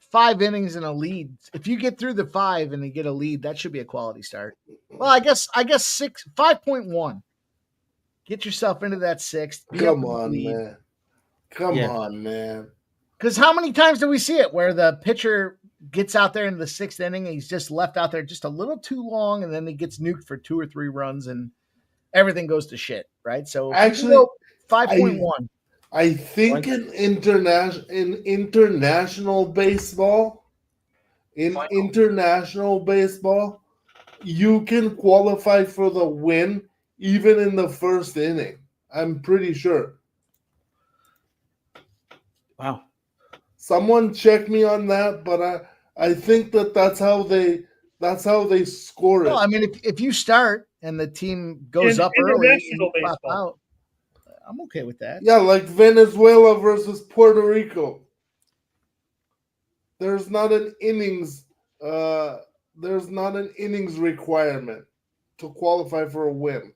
[SPEAKER 2] innings in a lead. If you get through the 5 and they get a lead, that should be a quality start. Well, I guess 5.1. Get yourself into that 6th.
[SPEAKER 5] Come on, man.
[SPEAKER 2] Because how many times do we see it where the pitcher gets out there into the 6th inning and he's just left out there just a little too long, and then he gets nuked for 2 or 3 runs and everything goes to shit, right? So
[SPEAKER 5] actually,
[SPEAKER 2] 5.1.
[SPEAKER 5] I think in international baseball, you can qualify for the win even in the 1st inning. I'm pretty sure.
[SPEAKER 4] Wow.
[SPEAKER 5] Someone check me on that, but I think that's how they score it.
[SPEAKER 2] Well, I mean, if you start and the team goes up early and
[SPEAKER 3] International
[SPEAKER 2] you pop
[SPEAKER 3] baseball.
[SPEAKER 2] out, I'm okay with that.
[SPEAKER 5] Yeah, like Venezuela versus Puerto Rico. There's not an innings requirement to qualify for a win.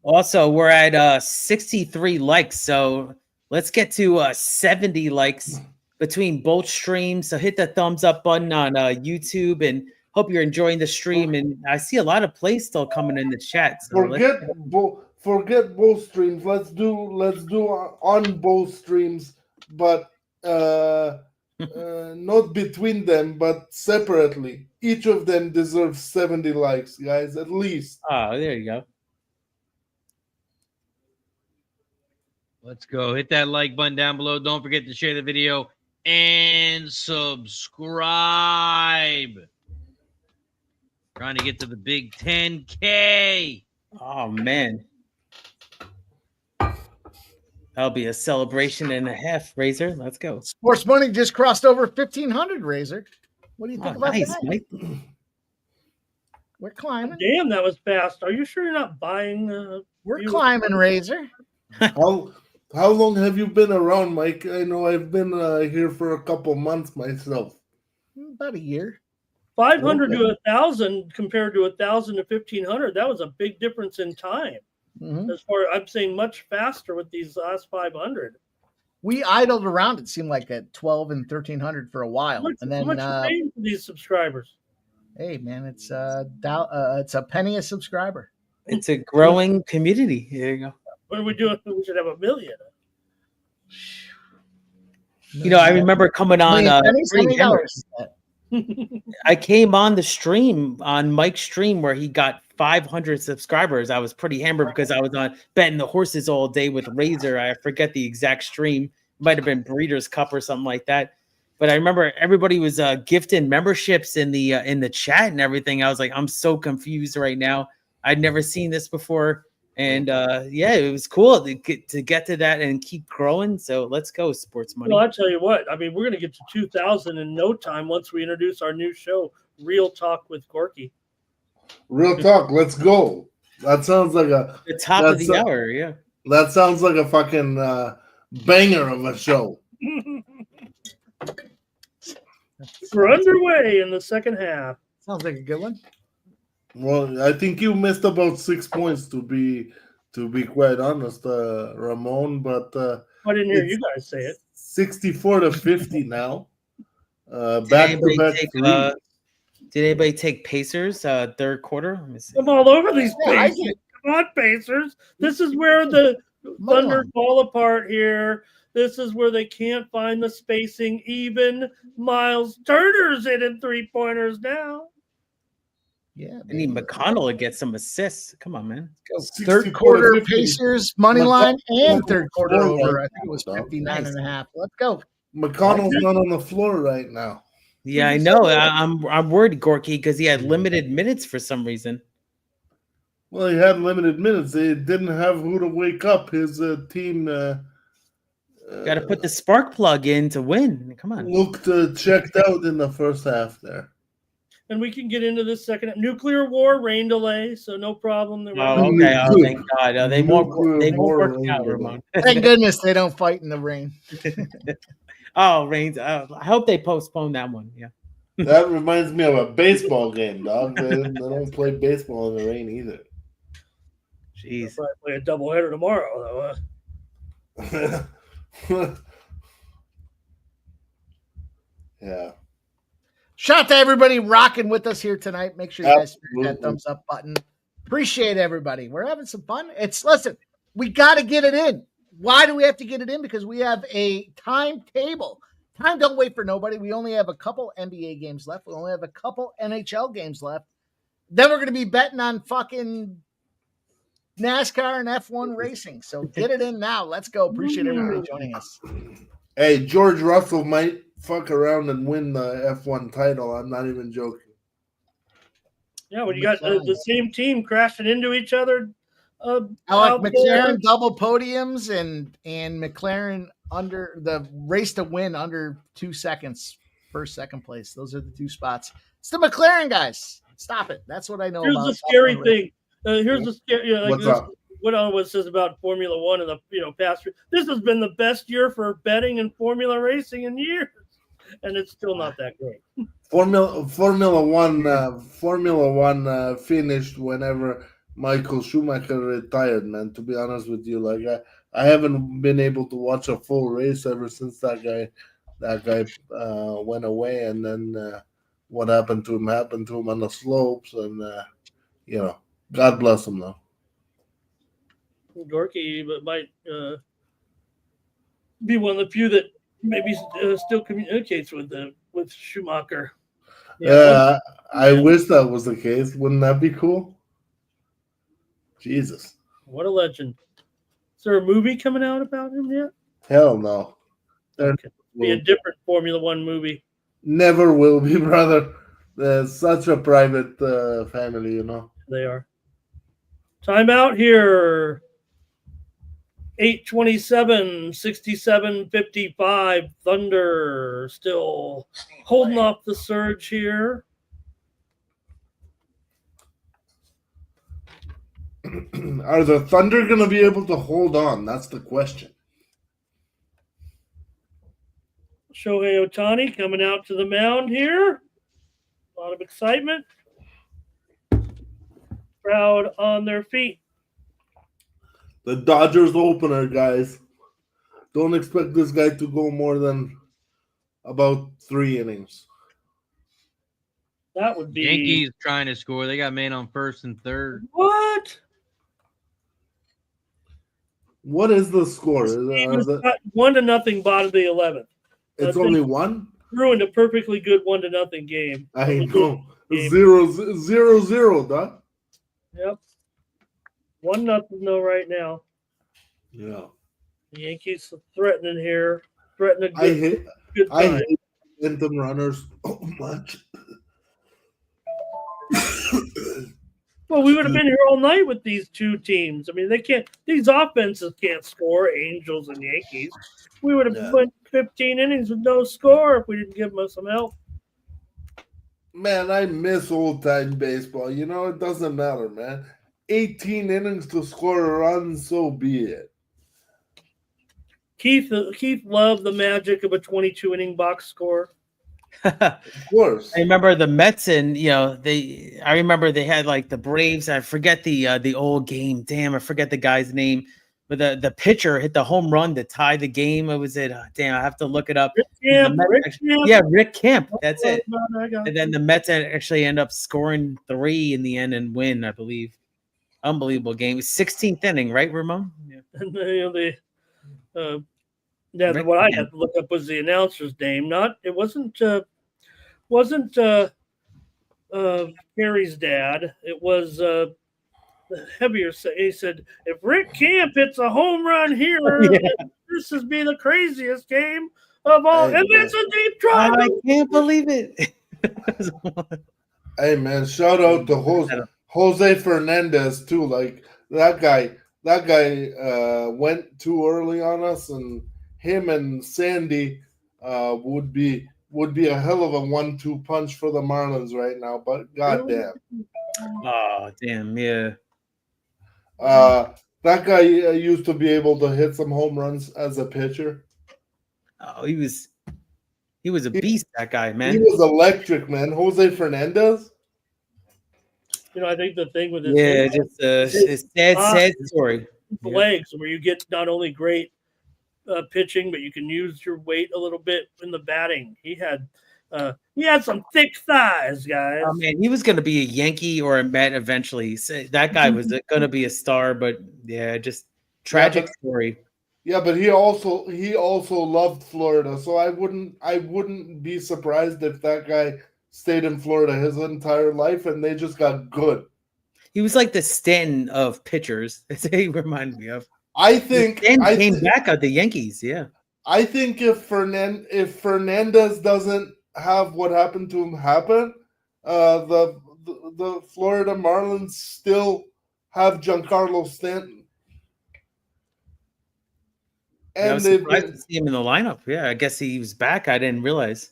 [SPEAKER 4] Also, we're at 63 likes, so let's get to 70 likes between both streams. So hit the thumbs up button on YouTube, and hope you're enjoying the stream. And I see a lot of plays still coming in the chat. So
[SPEAKER 5] Forget both streams. Let's do on both streams, but not between them, but separately. Each of them deserves 70 likes, guys, at least.
[SPEAKER 4] Oh, there you go.
[SPEAKER 1] Let's go. Hit that like button down below. Don't forget to share the video and subscribe. Trying to get to the big 10K.
[SPEAKER 4] Oh, man. That'll be a celebration and a half, Razor. Let's go.
[SPEAKER 2] Sports Money just crossed over 1,500, Razor. What do you think about
[SPEAKER 4] nice,
[SPEAKER 2] that?
[SPEAKER 4] Mike.
[SPEAKER 2] We're climbing.
[SPEAKER 3] Damn, that was fast. Are you sure you're not buying?
[SPEAKER 2] We're climbing, Razor.
[SPEAKER 5] How long have you been around, Mike? I know I've been here for a couple months myself.
[SPEAKER 2] About a year.
[SPEAKER 3] 500 to 1,000 compared to 1,000 to 1,500. That was a big difference in time.
[SPEAKER 2] Mm-hmm.
[SPEAKER 3] As far I'm saying, much faster with these last 500.
[SPEAKER 2] We idled around, it seemed like, at 12 and 1,300 for a while. And then,
[SPEAKER 3] how much are you paying for these subscribers?
[SPEAKER 2] Hey, man, it's a penny a subscriber.
[SPEAKER 4] It's a growing community. Here you go.
[SPEAKER 3] What are we doing? We should have 1 million.
[SPEAKER 4] You know, I remember coming on. I came on the stream, on Mike's stream, where he got 500 subscribers. I was pretty hammered because I was on betting the horses all day with Razor. I forget the exact stream. It might have been Breeders' Cup or something like that. But I remember everybody was gifting memberships in the chat and everything. I was like, I'm so confused right now. I'd never seen this before. And yeah, it was cool to get to that and keep growing. So let's go, Sports Money.
[SPEAKER 3] Well, I'll tell you what. I mean, we're going to get to 2,000 in no time once we introduce our new show, Real Talk with Gorky.
[SPEAKER 5] Real talk. Let's go. That sounds like the
[SPEAKER 4] top of the hour. Yeah.
[SPEAKER 5] That sounds like a fucking banger of a show.
[SPEAKER 3] We're underway in the second half.
[SPEAKER 2] Sounds like a good one.
[SPEAKER 5] Well, I think you missed about 6 points to be quite honest, Ramon. But
[SPEAKER 3] I didn't hear you guys say it.
[SPEAKER 5] 64 to 50 now. Back to back.
[SPEAKER 4] Did anybody take Pacers third quarter? Let me see.
[SPEAKER 3] I'm all over these Pacers. Come on, Pacers. This is where the Thunder fall apart here. This is where they can't find the spacing. Even Miles Turner's hitting 3-pointers now.
[SPEAKER 2] Yeah,
[SPEAKER 4] I need McConnell to get some assists. Come on, man.
[SPEAKER 2] Third quarter Pacers money line and third quarter over. I think it was 59 and a half. Let's go.
[SPEAKER 5] McConnell's not on the floor right now.
[SPEAKER 4] Yeah, I know. I'm worried, Gorky, because he had limited minutes for some reason.
[SPEAKER 5] Well, he had limited minutes. They didn't have who to wake up. His team
[SPEAKER 4] got to put the spark plug in to win. Come on.
[SPEAKER 5] Looked checked out in the first half there.
[SPEAKER 3] And we can get into this second. Nuclear war, rain delay, so no problem.
[SPEAKER 4] Okay. Oh, thank God. They won't work out, Ramon.
[SPEAKER 2] Thank goodness they don't fight in the rain.
[SPEAKER 4] Oh, rain. I hope they postpone that one. Yeah.
[SPEAKER 5] That reminds me of a baseball game, dog. They don't play baseball in the rain either.
[SPEAKER 4] Jeez.
[SPEAKER 3] I'll probably play a doubleheader tomorrow, though.
[SPEAKER 5] Yeah.
[SPEAKER 2] Shout out to everybody rocking with us here tonight. Make sure you guys hit that thumbs up button. Appreciate everybody. We're having some fun. Listen, we got to get it in. Why do we have to get it in? Because we have a timetable. Time don't wait for nobody. We only have a couple NBA games left. We only have a couple NHL games left. Then we're going to be betting on fucking NASCAR and F1 racing. So get it in now. Let's go. Appreciate everybody joining us.
[SPEAKER 5] Hey, George Russell might fuck around and win the F1 title. I'm not even joking.
[SPEAKER 3] Yeah, when you got the same team crashing into each other
[SPEAKER 2] I like
[SPEAKER 3] out
[SPEAKER 2] McLaren
[SPEAKER 3] there.
[SPEAKER 2] double podiums and McLaren under the race to win under 2 seconds for second place. Those are the two spots. It's the McLaren guys. Stop it. That's what I know
[SPEAKER 3] Here's
[SPEAKER 2] about.
[SPEAKER 3] the scary thing. Here's the scary. Like
[SPEAKER 5] What's
[SPEAKER 3] this.
[SPEAKER 5] up?
[SPEAKER 3] What Elwood says about Formula One and the past. This has been the best year for betting and Formula racing in years, and it's still not that great.
[SPEAKER 5] Formula One finished whenever Michael Schumacher retired. Man, to be honest with you, like I haven't been able to watch a full race ever since that guy went away, and then what happened to him on the slopes, and God bless him though.
[SPEAKER 3] Gorky might be one of the few that maybe still communicates with Schumacher.
[SPEAKER 5] Yeah, I
[SPEAKER 3] Yeah.
[SPEAKER 5] wish that was the case. Wouldn't that be cool? Jesus.
[SPEAKER 3] What a legend. Is there a movie coming out about him yet?
[SPEAKER 5] Hell no.
[SPEAKER 3] Okay. Be a different Formula One movie.
[SPEAKER 5] Never will be, brother. They're such a private family,
[SPEAKER 3] They are. Time out here. 8:27, 67:55. Thunder still holding off the surge here.
[SPEAKER 5] Are the Thunder going to be able to hold on? That's the question.
[SPEAKER 3] Shohei Ohtani coming out to the mound here. A lot of excitement. Crowd on their feet.
[SPEAKER 5] The Dodgers opener, guys. Don't expect this guy to go more than about 3 innings.
[SPEAKER 3] That would be
[SPEAKER 1] Yankees trying to score. They got man on first and third.
[SPEAKER 3] What?
[SPEAKER 5] What is the score?
[SPEAKER 3] He was 1-0 bottom of the 11th.
[SPEAKER 5] It's only one?
[SPEAKER 3] Ruined a perfectly good 1-0 game.
[SPEAKER 5] I know.
[SPEAKER 3] Game.
[SPEAKER 5] 0-0, Doc.
[SPEAKER 3] Yep. 1-0 though right now.
[SPEAKER 5] Yeah.
[SPEAKER 3] The Yankees threatening here. Threatening a
[SPEAKER 5] I
[SPEAKER 3] good time.
[SPEAKER 5] hate momentum runners so much.
[SPEAKER 3] Well, we would have been here all night with these two teams. I mean, these offenses can't score, Angels and Yankees. We would have went 15 innings with no score if we didn't give them some help.
[SPEAKER 5] Man, I miss old-time baseball. It doesn't matter, man. 18 innings to score a run, so be it.
[SPEAKER 3] Keith loved the magic of a 22-inning box score.
[SPEAKER 5] Of course.
[SPEAKER 4] I remember the Mets, and I remember they had like the Braves. I forget the old game. Damn, I forget the guy's name. But the pitcher hit the home run to tie the game. What was it? Damn, I have to look it up. Rick Camp. That's it. And then the Mets actually end up scoring 3 in the end and win, I believe. Unbelievable game. 16th inning, right, Ramon? Yeah.
[SPEAKER 3] And what I had to look up was the announcer's name. It wasn't Perry's dad. It was the heavier. He said, "If Rick Camp hits a home run here, this has been the craziest game of all." And it's a deep drive.
[SPEAKER 4] I can't believe it.
[SPEAKER 5] Hey man, shout out to Jose Fernandez too. Like that guy went too early on us, and him and Sandy would be a hell of a 1-2 punch for the Marlins right now. But goddamn,
[SPEAKER 4] Oh damn, yeah.
[SPEAKER 5] that guy used to be able to hit some home runs as a pitcher.
[SPEAKER 4] Oh, he was a beast. That guy, man.
[SPEAKER 5] He was electric, man. Jose Fernandez.
[SPEAKER 3] I think the thing with this,
[SPEAKER 4] just his sad story.
[SPEAKER 3] Legs, where you get not only great pitching, but you can use your weight a little bit in the batting. He had some thick thighs, guys.
[SPEAKER 4] Oh man, he was going to be a Yankee or a Met eventually. So that guy was going to be a star, but yeah, just tragic story.
[SPEAKER 5] Yeah, but he also loved Florida, so I wouldn't be surprised if that guy stayed in Florida his entire life and they just got good.
[SPEAKER 4] He was like the Stanton of pitchers. That's what he reminded me of.
[SPEAKER 5] I think
[SPEAKER 4] Stanton came back at the Yankees. Yeah,
[SPEAKER 5] I think if Fernandez doesn't have what happened to him happen, the Florida Marlins still have Giancarlo Stanton.
[SPEAKER 4] I
[SPEAKER 5] And
[SPEAKER 4] was
[SPEAKER 5] they've
[SPEAKER 4] surprised
[SPEAKER 5] been,
[SPEAKER 4] to see him in the lineup. Yeah, I guess he was back. I didn't realize.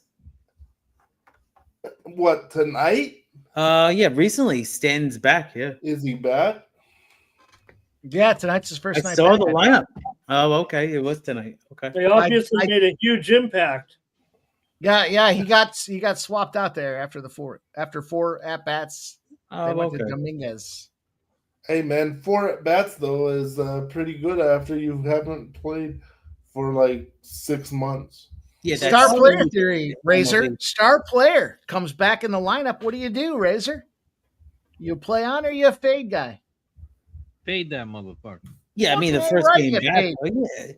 [SPEAKER 5] what, tonight?
[SPEAKER 4] Yeah, recently Stanton's back. Yeah,
[SPEAKER 5] Is he back?
[SPEAKER 2] Yeah, tonight's his
[SPEAKER 4] I
[SPEAKER 2] first night.
[SPEAKER 4] saw
[SPEAKER 2] back.
[SPEAKER 4] the lineup. Oh, okay, it was tonight. Okay.
[SPEAKER 3] They obviously
[SPEAKER 2] I-
[SPEAKER 3] made a huge impact.
[SPEAKER 2] Yeah, he got swapped out there after four at bats. They
[SPEAKER 4] Oh,
[SPEAKER 2] went
[SPEAKER 4] okay.
[SPEAKER 2] to Dominguez.
[SPEAKER 5] Hey, man, 4 at-bats, though, is pretty good after you haven't played for like 6 months.
[SPEAKER 4] Yeah,
[SPEAKER 2] Star
[SPEAKER 4] that's
[SPEAKER 2] player theory, Razor.
[SPEAKER 4] MLB.
[SPEAKER 2] Star player comes back in the lineup. What do, Razor? You play on or you a fade guy?
[SPEAKER 1] Fade that motherfucker.
[SPEAKER 4] Yeah, I mean the
[SPEAKER 2] Okay,
[SPEAKER 4] first
[SPEAKER 2] right,
[SPEAKER 4] game
[SPEAKER 2] you
[SPEAKER 4] back.
[SPEAKER 2] fade.
[SPEAKER 4] Yeah.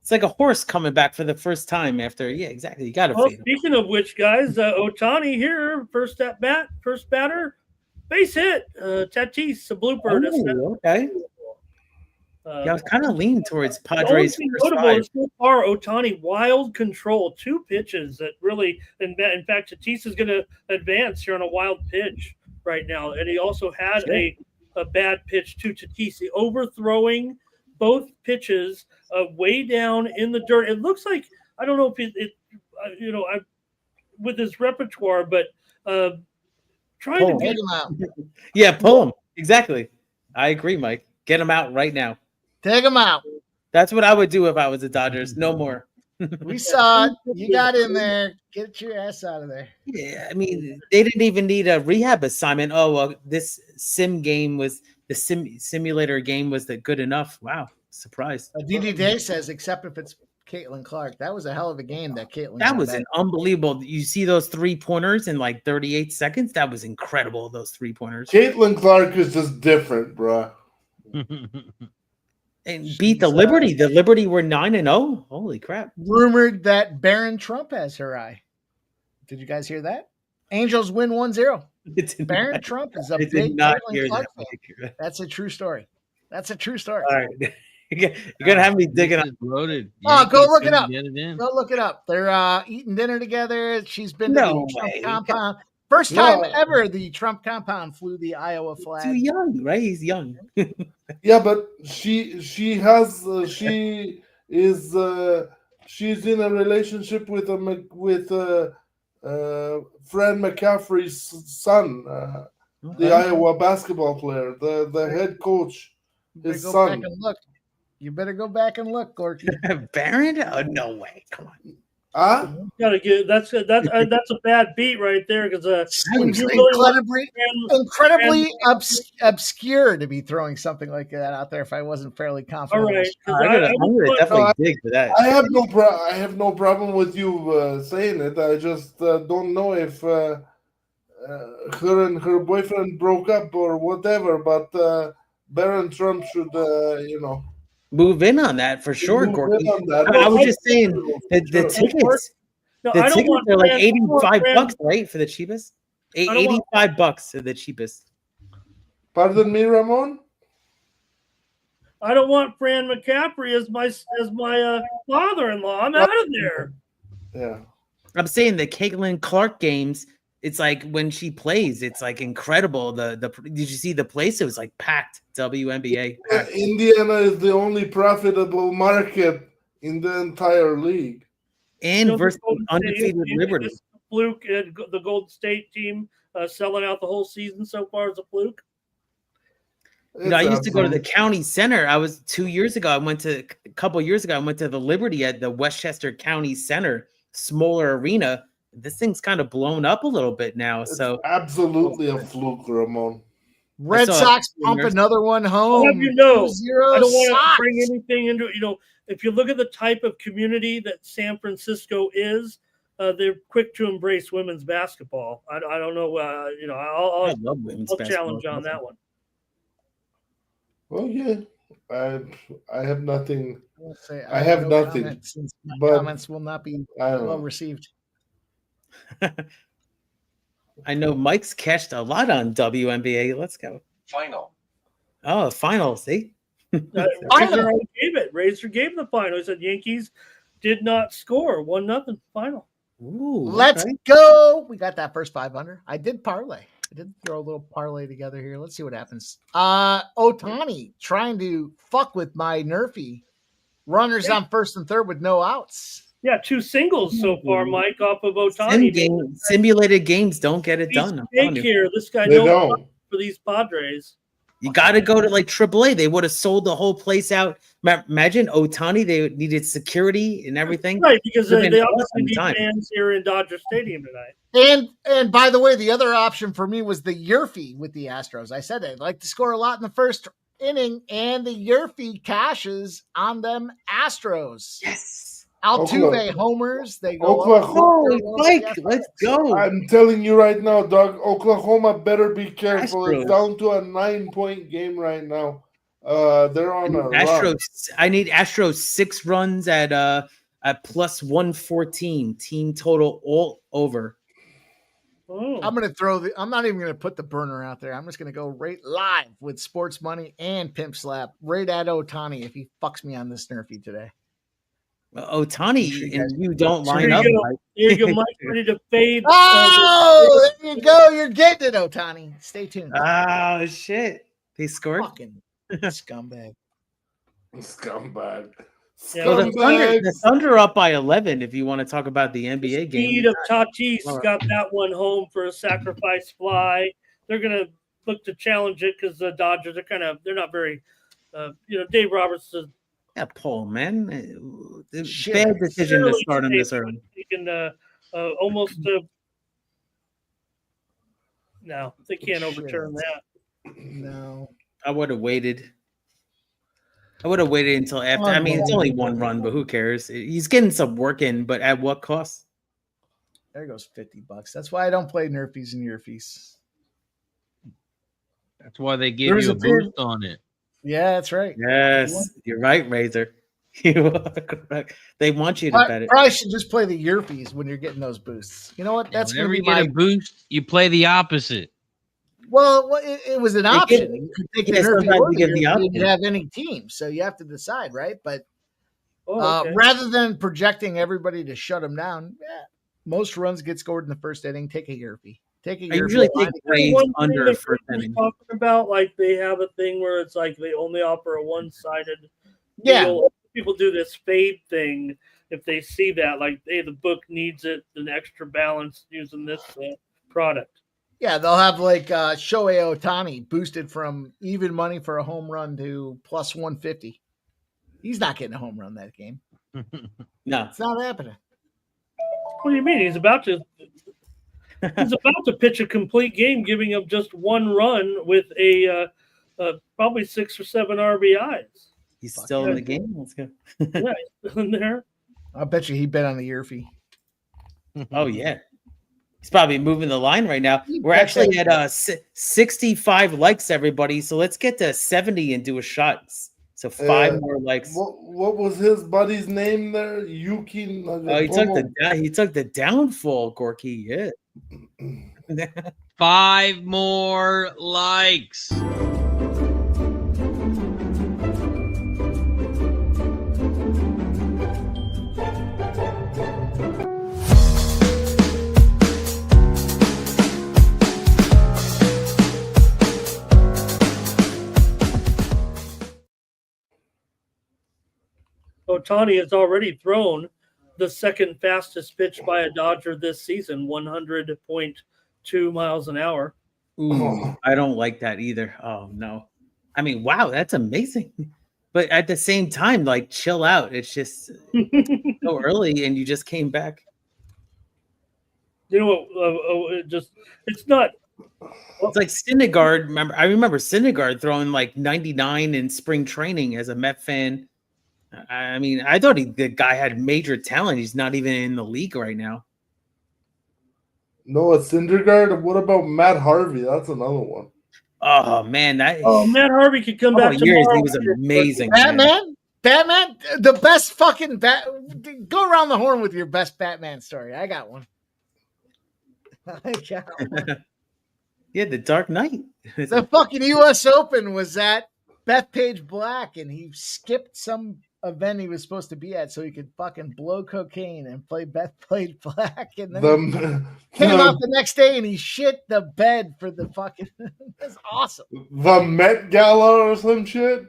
[SPEAKER 4] It's like a horse coming back for the first time after. Yeah, exactly. You got to
[SPEAKER 3] Well,
[SPEAKER 4] fade him.
[SPEAKER 3] speaking of which, guys, Otani here, first batter, base hit. Tatis, a blooper.
[SPEAKER 4] Oh, okay. Yeah, I was kind of leaning towards Padres
[SPEAKER 3] The only
[SPEAKER 4] first
[SPEAKER 3] notable
[SPEAKER 4] five.
[SPEAKER 3] is so far Otani wild control, 2 pitches that really, in fact, Tatis is going to advance here on a wild pitch right now, and he also had a bad pitch to Tatis, overthrowing both pitches way down in the dirt. It looks like, I don't know if with his repertoire, but trying
[SPEAKER 4] Pull
[SPEAKER 3] to
[SPEAKER 2] Take
[SPEAKER 3] get
[SPEAKER 2] him out.
[SPEAKER 4] Yeah, pull him. Exactly. I agree, Mike. Get him out right now.
[SPEAKER 2] Take him out.
[SPEAKER 4] That's what I would do if I was the Dodgers. No more.
[SPEAKER 2] We saw it. You got in there. Get your ass out of there.
[SPEAKER 4] Yeah, I mean, they didn't even need a rehab assignment. Oh, well, this simulator game was that good enough. Wow, surprised.
[SPEAKER 2] DD Day says, except if it's Caitlin Clark. That was a hell of a game that Caitlin.
[SPEAKER 4] That was an unbelievable. You see those 3-pointers in like 38 seconds? That was incredible, those 3-pointers.
[SPEAKER 5] Caitlin Clark is just different, bro.
[SPEAKER 4] And beat the Liberty. The Liberty were 9-0. Holy crap.
[SPEAKER 2] Rumored that Barron Trump has her eye. Did you guys hear that? Angels win 1-0. Barron Trump is a big Caitlin Clark fan. That's a true story. That's a true story.
[SPEAKER 4] All right. You're gonna have me digging up.
[SPEAKER 1] Loaded.
[SPEAKER 2] Oh, go look it up.
[SPEAKER 1] Get it in.
[SPEAKER 2] Go look it up. They're eating dinner together. She's been to
[SPEAKER 4] No
[SPEAKER 2] the Trump
[SPEAKER 4] way.
[SPEAKER 2] compound. First time ever the Trump compound flew the Iowa flag.
[SPEAKER 4] Too young, right? He's young.
[SPEAKER 5] Yeah, but she's in a relationship with Fred McCaffrey's son, the Iowa basketball player, the head coach, his
[SPEAKER 2] Go
[SPEAKER 5] son.
[SPEAKER 2] back and look. You better go back and look, Gorky.
[SPEAKER 4] Barron? Oh, no way. Come on.
[SPEAKER 3] Gotta get that's a bad beat right there because
[SPEAKER 2] Seems incredibly obscure to be throwing something like that out there. If I wasn't fairly confident.
[SPEAKER 3] All right,
[SPEAKER 4] I'm gonna definitely dig for that.
[SPEAKER 5] I have no problem with you saying it. I just don't know if her and her boyfriend broke up or whatever. But Barron Trump should,
[SPEAKER 4] move in on that for sure,
[SPEAKER 5] move
[SPEAKER 4] Gorky.
[SPEAKER 5] in on that.
[SPEAKER 4] I was just saying that the tickets.
[SPEAKER 3] No,
[SPEAKER 4] The
[SPEAKER 3] I don't
[SPEAKER 4] tickets
[SPEAKER 3] want
[SPEAKER 4] are like
[SPEAKER 3] Fran-
[SPEAKER 4] $85, right? For the cheapest? $85 are the cheapest.
[SPEAKER 5] Pardon me, Ramon?
[SPEAKER 3] I don't want Fran McCaffrey as my father-in-law. I'm out of there.
[SPEAKER 5] Yeah.
[SPEAKER 4] I'm saying the Caitlin Clark games, it's like when she plays, it's like incredible. Did you see the place? It was like packed. WNBA. Packed.
[SPEAKER 5] Indiana is the only profitable market in the entire league.
[SPEAKER 4] And versus undefeated Liberty.
[SPEAKER 3] Fluke, the Golden State team selling out the whole season so far as a fluke.
[SPEAKER 4] I used to go to the county center. I was 2 years ago. A couple years ago, I went to the Liberty at the Westchester County Center, smaller arena. This thing's kind of blown up a little bit now. So
[SPEAKER 5] absolutely a fluke, Ramon.
[SPEAKER 2] Red Sox pump another one home.
[SPEAKER 3] I don't want
[SPEAKER 2] Sox.
[SPEAKER 3] to bring anything into if you look at the type of community that San Francisco is, they're quick to embrace women's basketball. I don't know. I'll challenge on that one.
[SPEAKER 5] Well, yeah, I have nothing.
[SPEAKER 2] I
[SPEAKER 5] have nothing.
[SPEAKER 2] My
[SPEAKER 5] but
[SPEAKER 2] comments will not be well received.
[SPEAKER 4] I know Mike's cashed a lot on WNBA. Let's go.
[SPEAKER 6] Final.
[SPEAKER 4] Oh, final. See?
[SPEAKER 3] Razor gave the final. He said Yankees did not score 1-0 final.
[SPEAKER 4] Ooh,
[SPEAKER 2] Let's go. We got that first 500. I did parlay. I did throw a little parlay together here. Let's see what happens. Otani trying to fuck with my Nerfy. Runners on first and third with no outs.
[SPEAKER 3] Yeah, 2 singles so far, Mike, off of Otani.
[SPEAKER 4] Simulated games don't get it done.
[SPEAKER 3] Take here. This guy
[SPEAKER 5] They
[SPEAKER 3] knows
[SPEAKER 5] don't.
[SPEAKER 3] for these Padres.
[SPEAKER 4] You got to go to like AAA. They would have sold the whole place out. Imagine Otani. They needed security and everything.
[SPEAKER 3] Right, because they
[SPEAKER 4] Would've been
[SPEAKER 3] obviously
[SPEAKER 4] awesome
[SPEAKER 3] need
[SPEAKER 4] time.
[SPEAKER 3] fans here in Dodger Stadium tonight.
[SPEAKER 2] And by the way, the other option for me was the Yerfy with the Astros. I said I'd like to score a lot in the first inning, and the Yerfy cashes on them Astros.
[SPEAKER 4] Yes.
[SPEAKER 2] Altuve homers. They go
[SPEAKER 5] Oklahoma.
[SPEAKER 4] Mike, let's go.
[SPEAKER 5] I'm telling you right now, Doug, Oklahoma better be careful.
[SPEAKER 4] Astros.
[SPEAKER 5] It's down to a 9-point game right now. They're on a run.
[SPEAKER 4] I need Astros 6 runs at plus 114 team total all over.
[SPEAKER 3] Oh.
[SPEAKER 2] I'm not even gonna put the burner out there. I'm just gonna go right live with sports money and pimp slap right at Otani if he fucks me on this Nerfy today.
[SPEAKER 4] Otani and you don't line
[SPEAKER 3] Here
[SPEAKER 4] up.
[SPEAKER 3] you go.
[SPEAKER 4] Mike.
[SPEAKER 3] Here you go, Mike, ready to fade.
[SPEAKER 2] Oh, there you go. You're getting it, Otani. Stay tuned.
[SPEAKER 4] Oh shit! They scored.
[SPEAKER 2] Fucking scumbag.
[SPEAKER 5] Scumbag.
[SPEAKER 3] Yeah,
[SPEAKER 4] Well, the
[SPEAKER 5] Scumbags.
[SPEAKER 4] Thunder up by 11. If you want to talk about the NBA game,
[SPEAKER 3] Speed of Tatis got that one home for a sacrifice fly. They're gonna look to challenge it because the Dodgers are they're not very Dave Roberts is
[SPEAKER 4] yeah, Paul, man,
[SPEAKER 2] Shit.
[SPEAKER 4] bad decision to
[SPEAKER 3] Surely
[SPEAKER 4] start him
[SPEAKER 3] today,
[SPEAKER 4] this early.
[SPEAKER 3] He can almost no, they can't overturn that.
[SPEAKER 2] No.
[SPEAKER 4] I would have waited. Until after. I mean, it's only 1 run, but who cares? He's getting some work in, but at what cost?
[SPEAKER 2] There goes $50. That's why I don't play Nerfies and Yerfies.
[SPEAKER 1] That's why they give
[SPEAKER 2] There's
[SPEAKER 1] you
[SPEAKER 2] a
[SPEAKER 1] a boost on it.
[SPEAKER 2] Yeah, that's right.
[SPEAKER 4] Yes, you're right, Razor. You are correct. They want you to bet it.
[SPEAKER 2] Probably should just play the Yerfies when you're getting those boosts. You know what? That's going
[SPEAKER 1] Whenever
[SPEAKER 2] to be
[SPEAKER 1] you get
[SPEAKER 2] my
[SPEAKER 1] a boost, you play the opposite.
[SPEAKER 2] Well, it was an option. You could take the
[SPEAKER 4] yeah,
[SPEAKER 2] Nerfy
[SPEAKER 4] sometimes
[SPEAKER 2] or
[SPEAKER 4] you get the
[SPEAKER 2] Yerfy,
[SPEAKER 4] option.
[SPEAKER 2] you could have any team, so you have to decide, right? But
[SPEAKER 3] Okay.
[SPEAKER 2] rather than projecting everybody to shut them down, most runs get scored in the first inning. Take a Yerfy. Take a
[SPEAKER 4] I
[SPEAKER 2] Yerfy.
[SPEAKER 4] usually take Braves
[SPEAKER 3] One thing
[SPEAKER 4] under
[SPEAKER 3] that
[SPEAKER 4] first
[SPEAKER 3] Chris was
[SPEAKER 4] inning.
[SPEAKER 3] talking about, like they have a thing where it's like they only offer a one-sided
[SPEAKER 2] Yeah.
[SPEAKER 3] deal. People do this fade thing if they see that, like, hey, the book needs it, an extra balance using this product.
[SPEAKER 2] Yeah, they'll have like Shohei Otani boosted from even money for a home run to plus 150. He's not getting a home run that game.
[SPEAKER 4] No,
[SPEAKER 2] It's not happening.
[SPEAKER 3] What do you mean? He's about to pitch a complete game, giving up just 1 run with a probably 6 or 7 RBIs.
[SPEAKER 4] he's still in the game. Let's go.
[SPEAKER 3] Yeah, he's in there.
[SPEAKER 2] I bet you he bet on the Yerfy.
[SPEAKER 4] Oh yeah, he's probably moving the line right now. We're
[SPEAKER 2] That's
[SPEAKER 4] actually
[SPEAKER 2] it.
[SPEAKER 4] at 65 likes, everybody. So let's get to 70 and do a shot. So 5 more likes.
[SPEAKER 5] What was his buddy's name there? Yuki.
[SPEAKER 4] He took the downfall, Gorky. Yeah.
[SPEAKER 1] 5 more likes.
[SPEAKER 3] Otani has already thrown the second fastest pitch by a Dodger this season, 100.2 miles an hour.
[SPEAKER 4] Ooh, I don't like that either. Oh no. I mean, wow, that's amazing. But at the same time, like, chill out. It's just so early, and you just came back.
[SPEAKER 3] You know what? It's not.
[SPEAKER 4] It's like Syndergaard. I remember Syndergaard throwing like 99 in spring training as a Met fan. I mean, I thought the guy had major talent. He's not even in the league right now.
[SPEAKER 5] Noah Syndergaard. What about Matt Harvey? That's another one.
[SPEAKER 4] Oh man, Matt
[SPEAKER 3] Harvey could come back
[SPEAKER 4] years
[SPEAKER 3] tomorrow.
[SPEAKER 4] he was amazing. Man.
[SPEAKER 2] Batman, the best fucking go around the horn with your best Batman story. I got one.
[SPEAKER 4] Yeah, the Dark Knight.
[SPEAKER 2] The fucking U.S. Open was at Bethpage Black, and he skipped some event he was supposed to be at so he could fucking blow cocaine and played black. And then he came out the next day and he shit the bed for the fucking. That's awesome.
[SPEAKER 5] The Met Gala or some shit.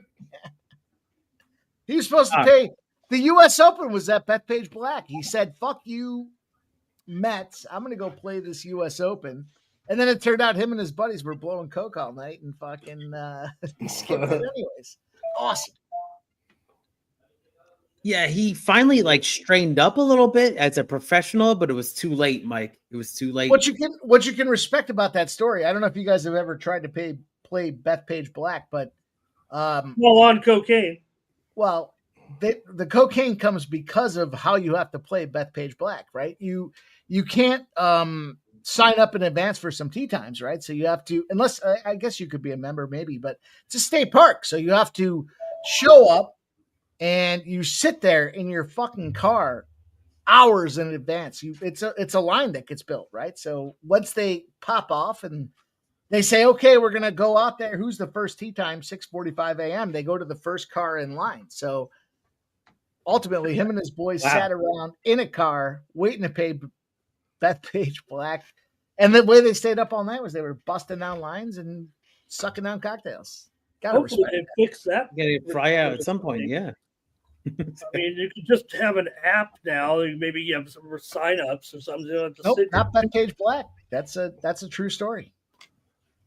[SPEAKER 2] He was supposed to pay. The U.S. Open was at Bethpage Black. He said, "Fuck you, Mets. I'm gonna go play this U.S. Open." And then it turned out him and his buddies were blowing coke all night and fucking he skipped it anyways. Awesome.
[SPEAKER 4] Yeah, he finally like straightened up a little bit as a professional, but it was too late, Mike. It was too late.
[SPEAKER 2] What you can respect about that story, I don't know if you guys have ever tried to play Bethpage Black, but
[SPEAKER 3] on cocaine.
[SPEAKER 2] Well, the cocaine comes because of how you have to play Bethpage Black, right? You can't sign up in advance for some tee times, right? So you have to, unless I guess you could be a member maybe, but it's a state park. So you have to show up and you sit there in your fucking car hours in advance. It's a line that gets built, right? So once they pop off and they say, okay, we're going to go out there. Who's the first tee time? 6:45 a.m. They go to the first car in line. So ultimately him and his boys sat around in a car waiting to pay Bethpage Black. And the way they stayed up all night was they were busting down lines and sucking down cocktails.
[SPEAKER 3] Hopefully they fix that.
[SPEAKER 4] Get it fry out at some point, yeah.
[SPEAKER 3] I mean, you can just have an app now. Maybe you have some sign-ups or something.
[SPEAKER 2] Nope, not Bethpage Black. That's a true story.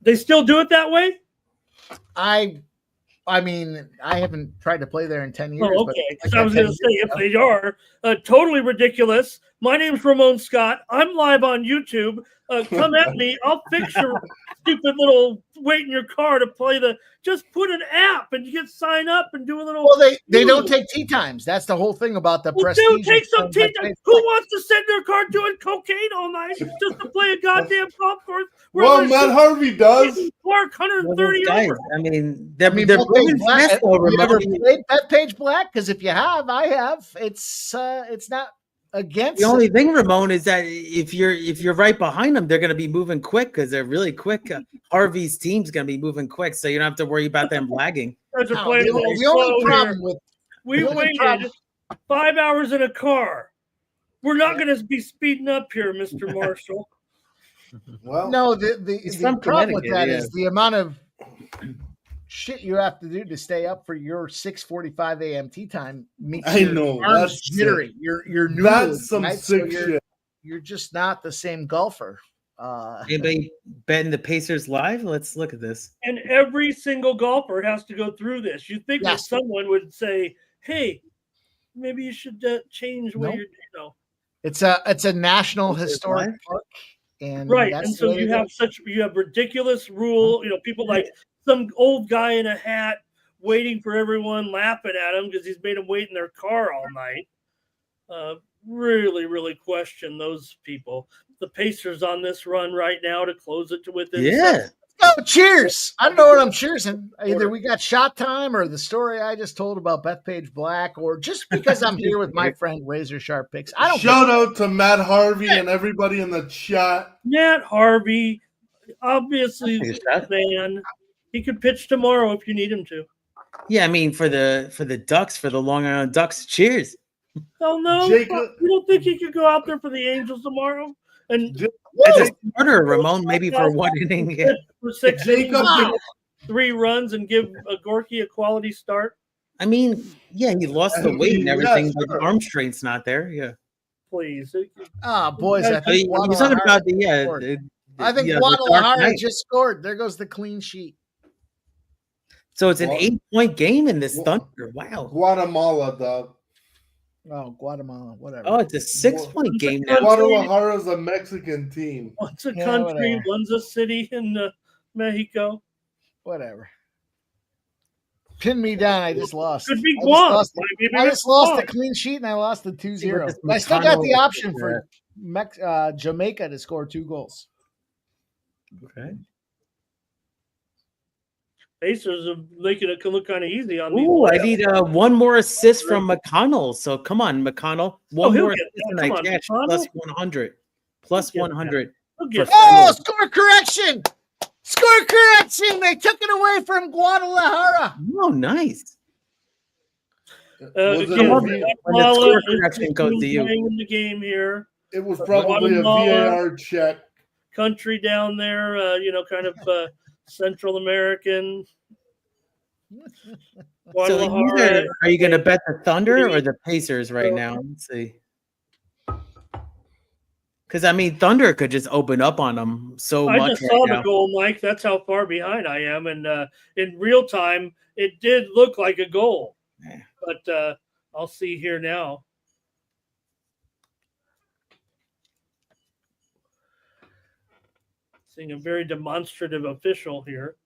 [SPEAKER 3] They still do it that way?
[SPEAKER 2] I mean, I haven't tried to play there in 10 years.
[SPEAKER 3] Oh, okay. Because I was going to say, if they are totally ridiculous, my name's Ramon Scott. I'm live on YouTube. Come at me. I'll fix your stupid little wait in your car to play just put an app and you can sign up and do a little.
[SPEAKER 2] Well, they don't take tee times. That's the whole thing about the prestige.
[SPEAKER 3] Dude, take some tee times. Who wants to sit in their car doing cocaine all night just to play a goddamn golf course?
[SPEAKER 5] Well, Matt Harvey does.
[SPEAKER 3] Park 130 hours.
[SPEAKER 4] I mean, they're moving fast over.
[SPEAKER 2] You ever played Bethpage Black? Because if you have, I have. It's not against.
[SPEAKER 4] The only thing, Ramon, is that if you're right behind them, they're going to be moving quick because they're really quick. Harvey's team's going to be moving quick, so you don't have to worry about them lagging.
[SPEAKER 2] The only problem with
[SPEAKER 3] we waited 5 hours in a car. We're not going to be speeding up here, Mr. Marshall.
[SPEAKER 2] Well, no, the problem with that is the amount of shit you have to do to stay up for your 6:45 a.m. tee time.
[SPEAKER 5] I know
[SPEAKER 2] that's jittery. You're new.
[SPEAKER 5] That's some sick shit.
[SPEAKER 2] You're just not the same golfer.
[SPEAKER 4] Anybody betting the Pacers live? Let's look at this.
[SPEAKER 3] And every single golfer has to go through this. You think that someone would say, "Hey, maybe you should change what you're."
[SPEAKER 2] It's a national historic park. And
[SPEAKER 3] right, and so you have ridiculous rule. People like some old guy in a hat waiting for everyone, laughing at him because he's made them wait in their car all night. Really, really question those people. The Pacers on this run right now to close it to within.
[SPEAKER 4] Yeah.
[SPEAKER 2] Oh, cheers! I don't know what I'm cheersing. Either we got shot time, or the story I just told about Bethpage Black, or just because I'm here with my friend Razor Sharp Picks. I don't.
[SPEAKER 5] Shout out to Matt Harvey and everybody in the chat.
[SPEAKER 3] Matt Harvey, obviously, man, he could pitch tomorrow if you need him to.
[SPEAKER 4] Yeah, I mean for the Ducks, for the Long Island Ducks. Cheers.
[SPEAKER 3] Oh no, you don't think he could go out there for the Angels tomorrow? And
[SPEAKER 4] as a starter, Ramon, maybe for one inning. Yeah.
[SPEAKER 3] For 6 innings, 3 runs, and give Gorky a quality start.
[SPEAKER 4] I mean, yeah, he lost the weight and everything, but the arm strength's not there. Yeah.
[SPEAKER 3] Please.
[SPEAKER 2] Boys, I think
[SPEAKER 4] you're talking about
[SPEAKER 2] I think Guadalajara just scored. There goes the clean sheet.
[SPEAKER 4] So it's an 8-point game in this Thunder. Wow.
[SPEAKER 5] Guatemala, dog.
[SPEAKER 2] Oh, Guatemala, whatever.
[SPEAKER 4] Oh, it's a 6-point game now.
[SPEAKER 5] Guadalajara's a Mexican team.
[SPEAKER 3] One's a country, one's a city in Mexico.
[SPEAKER 2] Whatever. Pin me down. I just lost.
[SPEAKER 3] Could be Guam.
[SPEAKER 2] I just lost the clean sheet and I lost the 2-0. I still got the option for Jamaica to score 2 goals.
[SPEAKER 4] Okay.
[SPEAKER 3] Pacers are making it look kind of easy on me.
[SPEAKER 4] I need one more assist from McConnell. So come on, McConnell. One more assist tonight. Plus 100. Plus 100.
[SPEAKER 2] Score correction! Score correction! They took it away from Guadalajara.
[SPEAKER 4] Oh, nice.
[SPEAKER 5] Was it
[SPEAKER 3] Again,
[SPEAKER 5] a
[SPEAKER 4] When the
[SPEAKER 3] Guatemala
[SPEAKER 4] score correction goes to you.
[SPEAKER 3] playing in the game here.
[SPEAKER 5] It was probably a
[SPEAKER 3] Guatemala.
[SPEAKER 5] VAR check.
[SPEAKER 3] Country down there, kind of Central American.
[SPEAKER 4] So
[SPEAKER 3] Guadalajara.
[SPEAKER 4] are you going to bet the Thunder or the Pacers right now? Let's see. Because, I mean, Thunder could just open up on them so
[SPEAKER 3] I
[SPEAKER 4] much
[SPEAKER 3] just
[SPEAKER 4] right
[SPEAKER 3] saw
[SPEAKER 4] now.
[SPEAKER 3] the goal, Mike. That's how far behind I am. And in real time, it did look like a goal.
[SPEAKER 4] Yeah.
[SPEAKER 3] But I'll see here now. Seeing a very demonstrative official here.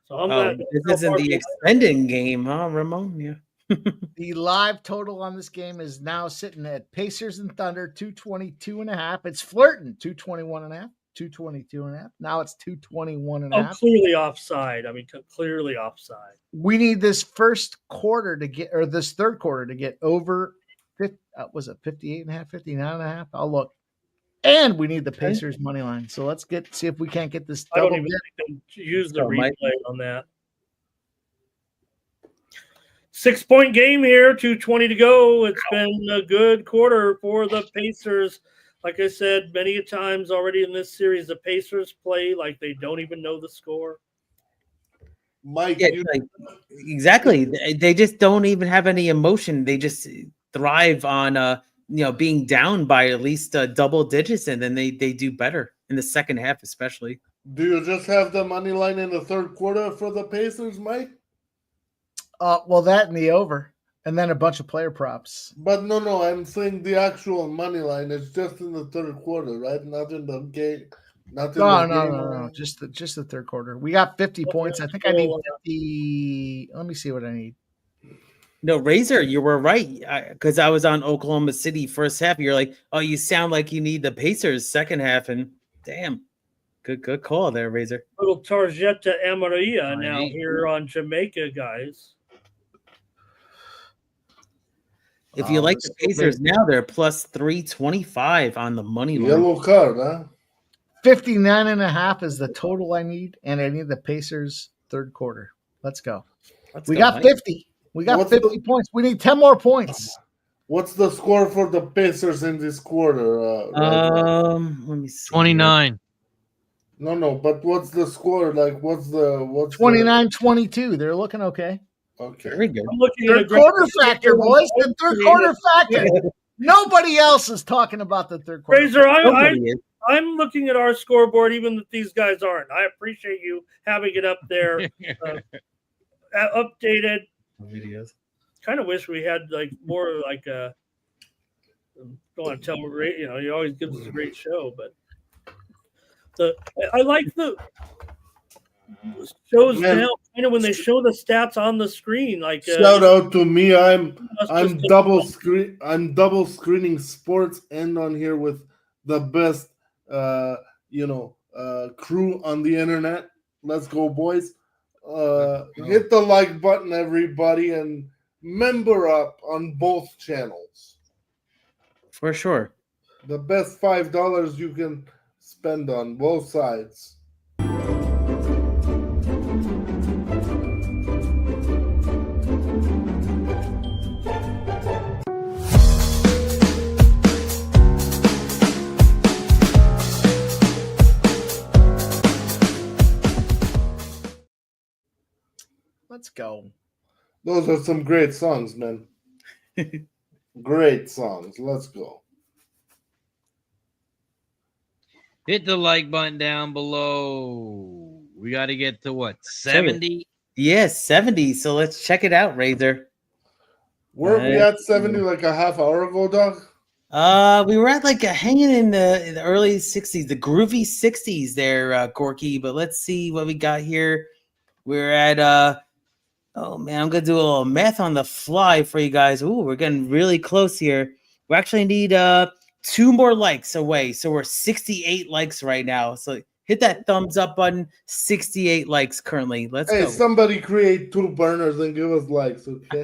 [SPEAKER 3] So I'm not.
[SPEAKER 4] This isn't the extending game, huh, Ramon? Yeah.
[SPEAKER 2] The live total on this game is now sitting at Pacers and Thunder 222.5. It's flirting 221.5, 222.5. Now it's 221.5.
[SPEAKER 3] Oh, clearly offside. I mean, clearly offside.
[SPEAKER 2] We need this first quarter to get, or this third quarter to get over. Was it 58.5, 59.5? I'll look. And we need the Pacers money line. So let's see if we can't get this.
[SPEAKER 3] I don't even think they use the replay on that. 6-point game here, 2:20 to go. It's been a good quarter for the Pacers. Like I said, many times already in this series, the Pacers play like they don't even know the score.
[SPEAKER 5] Mike,
[SPEAKER 4] exactly. They just don't even have any emotion. They just thrive on being down by at least double digits, and then they do better in the second half, especially.
[SPEAKER 5] Do you just have the money line in the third quarter for the Pacers, Mike?
[SPEAKER 2] Well, that and the over, and then a bunch of player props.
[SPEAKER 5] But no, I'm saying the actual money line is just in the third quarter, right? Not in the game.
[SPEAKER 2] No. Just the third quarter. We got 50 points. I think I need 50. Let me see what I need.
[SPEAKER 4] No, Razor, you were right, because I was on Oklahoma City first half. You're like, oh, you sound like you need the Pacers second half, and damn, good call there, Razor.
[SPEAKER 3] Little Tarjeta Amarilla now here on Jamaica, guys.
[SPEAKER 4] If you like the Pacers now, they're plus 325 on the money line.
[SPEAKER 5] Yellow card, huh?
[SPEAKER 2] 59.5 is the total I need, and I need the Pacers third quarter. Let's go. We got 50. We got 50 points. We need 10 more points.
[SPEAKER 5] What's the score for the Pacers in this quarter?
[SPEAKER 4] Let me see.
[SPEAKER 1] 29.
[SPEAKER 5] No, but what's the score? Like, what's
[SPEAKER 2] 29-22. They're looking okay.
[SPEAKER 5] Okay.
[SPEAKER 4] Very good.
[SPEAKER 3] I'm looking
[SPEAKER 2] Third
[SPEAKER 3] at
[SPEAKER 2] quarter factor, boys. The third quarter factor. Nobody else is talking about the third quarter.
[SPEAKER 3] Razor, I'm looking at our scoreboard, even if these guys aren't. I appreciate you having it up there, updated.
[SPEAKER 4] Videos.
[SPEAKER 3] Kind of wish we had more don't want to tell he always gives us a great show, but I like the shows now kind of when they show the stats on the screen. Like
[SPEAKER 5] shout out to me, I'm double screening sports and on here with the best crew on the internet. Let's go, boys. Hit the like button, everybody, and member up on both channels.
[SPEAKER 4] For sure.
[SPEAKER 5] The best $5 you can spend on both sides.
[SPEAKER 2] Let's go.
[SPEAKER 5] Those are some great songs, man. Great songs. Let's go.
[SPEAKER 1] Hit the like button down below. We got to get to what? 70?
[SPEAKER 4] Yes, 70. So let's check it out, Razor.
[SPEAKER 5] Were we at 70 like a half hour ago, dog?
[SPEAKER 4] We were at hanging in the early 60s, the groovy 60s there, Gorky. But let's see what we got here. We're at oh man, I'm gonna do a little math on the fly for you guys. Ooh, we're getting really close here. We actually need 2 more likes away, so we're 68 likes right now. So hit that thumbs up button. 68 likes currently. Let's go.
[SPEAKER 5] Hey, somebody create 2 burners and give us likes, okay?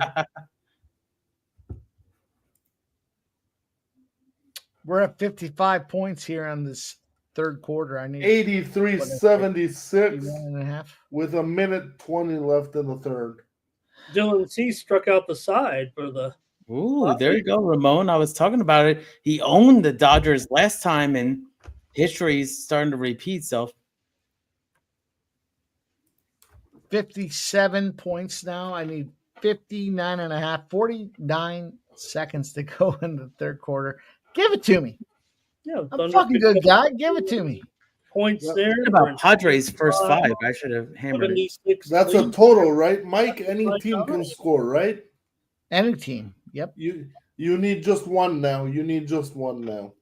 [SPEAKER 2] We're at 55 points here on this third quarter. I need
[SPEAKER 5] 83-76
[SPEAKER 2] 1.5.
[SPEAKER 5] with a minute 20 left in the third.
[SPEAKER 3] Dylan C struck out the side for the.
[SPEAKER 4] Ooh, there you go, Ramon. I was talking about it. He owned the Dodgers last time, and history's starting to repeat itself.
[SPEAKER 2] 57 points now. I need 59 and a half, 49 seconds to go in the third quarter. Give it to me.
[SPEAKER 3] Yeah,
[SPEAKER 2] I'm a fucking good guy. Give it to me.
[SPEAKER 3] Points there.
[SPEAKER 4] What about Padres' first 5? I should have hammered it.
[SPEAKER 5] That's a total, right, Mike? Any team can score, right?
[SPEAKER 2] Any team. Yep.
[SPEAKER 5] You need just one now. You need just one now.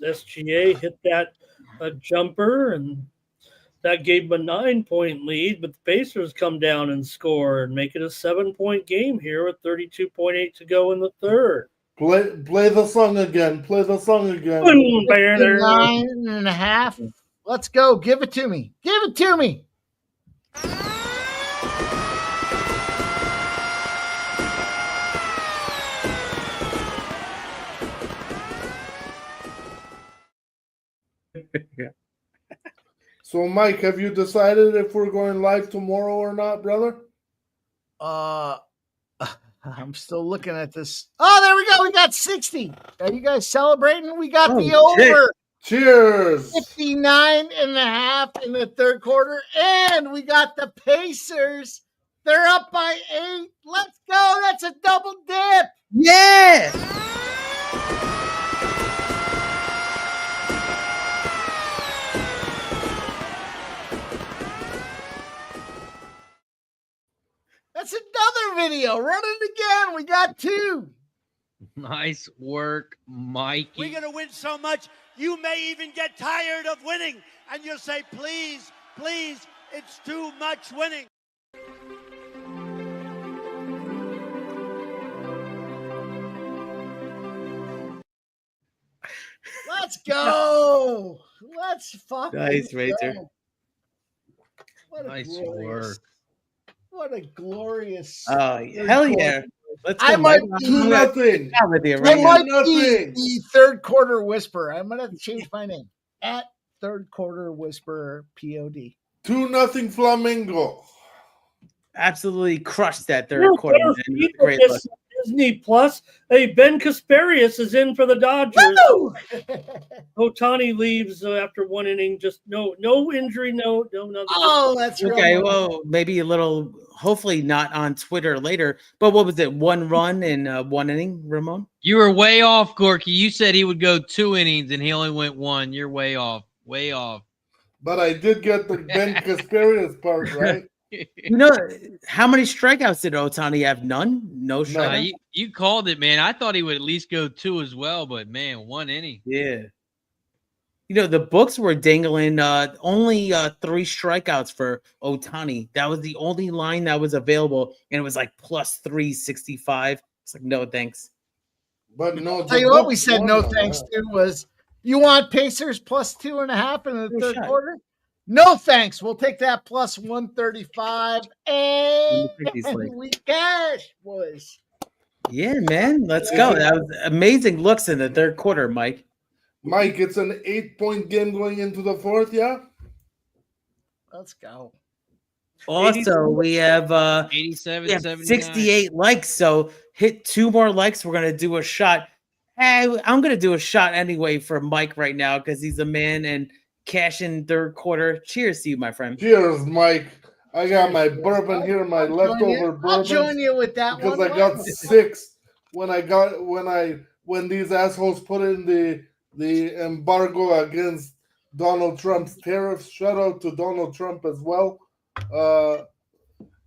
[SPEAKER 3] SGA hit that jumper, and that gave them a 9-point lead, but the Pacers come down and score and make it a 7-point game here with 32.8 to go in the third.
[SPEAKER 5] Play the song again. Play the song again.
[SPEAKER 2] 59 and a half. Let's go. Give it to me. Give it to me.
[SPEAKER 5] So, Mike, have you decided if we're going live tomorrow or not, brother?
[SPEAKER 2] I'm still looking at this. Oh, there we go. We got 60. Are you guys celebrating? We got the over.
[SPEAKER 5] Cheers.
[SPEAKER 2] 59 and a half in the third quarter. And we got the Pacers. They're up by 8. Let's go. That's a double dip.
[SPEAKER 4] Yeah.
[SPEAKER 2] That's another video. Run it again. We got 2.
[SPEAKER 1] Nice work, Mikey.
[SPEAKER 6] We're going to win so much, you may even get tired of winning. And you'll say, please, please, it's too much winning.
[SPEAKER 2] Let's go. Let's fucking
[SPEAKER 4] Nice, Razor.
[SPEAKER 1] Nice work.
[SPEAKER 2] What a glorious.
[SPEAKER 4] Oh, hell yeah. Let's go.
[SPEAKER 2] I might
[SPEAKER 4] Mike.
[SPEAKER 2] be
[SPEAKER 5] Do nothing.
[SPEAKER 4] Out with you
[SPEAKER 2] I
[SPEAKER 4] right now.
[SPEAKER 2] might be
[SPEAKER 5] Nothing.
[SPEAKER 2] the third quarter whisperer. I'm gonna have to change my name at third quarter whisperer POD.
[SPEAKER 5] 2-0 Flamingo.
[SPEAKER 4] Absolutely crushed that third quarter. Great look.
[SPEAKER 3] Disney Plus. Hey, Ben Kasparius is in for the Dodgers.
[SPEAKER 2] Woo!
[SPEAKER 3] Otani leaves after 1 inning. Just no injury, no nothing.
[SPEAKER 2] Oh, that's
[SPEAKER 4] Okay,
[SPEAKER 2] real.
[SPEAKER 4] well, maybe a little, hopefully not on Twitter later, but what was it, 1 run in 1 inning, Ramon?
[SPEAKER 1] You were way off, Gorky. You said he would go 2 innings, and he only went 1. You're way off. Way off.
[SPEAKER 5] But I did get the Ben Kasparius part, right?
[SPEAKER 4] You know, how many strikeouts did Otani have? None? No strikeouts?
[SPEAKER 1] You called it, man. I thought he would at least go 2 as well, but, man, 1 inning.
[SPEAKER 4] Yeah. You know, the books were dangling only 3 strikeouts for Otani. That was the only line that was available, and it was like plus 365. It's like, no, thanks.
[SPEAKER 5] But no.
[SPEAKER 2] Tell you what, we said no thanks to was you want Pacers plus 2.5 in the third quarter? No thanks. We'll take that plus 135 and we cash, boys.
[SPEAKER 4] Yeah, man. Let's go. That was amazing looks in the third quarter, Mike.
[SPEAKER 5] Mike, it's an 8-point game going into the fourth, yeah?
[SPEAKER 2] Let's go.
[SPEAKER 4] Also, we have
[SPEAKER 1] 87, 79.
[SPEAKER 4] 68 likes. So hit 2 more likes. We're going to do a shot. I'm going to do a shot anyway for Mike right now because he's a man and cash in third quarter. Cheers to you, my friend.
[SPEAKER 5] Cheers, Mike. I got my bourbon here, my leftover bourbon.
[SPEAKER 2] I'll join you with that
[SPEAKER 5] because
[SPEAKER 2] one.
[SPEAKER 5] I got 6 when these assholes put in the embargo against Donald Trump's tariffs. Shout out to Donald Trump as well.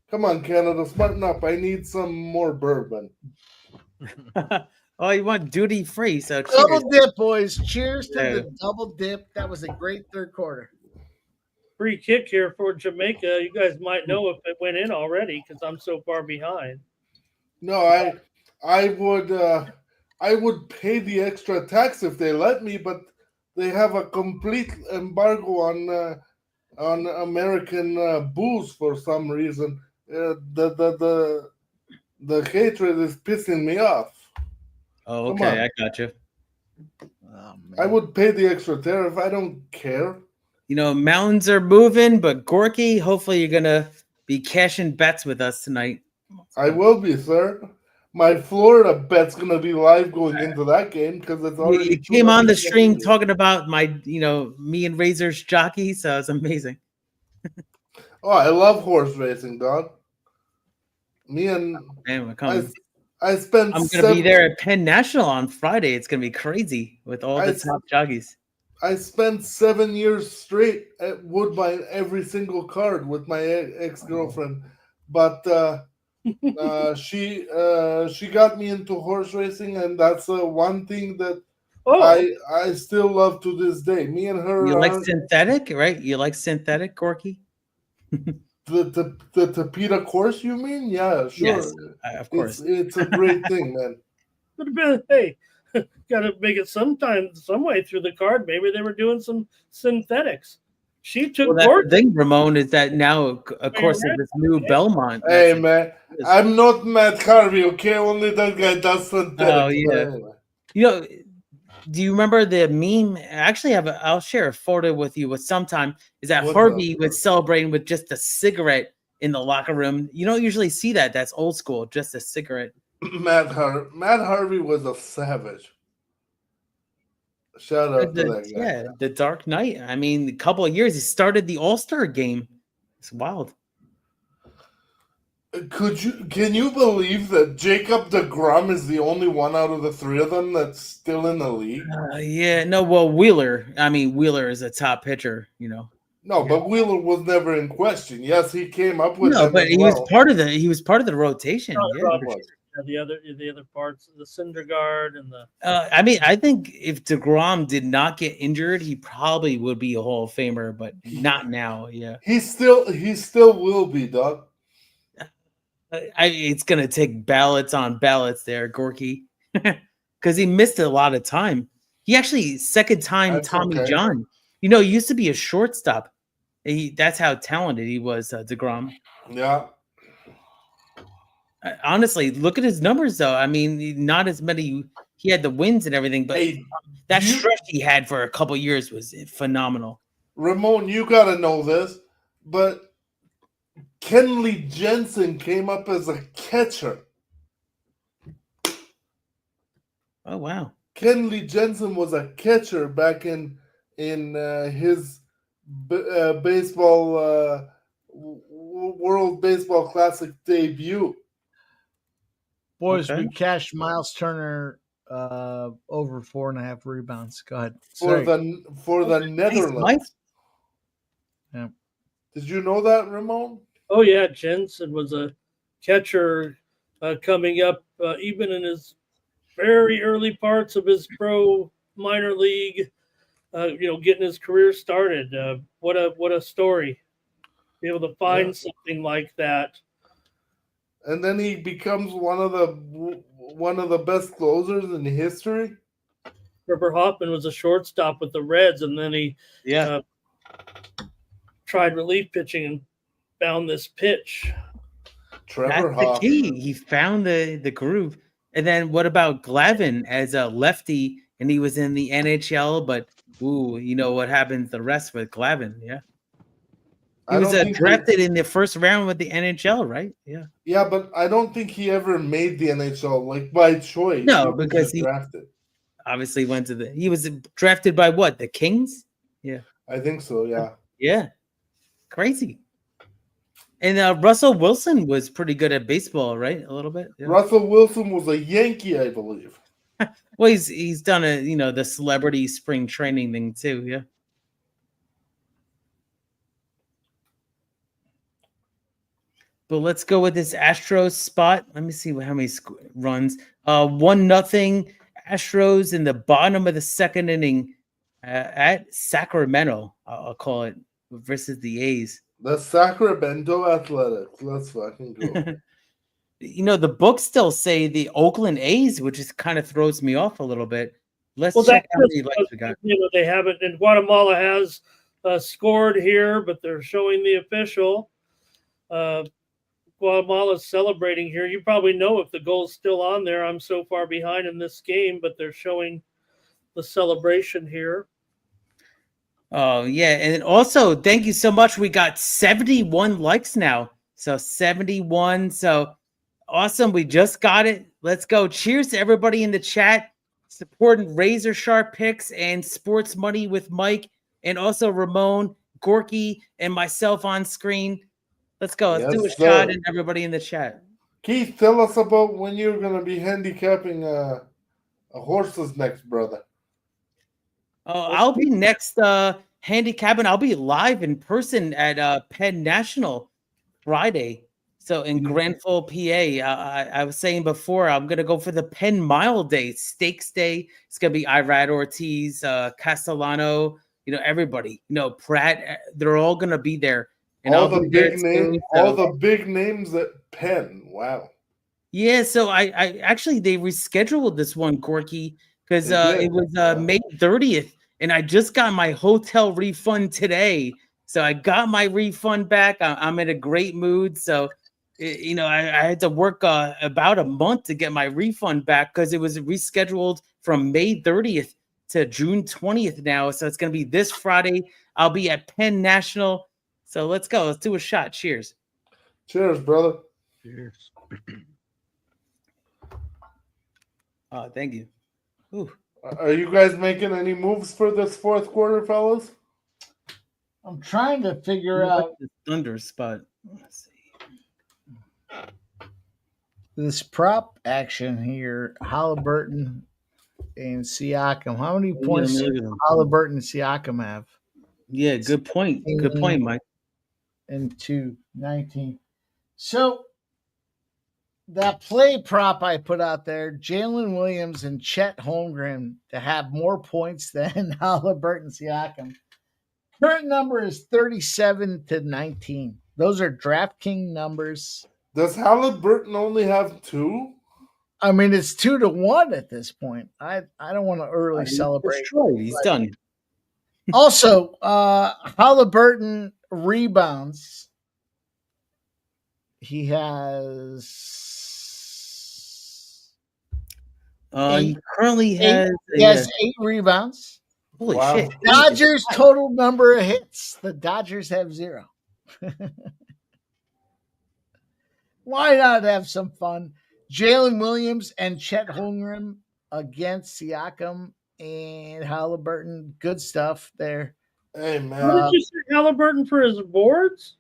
[SPEAKER 5] Come on, Canada, smarten up. I need some more bourbon.
[SPEAKER 4] Oh, you want duty free? So
[SPEAKER 2] double dip, boys. Cheers to the double dip. That was a great third quarter.
[SPEAKER 3] Free kick here for Jamaica. You guys might know if it went in already because I'm so far behind.
[SPEAKER 5] No, I would pay the extra tax if they let me, but they have a complete embargo on American booze for some reason. The hatred is pissing me off.
[SPEAKER 4] Oh, okay, I got you.
[SPEAKER 2] Oh,
[SPEAKER 5] I would pay the extra tariff. I don't care.
[SPEAKER 4] You know, mountains are moving, but Gorky, hopefully you're gonna be cashing bets with us tonight.
[SPEAKER 5] I will be, sir. My Florida bet's gonna be live going into that game because it's already.
[SPEAKER 4] You came on the stream talking about me and Razor's jockey, so it's amazing.
[SPEAKER 5] Oh, I love horse racing, dog. Me and
[SPEAKER 4] we're coming.
[SPEAKER 5] I spent.
[SPEAKER 4] I'm gonna be there at Penn National on Friday. It's gonna be crazy with all the top jockeys. I
[SPEAKER 5] spent 7 years straight at Woodbine every single card with my ex-girlfriend, but she got me into horse racing, and that's one thing that I still love to this day. Me and her.
[SPEAKER 4] You like synthetic, right? You like synthetic, Gorky?
[SPEAKER 5] The Tapeta course, you mean? Yeah, sure.
[SPEAKER 4] Yes, of course.
[SPEAKER 5] It's a great thing, man.
[SPEAKER 3] Hey, got to make it some way through the card. Maybe they were doing some synthetics. She took.
[SPEAKER 4] Well, the thing, Ramon, is that now, of course, of this new Belmont.
[SPEAKER 5] Hey, man, I'm not Matt Harvey, okay? Only that guy does synthetics.
[SPEAKER 4] Oh, yeah. Anyway. Do you remember the meme? Actually, I'll share a photo with you sometime. Is that Harvey was celebrating with just a cigarette in the locker room? You don't usually see that. That's old school, just a cigarette.
[SPEAKER 5] Matt Harvey was a savage. Shout out to that guy.
[SPEAKER 4] Yeah, the Dark Knight. I mean, a couple of years, he started the All-Star game. It's wild.
[SPEAKER 5] Can you believe that Jacob deGrom is the only one out of the three of them that's still in the league?
[SPEAKER 4] Wheeler. I mean, Wheeler is a top pitcher,
[SPEAKER 5] No, but Wheeler was never in question. Yes, he came up with
[SPEAKER 4] but he was part of the rotation.
[SPEAKER 3] The other parts, the Syndergaard and the.
[SPEAKER 4] I mean, I think if DeGrom did not get injured, he probably would be a Hall of Famer, but not now. Yeah,
[SPEAKER 5] he still will be, Doug.
[SPEAKER 4] It's gonna take ballots on ballots there, Gorky, because he missed a lot of time. He actually second time Tommy John. He used to be a shortstop. That's how talented he was, DeGrom.
[SPEAKER 5] Yeah.
[SPEAKER 4] Honestly, look at his numbers, though. I mean, not as many. He had the wins and everything, but that stretch he had for a couple years was phenomenal.
[SPEAKER 5] Ramon, you gotta know this, but Kenley Jensen came up as a catcher.
[SPEAKER 4] Oh wow!
[SPEAKER 5] Kenley Jensen was a catcher back in his baseball World Baseball Classic debut.
[SPEAKER 2] Boys, we cashed Miles Turner over 4.5 rebounds. Go ahead.
[SPEAKER 5] For the Netherlands.
[SPEAKER 2] Yeah.
[SPEAKER 5] Did you know that, Ramon?
[SPEAKER 3] Oh yeah, Jensen was a catcher coming up, even in his very early parts of his pro minor league. Getting his career started. What a story! Be able to find something like that.
[SPEAKER 5] And then he becomes one of the best closers in history.
[SPEAKER 3] Trevor Hoffman was a shortstop with the Reds, and then he tried relief pitching and found this pitch.
[SPEAKER 5] Trevor
[SPEAKER 4] That's
[SPEAKER 5] Hoffman.
[SPEAKER 4] the key. He found the groove. And then what about Glavine as a lefty? And he was in the NHL, but what happens the rest with Glavine? Yeah. He was drafted in the first round with the NHL, right? Yeah.
[SPEAKER 5] Yeah, but I don't think he ever made the NHL like by choice.
[SPEAKER 4] No, because he
[SPEAKER 5] drafted.
[SPEAKER 4] Obviously went to he was drafted by what? The Kings? Yeah.
[SPEAKER 5] I think so, yeah.
[SPEAKER 4] Yeah. Crazy. And Russell Wilson was pretty good at baseball, right? A little bit. Yeah.
[SPEAKER 5] Russell Wilson was a Yankee, I believe.
[SPEAKER 4] Well, he's done the celebrity spring training thing too, yeah. But let's go with this Astros spot. Let me see how many runs. 1-0 Astros in the bottom of the second inning at Sacramento. I'll call it, versus the A's.
[SPEAKER 5] The Sacramento Athletics. Let's fucking go.
[SPEAKER 4] The books still say the Oakland A's, which just kind of throws me off a little bit. Let's check how many likes we got.
[SPEAKER 3] They haven't, and Guatemala has scored here, but they're showing the official. Guatemala's celebrating here. You probably know if the goal's still on there. I'm so far behind in this game, but they're showing the celebration here.
[SPEAKER 4] Oh, yeah. And also, thank you so much. We got 71 likes now. So 71. So awesome. We just got it. Let's go. Cheers to everybody in the chat supporting Razor Sharp Picks and Sports Money with Mike, and also Ramon, Gorky, and myself on screen. Let's go. Let's do a shot and everybody in the chat.
[SPEAKER 5] Keith, tell us about when you're going to be handicapping a horse's next, brother.
[SPEAKER 4] Oh, I'll be next handicapping. I'll be live in person at Penn National Friday. So in Granville, PA. I was saying before, I'm going to go for the Penn Mile Day, Stakes Day. It's going to be Irad Ortiz, Castellano, everybody. Pratt, they're all going to be there. And
[SPEAKER 5] all the big names at Penn. Wow.
[SPEAKER 4] Yeah, so I actually, they rescheduled this one, Gorky, because it was May 30th, and I just got my hotel refund today. So I got my refund back. I'm in a great mood. So, I had to work about a month to get my refund back because it was rescheduled from May 30th to June 20th now. So it's going to be this Friday. I'll be at Penn National. So let's go. Let's do a shot. Cheers.
[SPEAKER 5] Cheers, brother.
[SPEAKER 1] Cheers.
[SPEAKER 4] Thank you. Ooh.
[SPEAKER 5] Are you guys making any moves for this fourth quarter, fellas?
[SPEAKER 2] I'm trying to figure out
[SPEAKER 4] the Thunder spot. Let's see.
[SPEAKER 2] This prop action here. Halliburton and Siakam. How many points do Halliburton and Siakam have?
[SPEAKER 4] Yeah, good point. Good point, Mike.
[SPEAKER 2] And 2-19. So that play prop I put out there, Jalen Williams and Chet Holmgren to have more points than Halliburton and Siakam. Current number is 37-19. Those are DraftKings numbers.
[SPEAKER 5] Does Halliburton only have 2?
[SPEAKER 2] I mean, it's 2-1 at this point. I don't want to early celebrate.
[SPEAKER 4] He's done.
[SPEAKER 2] Also, Halliburton rebounds. He has.
[SPEAKER 4] He currently has.
[SPEAKER 2] He has 8 rebounds.
[SPEAKER 4] Holy shit!
[SPEAKER 2] Dodgers total number of hits. The Dodgers have 0. Why not have some fun? Jalen Williams and Chet Holmgren against Siakam and Halliburton. Good stuff there.
[SPEAKER 5] Hey, man.
[SPEAKER 3] What did you say, Halliburton for his boards?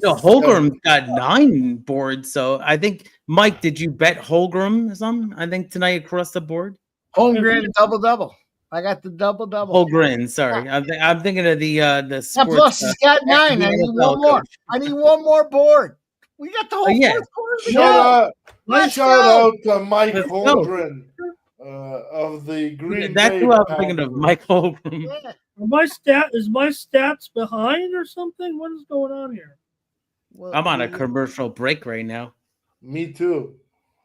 [SPEAKER 4] No, Holmgren's got 9 boards. So I think, Mike, did you bet Holmgren some? I think tonight across the board.
[SPEAKER 2] Holmgren double-double. I got the double-double.
[SPEAKER 4] Holmgren, sorry. I'm thinking of the sports.
[SPEAKER 2] Plus, he's got 9. I need one more. I need one more board. We got the whole fourth quarter.
[SPEAKER 5] Shout out to Mike Holmgren of the Green Bay.
[SPEAKER 4] That's who I'm thinking of, Mike Holmgren.
[SPEAKER 3] Yeah. Is my stats behind or something? What is going on here?
[SPEAKER 2] Well,
[SPEAKER 4] I'm on a commercial break right now.
[SPEAKER 5] Me too.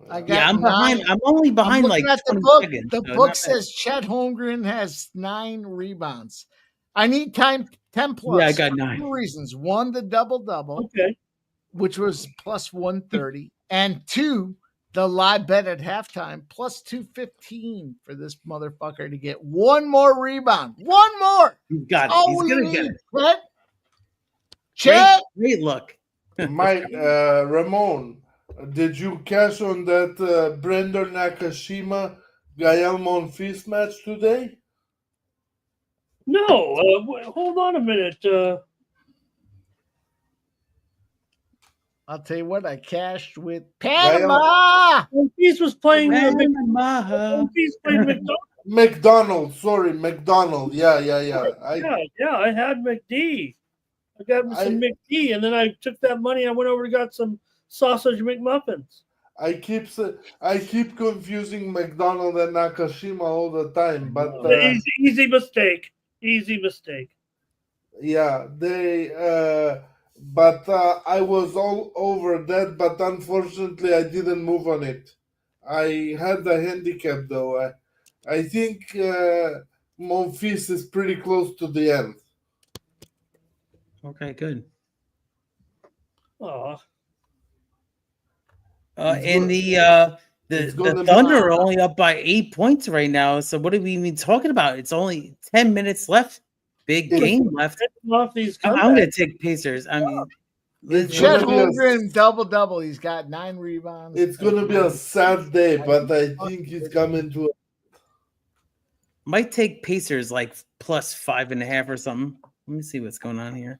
[SPEAKER 2] I'm
[SPEAKER 4] behind. I'm only behind like 20 seconds.
[SPEAKER 2] The book says Chet Holmgren has 9 rebounds. I need 10 plus.
[SPEAKER 4] Yeah, I got 9.
[SPEAKER 2] 2 reasons. 1, the double-double.
[SPEAKER 3] Okay.
[SPEAKER 2] Which was plus 130. And 2, the live bet at halftime, plus 215 for this motherfucker to get 1 more rebound. 1 more.
[SPEAKER 4] He's got it. He's going to get it.
[SPEAKER 2] Chet.
[SPEAKER 4] Great look.
[SPEAKER 5] Mike, Ramon, did you cash on that Brendan Nakashima Gael Monfils match today?
[SPEAKER 3] No. Hold on a minute.
[SPEAKER 2] I'll tell you what, I cashed with Panama.
[SPEAKER 3] Monfils was playing
[SPEAKER 4] Panama.
[SPEAKER 5] McDonald. Sorry, McDonald. Yeah.
[SPEAKER 3] I had McD. I got some McD, and then I took that money. I went over and got some sausage McMuffins.
[SPEAKER 5] I keep confusing McDonald and Nakashima all the time, but
[SPEAKER 3] easy mistake. Easy mistake.
[SPEAKER 5] Yeah, they. But I was all over that, but unfortunately I didn't move on it. I had the handicap though. I think Monfils is pretty close to the end.
[SPEAKER 4] Okay, good. And the Thunder are only up by 8 points right now. So what are we even talking about? It's only 10 minutes left. Big game left. I'm going to take Pacers. I mean,
[SPEAKER 5] It's
[SPEAKER 2] Chet
[SPEAKER 5] gonna be a-
[SPEAKER 2] Holmgren double. He's got 9 rebounds.
[SPEAKER 5] It's gonna be a sad day, but I think he's coming to.
[SPEAKER 4] Might take Pacers like plus 5.5 or something. Let me see what's going on here.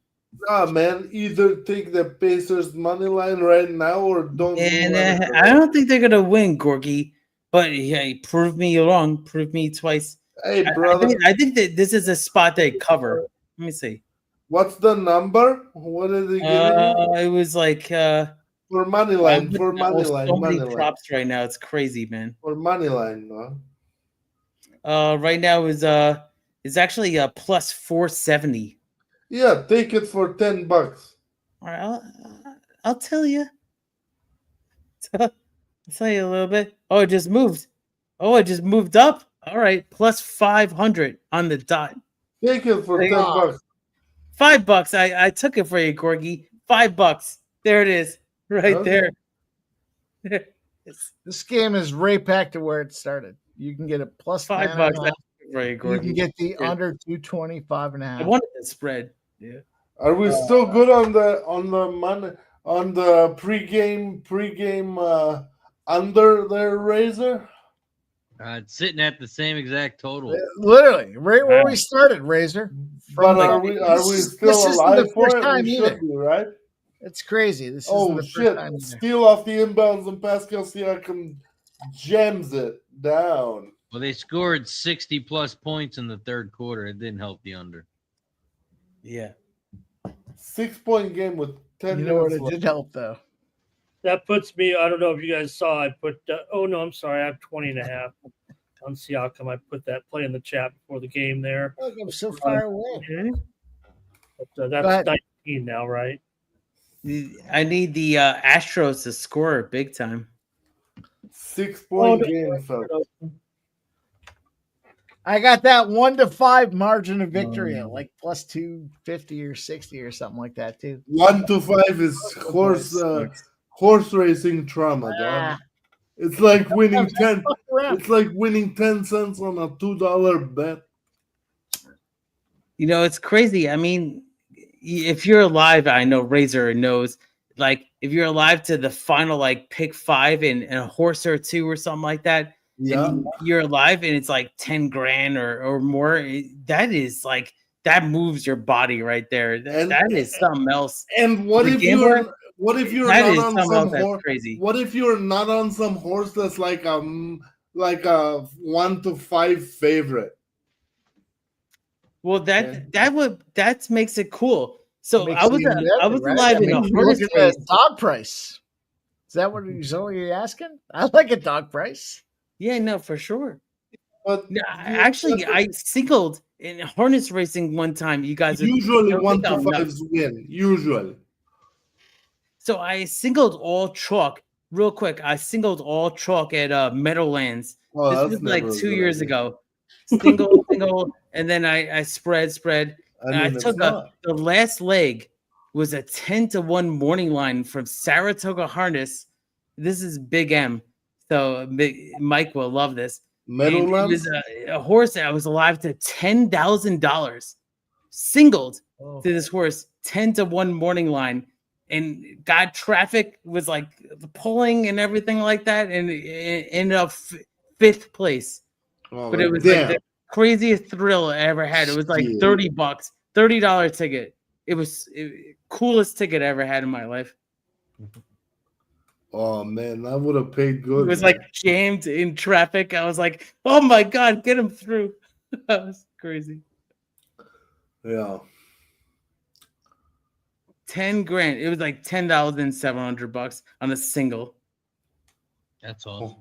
[SPEAKER 5] Nah, man. Either take the Pacers money line right now or don't.
[SPEAKER 4] And I don't think they're gonna win, Gorgie. But yeah, prove me wrong. Prove me twice.
[SPEAKER 5] Hey, brother.
[SPEAKER 4] I think that this is a spot they cover. Let me see.
[SPEAKER 5] What's the number? What is he giving you?
[SPEAKER 4] It was like
[SPEAKER 5] For money line.
[SPEAKER 4] so many props right now. It's crazy, man.
[SPEAKER 5] For money line, no?
[SPEAKER 4] Right now is actually a plus 470.
[SPEAKER 5] Yeah, take it for $10.
[SPEAKER 4] All right, I'll tell you. I'll tell you a little bit. Oh, it just moved. Oh, it just moved up. All right, plus 500 on the dot.
[SPEAKER 5] Take it for $10.
[SPEAKER 4] $5. I took it for you, Gorgie. $5. There it is, right there.
[SPEAKER 2] This game is right back to where it started. You can get a plus
[SPEAKER 4] $5. For you,
[SPEAKER 2] You
[SPEAKER 4] Gorgie.
[SPEAKER 2] can get the under 225.5.
[SPEAKER 4] I wanted the spread. Yeah.
[SPEAKER 5] Are we still good on the money on the pregame under there, Razor?
[SPEAKER 1] It's sitting at the same exact total.
[SPEAKER 2] Literally, right where we started, Razor.
[SPEAKER 5] But are we still alive for it?
[SPEAKER 2] Time
[SPEAKER 5] We
[SPEAKER 2] either.
[SPEAKER 5] should be, right?
[SPEAKER 2] It's crazy. This
[SPEAKER 5] Oh
[SPEAKER 2] isn't the first
[SPEAKER 5] shit!
[SPEAKER 2] time either.
[SPEAKER 5] Steal off the inbounds and Pascal Siakam jams it down.
[SPEAKER 1] Well, they scored 60 plus points in the third quarter. It didn't help the under.
[SPEAKER 4] Yeah.
[SPEAKER 5] 6-point game with 10
[SPEAKER 2] You know what?
[SPEAKER 5] minutes
[SPEAKER 2] It
[SPEAKER 5] left.
[SPEAKER 2] did help though.
[SPEAKER 3] That puts me, I don't know if you guys saw, I put, oh no, I'm sorry, I have 20.5 on Siakam. I put that play in the chat before the game there.
[SPEAKER 2] Look, I'm so far away.
[SPEAKER 3] But
[SPEAKER 2] Go
[SPEAKER 3] that's
[SPEAKER 2] ahead.
[SPEAKER 3] 19 now, right?
[SPEAKER 4] I need the Astros to score big time.
[SPEAKER 5] 6-point
[SPEAKER 3] Oh,
[SPEAKER 5] game, folks.
[SPEAKER 2] I got that 1-5 margin of victory at like plus 250 or 60 or something like that too.
[SPEAKER 5] 1-5 is horse racing trauma, dog.
[SPEAKER 2] Ah,
[SPEAKER 5] It's like winning
[SPEAKER 2] just
[SPEAKER 5] 10.
[SPEAKER 2] fuck around.
[SPEAKER 5] It's like winning 10 cents on a $2 bet.
[SPEAKER 4] You know, it's crazy. I mean, if you're alive, I know Razor knows. Like, if you're alive to the final, like pick 5 and a horse or two or something like that,
[SPEAKER 5] Yeah.
[SPEAKER 4] and you're alive and it's like 10 grand or more, that is like that moves your body right there. That is something else.
[SPEAKER 5] And what
[SPEAKER 4] The
[SPEAKER 5] if
[SPEAKER 4] gambler,
[SPEAKER 5] you're
[SPEAKER 4] that
[SPEAKER 5] not
[SPEAKER 4] is
[SPEAKER 5] on
[SPEAKER 4] something
[SPEAKER 5] some
[SPEAKER 4] else that's
[SPEAKER 5] horse?
[SPEAKER 4] crazy.
[SPEAKER 5] What if you're not on some horse that's like a 1-5 favorite?
[SPEAKER 4] Well, that makes it cool. So
[SPEAKER 2] Makes
[SPEAKER 4] I was
[SPEAKER 2] it even better,
[SPEAKER 4] I was
[SPEAKER 2] right?
[SPEAKER 4] alive
[SPEAKER 2] I
[SPEAKER 4] in
[SPEAKER 2] mean,
[SPEAKER 4] a
[SPEAKER 2] you're
[SPEAKER 4] horse
[SPEAKER 2] looking at
[SPEAKER 4] race.
[SPEAKER 2] a dog price. Is that what you're asking? I like a dog price.
[SPEAKER 4] Yeah, no, for sure.
[SPEAKER 5] But
[SPEAKER 4] No, actually, I singled in harness racing one time. You guys
[SPEAKER 5] usually
[SPEAKER 4] don't think I'm
[SPEAKER 5] 1-5s win. Usually.
[SPEAKER 4] So I singled all chalk real quick. I singled all chalk at Meadowlands.
[SPEAKER 5] Oh,
[SPEAKER 4] This
[SPEAKER 5] that's
[SPEAKER 4] was like
[SPEAKER 5] never a
[SPEAKER 4] 2
[SPEAKER 5] good
[SPEAKER 4] years
[SPEAKER 5] idea.
[SPEAKER 4] ago. Single, and then I spread.
[SPEAKER 5] I
[SPEAKER 4] And I
[SPEAKER 5] mean, it's
[SPEAKER 4] took
[SPEAKER 5] not.
[SPEAKER 4] the last leg was a 10-1 morning line from Saratoga Harness. This is Big M. So Mike will love this. And it
[SPEAKER 5] Meadowlands?
[SPEAKER 4] was a horse that I was alive to $10,000. Singled to this horse, 10-1 morning line. And got traffic was like the pulling and everything like that. And it ended up 5th place.
[SPEAKER 5] Oh,
[SPEAKER 4] But it was
[SPEAKER 5] damn.
[SPEAKER 4] like the craziest thrill I ever had. It was like
[SPEAKER 5] Shit.
[SPEAKER 4] $30, $30 ticket. It was coolest ticket I ever had in my life.
[SPEAKER 5] Oh man, I would have paid good.
[SPEAKER 4] It was like jammed in traffic. I was like, oh my God, get him through. That was crazy.
[SPEAKER 5] yeah.
[SPEAKER 4] 10 grand. It was like $10,700 on a single.
[SPEAKER 1] That's awesome.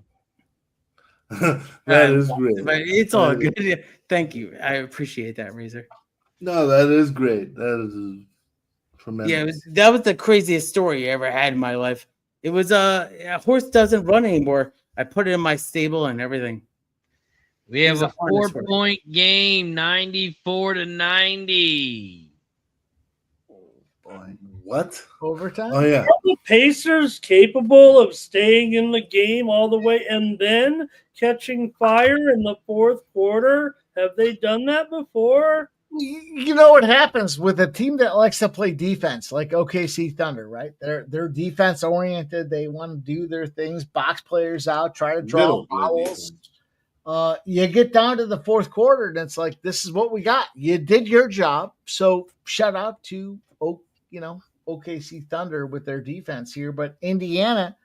[SPEAKER 5] That is great.
[SPEAKER 4] But it's all good. Thank you. I appreciate that, Razor.
[SPEAKER 5] No, that is great. That is tremendous.
[SPEAKER 4] Yeah, that was the craziest story I ever had in my life. It was a horse doesn't run anymore. I put it in my stable and everything.
[SPEAKER 1] We have
[SPEAKER 4] He's
[SPEAKER 1] a
[SPEAKER 4] a harness horse.
[SPEAKER 1] 4-point game, 94-90.
[SPEAKER 5] What?
[SPEAKER 2] Overtime?
[SPEAKER 5] Oh yeah.
[SPEAKER 3] Are the Pacers capable of staying in the game all the way and then catching fire in the fourth quarter? Have they done that before?
[SPEAKER 2] You know what happens with a team that likes to play defense, like OKC Thunder, right? They're defense oriented. They want to do their things, box players out, try to
[SPEAKER 5] They
[SPEAKER 2] draw
[SPEAKER 5] don't play
[SPEAKER 2] fouls.
[SPEAKER 5] defense.
[SPEAKER 2] You get down to the fourth quarter, and it's like, this is what we got. You did your job, so shout out to OKC Thunder with their defense here. But Indiana,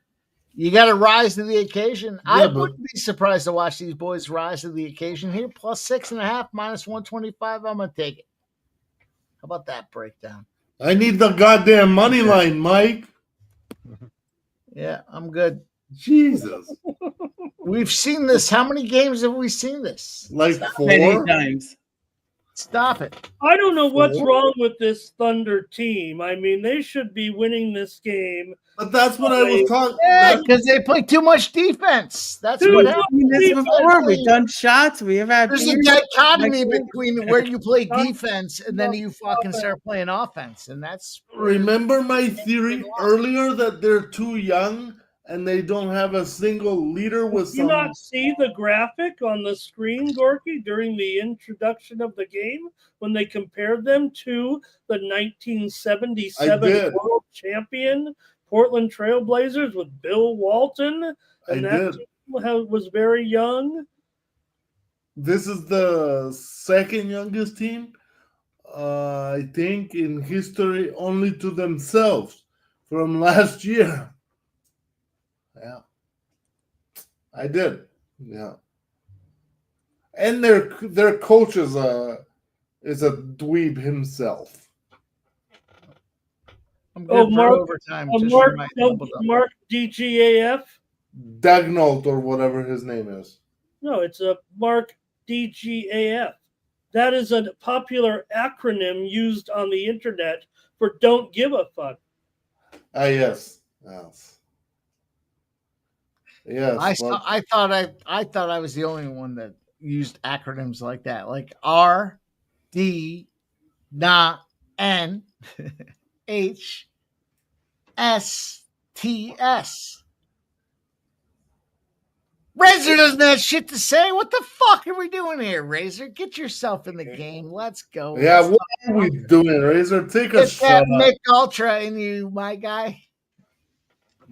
[SPEAKER 2] you got to rise to the occasion. I wouldn't be surprised to watch these boys rise to the occasion here. Plus 6.5, minus 125. I'm gonna take it. How about that breakdown?
[SPEAKER 5] I need the goddamn money line, Mike.
[SPEAKER 2] Yeah, I'm good.
[SPEAKER 5] Jesus.
[SPEAKER 2] We've seen this. How many games have we seen this?
[SPEAKER 5] Like
[SPEAKER 4] Many
[SPEAKER 5] 4?
[SPEAKER 4] times.
[SPEAKER 2] Stop it.
[SPEAKER 3] I don't know what's wrong with this Thunder team. I mean, they should be winning this game.
[SPEAKER 5] But that's what I was talking
[SPEAKER 2] Yeah,
[SPEAKER 5] about.
[SPEAKER 2] because they play too much defense. That's
[SPEAKER 3] Dude,
[SPEAKER 2] what
[SPEAKER 4] We've
[SPEAKER 2] happens.
[SPEAKER 4] seen this before. We've done shots. We have had
[SPEAKER 2] There's a
[SPEAKER 4] beers.
[SPEAKER 2] dichotomy
[SPEAKER 4] Like-
[SPEAKER 2] between where you play defense and then you fucking start playing offense. And that's
[SPEAKER 5] Remember my theory earlier that they're too young and they don't have a single leader with
[SPEAKER 3] Did you
[SPEAKER 5] some.
[SPEAKER 3] not see the graphic on the screen, Gorky, during the introduction of the game when they compared them to the 1977
[SPEAKER 5] I did.
[SPEAKER 3] world champion Portland Trailblazers with Bill Walton? And
[SPEAKER 5] I
[SPEAKER 3] that
[SPEAKER 5] did.
[SPEAKER 3] team was very young.
[SPEAKER 5] This is the second youngest team, I think, in history, only to themselves from last year. Yeah, I did. Yeah, and their coach is a dweeb himself.
[SPEAKER 2] I'm good
[SPEAKER 3] Oh,
[SPEAKER 2] for
[SPEAKER 3] Mark-
[SPEAKER 2] overtime. Just
[SPEAKER 3] Mark,
[SPEAKER 2] remind people to-
[SPEAKER 3] Mark DGAF?
[SPEAKER 5] Dagnalt or whatever his name is.
[SPEAKER 3] No, it's a Mark DGAF. That is a popular acronym used on the internet for "Don't give a fuck."
[SPEAKER 5] Ah, yes. Yes.
[SPEAKER 2] I
[SPEAKER 5] but-
[SPEAKER 2] thought I was the only one that used acronyms like that, like R, D, N, H, S, T, S. Razor doesn't have shit to say. What the fuck are we doing here, Razor? Get yourself in the game. Let's go.
[SPEAKER 5] yeah,
[SPEAKER 2] Let's
[SPEAKER 5] what are we doing, Razor? Take a
[SPEAKER 2] get that
[SPEAKER 5] shot.
[SPEAKER 2] Mick Ultra in you, my guy.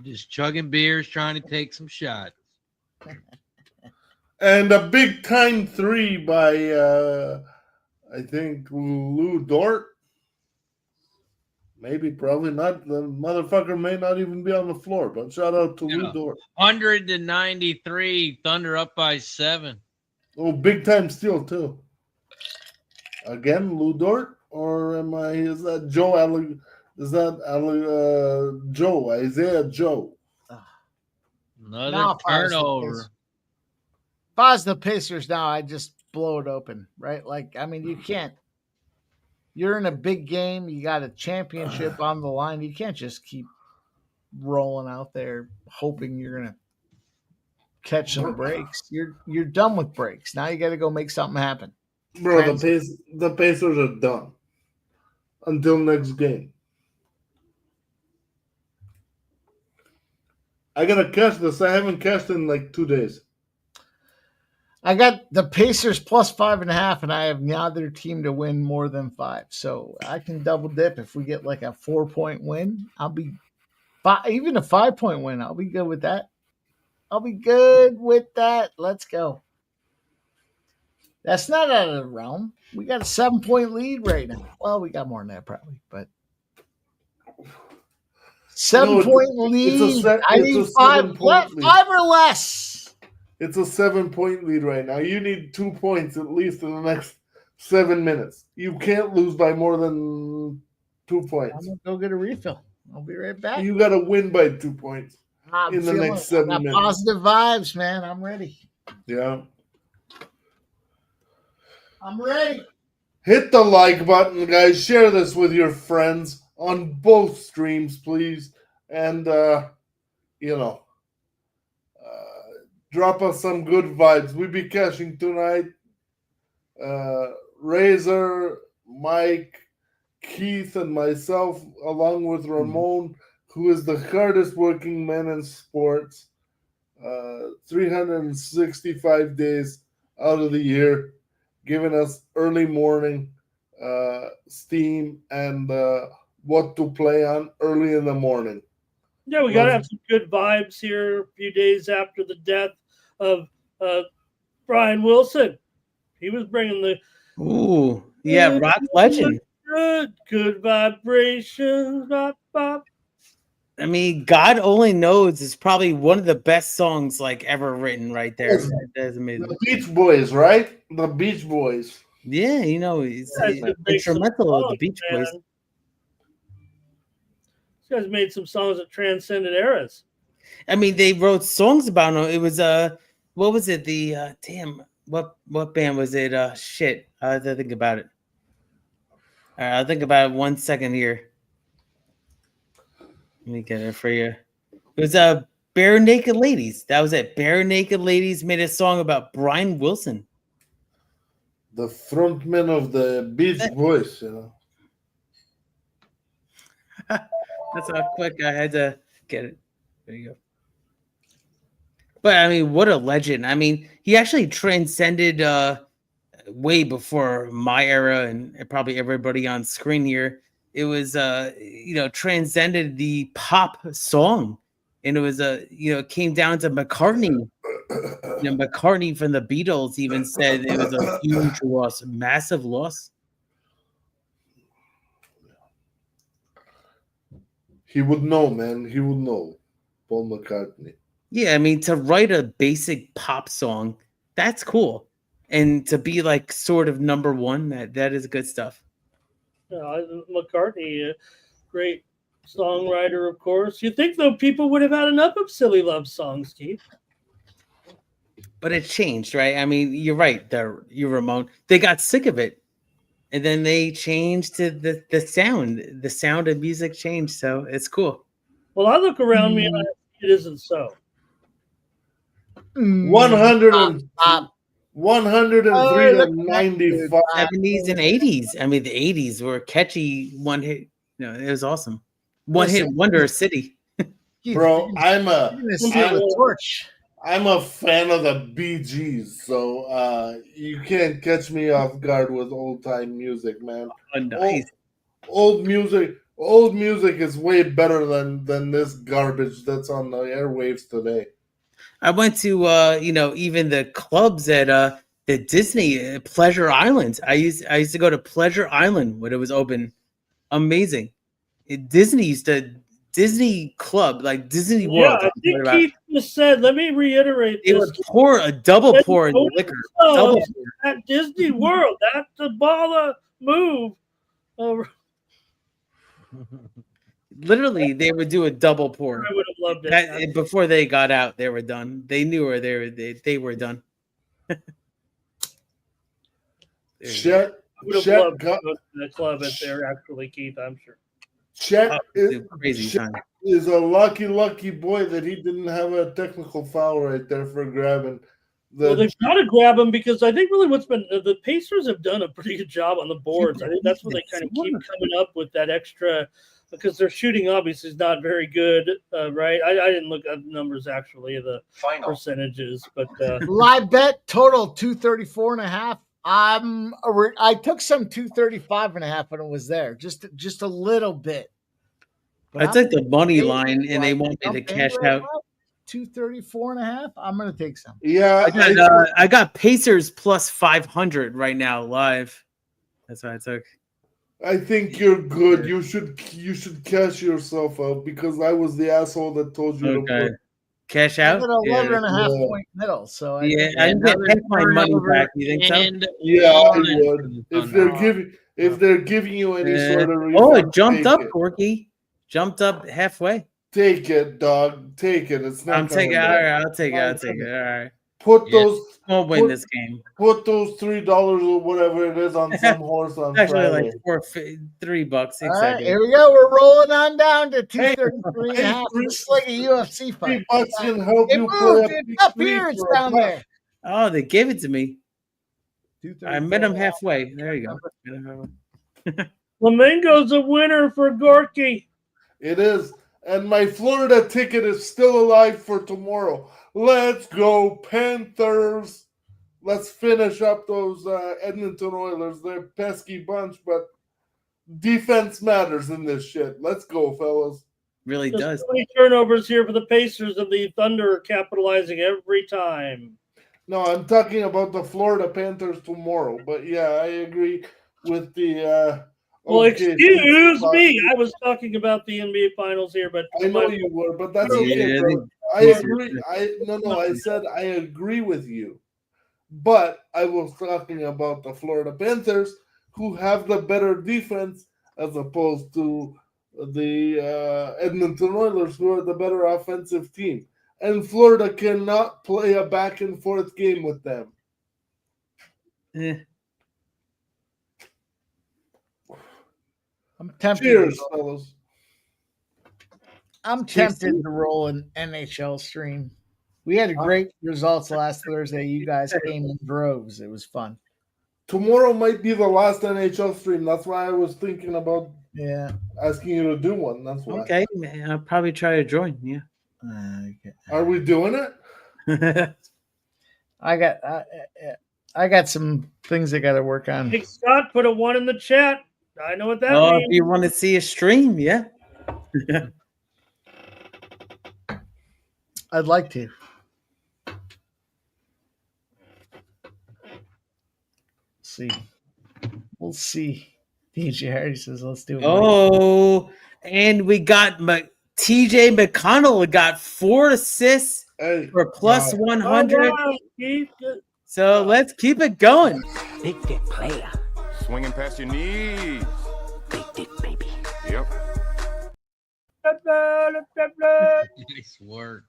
[SPEAKER 1] Just chugging beers, trying to take some shots.
[SPEAKER 5] And a big time 3 by I think Lou Dort. Maybe, probably not. The motherfucker may not even be on the floor, but shout out to Lou Dort.
[SPEAKER 1] 193, Thunder up by 7.
[SPEAKER 5] Oh, big time steal too. Again, Lou Dort, or is that Joe? Joe Isaiah Joe?
[SPEAKER 1] Another
[SPEAKER 2] Now, if I was the
[SPEAKER 1] turnover.
[SPEAKER 2] Pacers- If I was the Pacers now, I'd just blow it open, right? Like, I mean, you can't. You're in a big game. You got a championship on the line. You can't just keep rolling out there hoping you're gonna catch some breaks. You're done with breaks. Now you got to go make something happen.
[SPEAKER 5] Bro, the Pacers are done until next game. I gotta catch this. I haven't cashed in like 2 days.
[SPEAKER 2] I got the Pacers plus 5.5, and I have neither team to win more than 5. So I can double dip if we get like a 4-point win. I'll be even a 5-point win. I'll be good with that. Let's go. That's not out of the realm. We got a 7-point lead right now. Well, we got more than that probably, but 7-point lead. I need 5 or less.
[SPEAKER 5] It's a 7-point lead right now. You need 2 points at least in the next 7 minutes. You can't lose by more than 2
[SPEAKER 2] I'm
[SPEAKER 5] points.
[SPEAKER 2] gonna go get a refill. I'll be right back.
[SPEAKER 5] You got to win by 2 points in the next 7 minutes.
[SPEAKER 2] Positive vibes, man. I'm ready.
[SPEAKER 5] Yeah.
[SPEAKER 2] I'm ready.
[SPEAKER 5] Hit the like button, guys. Share this with your friends on both streams, please. And, drop us some good vibes. We be cashing tonight. Razor, Mike, Keith, and myself, along with Ramon, who is the hardest working man in sports. 365 days out of the year, giving us early morning steam and what to play on early in the morning.
[SPEAKER 3] Yeah, we got to have some good vibes here. A few days after the death of Brian Wilson, he was bringing the
[SPEAKER 4] rock legend.
[SPEAKER 3] Good vibrations. Bop, bop.
[SPEAKER 4] I mean, God Only Knows is probably one of the best songs like ever written right there.
[SPEAKER 5] Yes.
[SPEAKER 4] That's amazing.
[SPEAKER 5] The Beach Boys, right? The Beach Boys.
[SPEAKER 4] Yeah, he's
[SPEAKER 3] Yeah,
[SPEAKER 4] instrumental of the Beach Boys.
[SPEAKER 3] These guys made some songs that transcended eras.
[SPEAKER 4] I mean, they wrote songs about him. It was what was it? The what band was it? Shit, I have to think about it. All right, I'll think about it 1 second here. Let me get it for you. It was Bare Naked Ladies. That was it. Bare Naked Ladies made a song about Brian Wilson,
[SPEAKER 5] the frontman of the Beach Boys.
[SPEAKER 4] That's how quick I had to get it. There you go. But I mean, what a legend. I mean, he actually transcended way before my era and probably everybody on screen here. It was transcended the pop song. And it was it came down to McCartney. McCartney from the Beatles even said it was a huge loss, massive loss.
[SPEAKER 5] He would know, man. He would know. Paul McCartney.
[SPEAKER 4] Yeah, I mean, to write a basic pop song, that's cool. And to be like sort of number one, that is good stuff.
[SPEAKER 3] Yeah, McCartney, great songwriter, of course. You think, though, people would have had enough of Silly Love songs, Keith?
[SPEAKER 4] But it changed, right? I mean, you're right, you Ramon. They got sick of it. And then they changed to the sound. The sound of music changed, so it's cool.
[SPEAKER 3] Well, I look around me and I see it isn't so.
[SPEAKER 5] 103 to 95.
[SPEAKER 4] 70s and 80s. I mean, the 80s were catchy one hit. It was awesome. One hit wonder city.
[SPEAKER 5] Bro, I'm a
[SPEAKER 2] torch.
[SPEAKER 5] I'm a fan of the Bee Gees, so you can't catch me off guard with old time music, man.
[SPEAKER 4] Oh, nice.
[SPEAKER 5] Old music is way better than this garbage that's on the airwaves today.
[SPEAKER 4] I went to even the clubs at the Disney Pleasure Island. I used to go to Pleasure Island when it was open. Amazing. Disney Club, like Disney World.
[SPEAKER 3] Yeah, I think Keith just said, let me reiterate
[SPEAKER 4] this. They would pour a double pour in the liquor. Double pour.
[SPEAKER 3] At Disney World, that's the baller move.
[SPEAKER 4] Literally, they would do a double pour.
[SPEAKER 3] I would have loved it.
[SPEAKER 4] Before they got out, they were done. They knew where they were done.
[SPEAKER 5] Chet
[SPEAKER 3] would have loved to go to the club if they're actually Keith, I'm sure.
[SPEAKER 5] Chet
[SPEAKER 4] is
[SPEAKER 5] a lucky boy that he didn't have a technical foul right there for grabbing.
[SPEAKER 3] Well, they've got to grab him because I think really what's been the Pacers have done a pretty good job on the boards. I think that's what they kind of keep coming up with that extra because their shooting obviously is not very good, right? I didn't look at numbers actually, the percentages, but
[SPEAKER 2] live bet total 234.5. I took some 235.5 when it was there, just a little bit.
[SPEAKER 4] But I took the money line, and they want me to cash out
[SPEAKER 2] 234.5. I'm gonna take some.
[SPEAKER 5] Yeah,
[SPEAKER 4] I got Pacers plus 500 right now live. That's what I took.
[SPEAKER 5] I think you're good. You should cash yourself out because I was the asshole that told you to put.
[SPEAKER 4] Cash out?
[SPEAKER 2] I got 11.5 point middle, so
[SPEAKER 4] I can get my money back. You think so?
[SPEAKER 5] Yeah, I would. If they're giving you any sort of refund,
[SPEAKER 4] it jumped up, Corky. Jumped up halfway.
[SPEAKER 5] Take it, dog. Take it. It's not.
[SPEAKER 4] I'm taking it. All right, I'll take it. All right. Won't win this game.
[SPEAKER 5] Put those $3 or whatever it is on some horse on
[SPEAKER 4] actually
[SPEAKER 5] Friday.
[SPEAKER 4] like $3.
[SPEAKER 2] All
[SPEAKER 4] exactly.
[SPEAKER 2] right, here we go. We're rolling on down to 233.5. It's like a UFC fight.
[SPEAKER 5] $3 can help you
[SPEAKER 2] moved. It's up here. It's down there.
[SPEAKER 4] Oh, they gave it to me. I met him halfway. There you go.
[SPEAKER 3] Flamingo's a winner for Gorky.
[SPEAKER 5] It is. And my Florida ticket is still alive for tomorrow. Let's go, Panthers. let's finish up those Edmonton Oilers. They're a pesky bunch, but defense matters in this shit. Let's go, fellas.
[SPEAKER 4] Really
[SPEAKER 3] Just
[SPEAKER 4] does.
[SPEAKER 3] 20 turnovers here for the Pacers, and the Thunder are capitalizing every time.
[SPEAKER 5] No, I'm talking about the Florida Panthers tomorrow. But yeah, I agree with the.
[SPEAKER 3] Well,
[SPEAKER 5] okay,
[SPEAKER 3] excuse me. I was talking about the NBA Finals here, but
[SPEAKER 5] I know you were, but that's
[SPEAKER 3] Yeah,
[SPEAKER 5] okay, bro. I agree. I said I agree with you, but I was talking about the Florida Panthers, who have the better defense as opposed to the Edmonton Oilers, who are the better offensive team. And Florida cannot play a back and forth game with them.
[SPEAKER 4] Eh.
[SPEAKER 2] I'm tempted.
[SPEAKER 5] Cheers, fellas.
[SPEAKER 2] I'm tempted to roll an NHL stream. We had great results last Thursday. You guys came in droves. It was fun.
[SPEAKER 5] Tomorrow might be the last NHL stream. That's why I was thinking about asking you to do one. That's why.
[SPEAKER 4] Okay, man, I'll probably try to join. Yeah.
[SPEAKER 5] Are we doing it?
[SPEAKER 2] I got some things I got to work on.
[SPEAKER 3] Hey, Scott, put a 1 in the chat. I know what that
[SPEAKER 4] Oh,
[SPEAKER 3] means.
[SPEAKER 4] if you want to see a stream, yeah.
[SPEAKER 2] I'd like to. See. We'll see. DJ Hardy says, let's do it.
[SPEAKER 4] Oh, and we got TJ McConnell got 4 assists for plus 100.
[SPEAKER 3] Right.
[SPEAKER 4] So let's keep it going.
[SPEAKER 7] Big dick player.
[SPEAKER 8] Swinging past your knees.
[SPEAKER 7] Big dick baby.
[SPEAKER 8] Yep.
[SPEAKER 1] Nice work.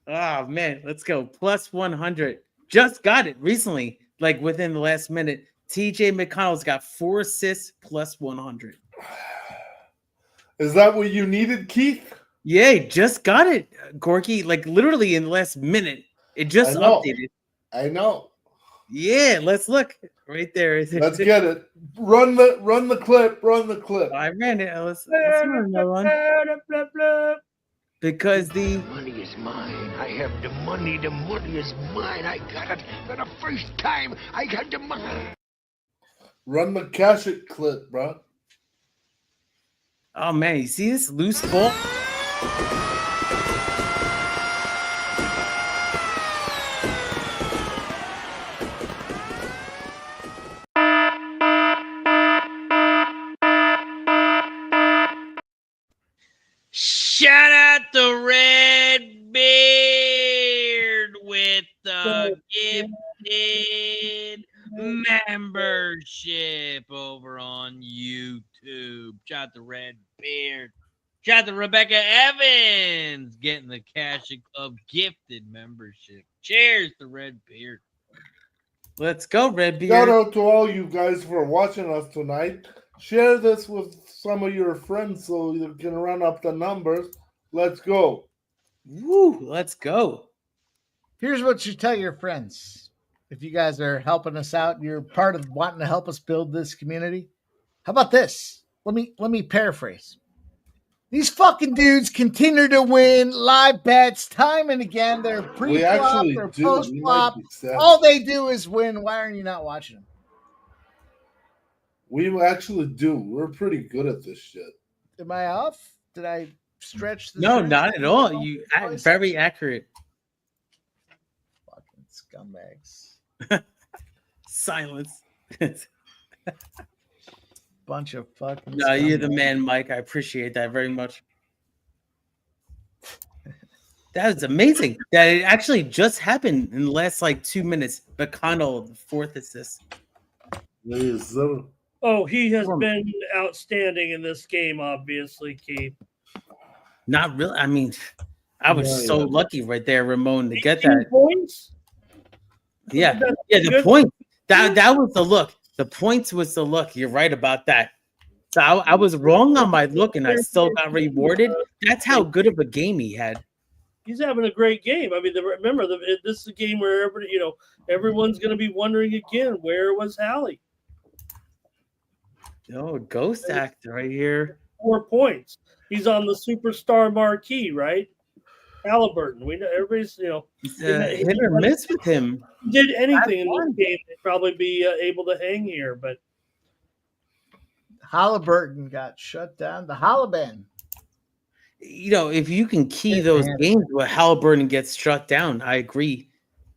[SPEAKER 4] Oh, man, let's go. Plus 100. Just got it recently, like within the last minute. TJ McConnell's got 4 assists plus 100.
[SPEAKER 5] Is that what you needed, Keith?
[SPEAKER 4] Yeah, just got it, Gorky. Like literally in the last minute. It just updated.
[SPEAKER 5] I know.
[SPEAKER 4] Yeah, let's look right there.
[SPEAKER 5] Let's get it. Run the clip. Run the clip.
[SPEAKER 4] I ran it. Let's run another one. Because the
[SPEAKER 7] money is mine. I have the money. The money is mine. I got it for the first time. I got the money.
[SPEAKER 5] Run the cash it clip, bro.
[SPEAKER 4] Oh man, you see this loose ball?
[SPEAKER 1] Shout out to Red Beard with the gifted membership over on YouTube. Shout out to Red Beard. Shout out to Rebecca Evans getting the Cash It Club gifted membership. Cheers to Red Beard.
[SPEAKER 4] Let's go, Red Beard.
[SPEAKER 5] Shout out to all you guys for watching us tonight. Share this with some of your friends so you can run up the numbers. Let's go.
[SPEAKER 4] Woo, let's go.
[SPEAKER 2] Here's what you tell your friends. If you guys are helping us out, you're part of wanting to help us build this community. How about this? Let me paraphrase. These fucking dudes continue to win live bets time and again. They're pre-flop, they're post-flop. All they do is win. Why are you not watching them?
[SPEAKER 5] We actually do. We're pretty good at this shit.
[SPEAKER 2] Am I off? Did I stretch the
[SPEAKER 4] No,
[SPEAKER 2] truth?
[SPEAKER 4] not at all. You very accurate.
[SPEAKER 2] Fucking scumbags.
[SPEAKER 4] Silence.
[SPEAKER 2] Bunch of fucking
[SPEAKER 4] No, you're the man, Mike. I appreciate that very much. That is amazing. That it actually just happened in the last 2 minutes. McConnell, the 4th assist.
[SPEAKER 3] Oh, he has been outstanding in this game, obviously, Keith.
[SPEAKER 4] Not really. I mean, I was so lucky right there, Ramon, to get
[SPEAKER 3] 18
[SPEAKER 4] that.
[SPEAKER 3] points?
[SPEAKER 4] Yeah, the point. That was the look. The points was the look. You're right about that. So I was wrong on my look, and I still got rewarded. That's how good of a game he had.
[SPEAKER 3] He's having a great game. I mean, remember, this is a game where everyone's going to be wondering again, where was Hallie?
[SPEAKER 4] Oh, ghost actor right here.
[SPEAKER 3] 4 points. He's on the superstar marquee, right? Halliburton. We know everybody's,
[SPEAKER 4] It's
[SPEAKER 3] he
[SPEAKER 4] hit or miss with him.
[SPEAKER 3] did anything in this game, they'd probably be able to hang here. But
[SPEAKER 2] Halliburton got shut down. The Halliban.
[SPEAKER 4] If you can key those games where Halliburton gets shut down, I agree.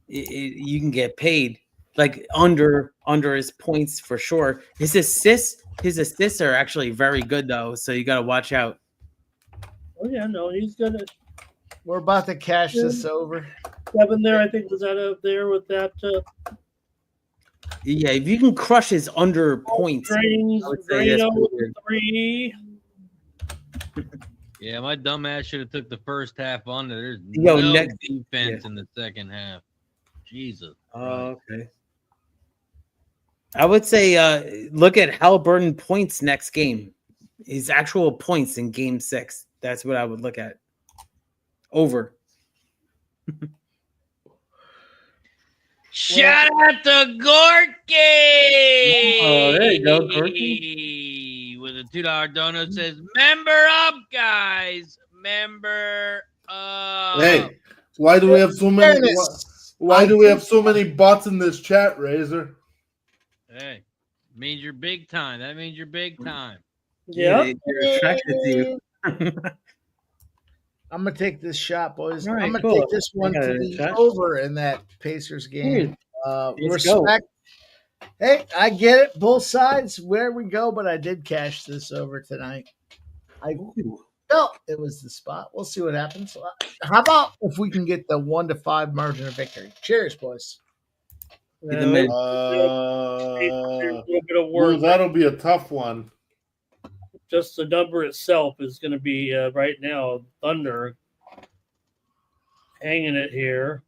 [SPEAKER 4] You can get paid like under his points for sure. His assists are actually very good though, so you got to watch out.
[SPEAKER 3] oh yeah, no, he's gonna
[SPEAKER 2] We're about to cash this over.
[SPEAKER 3] Kevin there. I think was that up there with that.
[SPEAKER 4] Yeah, if you can crush his under points,
[SPEAKER 3] Drains,
[SPEAKER 4] I would say that's
[SPEAKER 3] Drano
[SPEAKER 4] pretty
[SPEAKER 3] with
[SPEAKER 4] good.
[SPEAKER 3] 3.
[SPEAKER 1] Yeah, my dumbass should have took the first half under. There's
[SPEAKER 4] Yo,
[SPEAKER 1] no
[SPEAKER 4] next-
[SPEAKER 1] defense in the second half. Jesus. Christ.
[SPEAKER 4] Okay. I would say look at Halliburton points next game. His actual points in game 6. That's what I would look at. Over.
[SPEAKER 1] Shout out to Gorky!
[SPEAKER 4] Oh, there you go, Gorky.
[SPEAKER 1] With a $2 donut says, member up, guys. Member up.
[SPEAKER 5] Hey, why do we have so many? Why do we have so many bots in this chat, Razor?
[SPEAKER 1] Hey, means you're big time. That means you're big time.
[SPEAKER 3] Yeah,
[SPEAKER 4] They're attracted to you.
[SPEAKER 2] I'm gonna take this shot, boys.
[SPEAKER 4] All right,
[SPEAKER 2] I'm gonna
[SPEAKER 4] cool.
[SPEAKER 2] take this one
[SPEAKER 4] I got
[SPEAKER 2] to
[SPEAKER 4] it,
[SPEAKER 2] the
[SPEAKER 4] Josh.
[SPEAKER 2] over in that Pacers game.
[SPEAKER 4] Let's go.
[SPEAKER 2] Respect. Hey, I get it, both sides where we go, but I did cash this over tonight. I felt it was the spot. We'll see what happens. How about if we can get the 1-5 margin of victory? Cheers, boys.
[SPEAKER 4] Get them in.
[SPEAKER 3] a little bit of work.
[SPEAKER 5] That'll be a tough one.
[SPEAKER 3] Just the number itself is going to be right now Thunder hanging it here.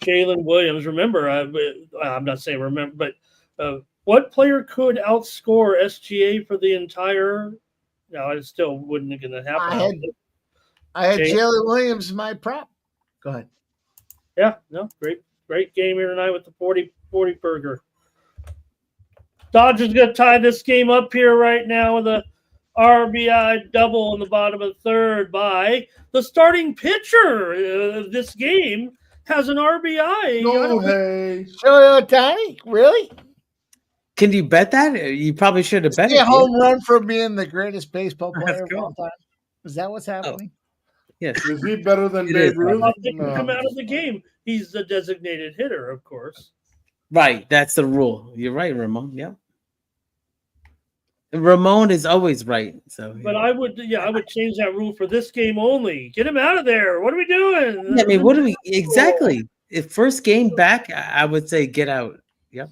[SPEAKER 3] Jalen Williams, remember, I'm not saying remember, but what player could outscore SGA for the entire? No, it still wouldn't going to happen.
[SPEAKER 2] I had
[SPEAKER 3] Jalen-
[SPEAKER 2] Jalen Williams in my prop. Go ahead.
[SPEAKER 3] Yeah, no, great game here tonight with the 40 burger. Dodgers going to tie this game up here right now with a RBI double in the bottom of the third by the starting pitcher of this game has an RBI.
[SPEAKER 5] No, hey.
[SPEAKER 2] Shohei Ohtani? Really?
[SPEAKER 4] Can you bet that? You probably should have bet
[SPEAKER 2] See a
[SPEAKER 4] it.
[SPEAKER 2] home run for being the greatest baseball player
[SPEAKER 4] Let's
[SPEAKER 2] of
[SPEAKER 4] go.
[SPEAKER 2] all time. Is that what's happening?
[SPEAKER 4] Yes.
[SPEAKER 5] Is he better than
[SPEAKER 4] It
[SPEAKER 5] Babe
[SPEAKER 4] is.
[SPEAKER 5] Ruth?
[SPEAKER 3] Come out of the game. He's the designated hitter, of course.
[SPEAKER 4] Right. That's the rule. You're right, Ramon. Yeah. Ramon is always right. So,
[SPEAKER 3] But I would change that rule for this game only. Get him out of there. What are we doing?
[SPEAKER 4] I mean, what do we exactly? If first game back, I would say get out. Yep.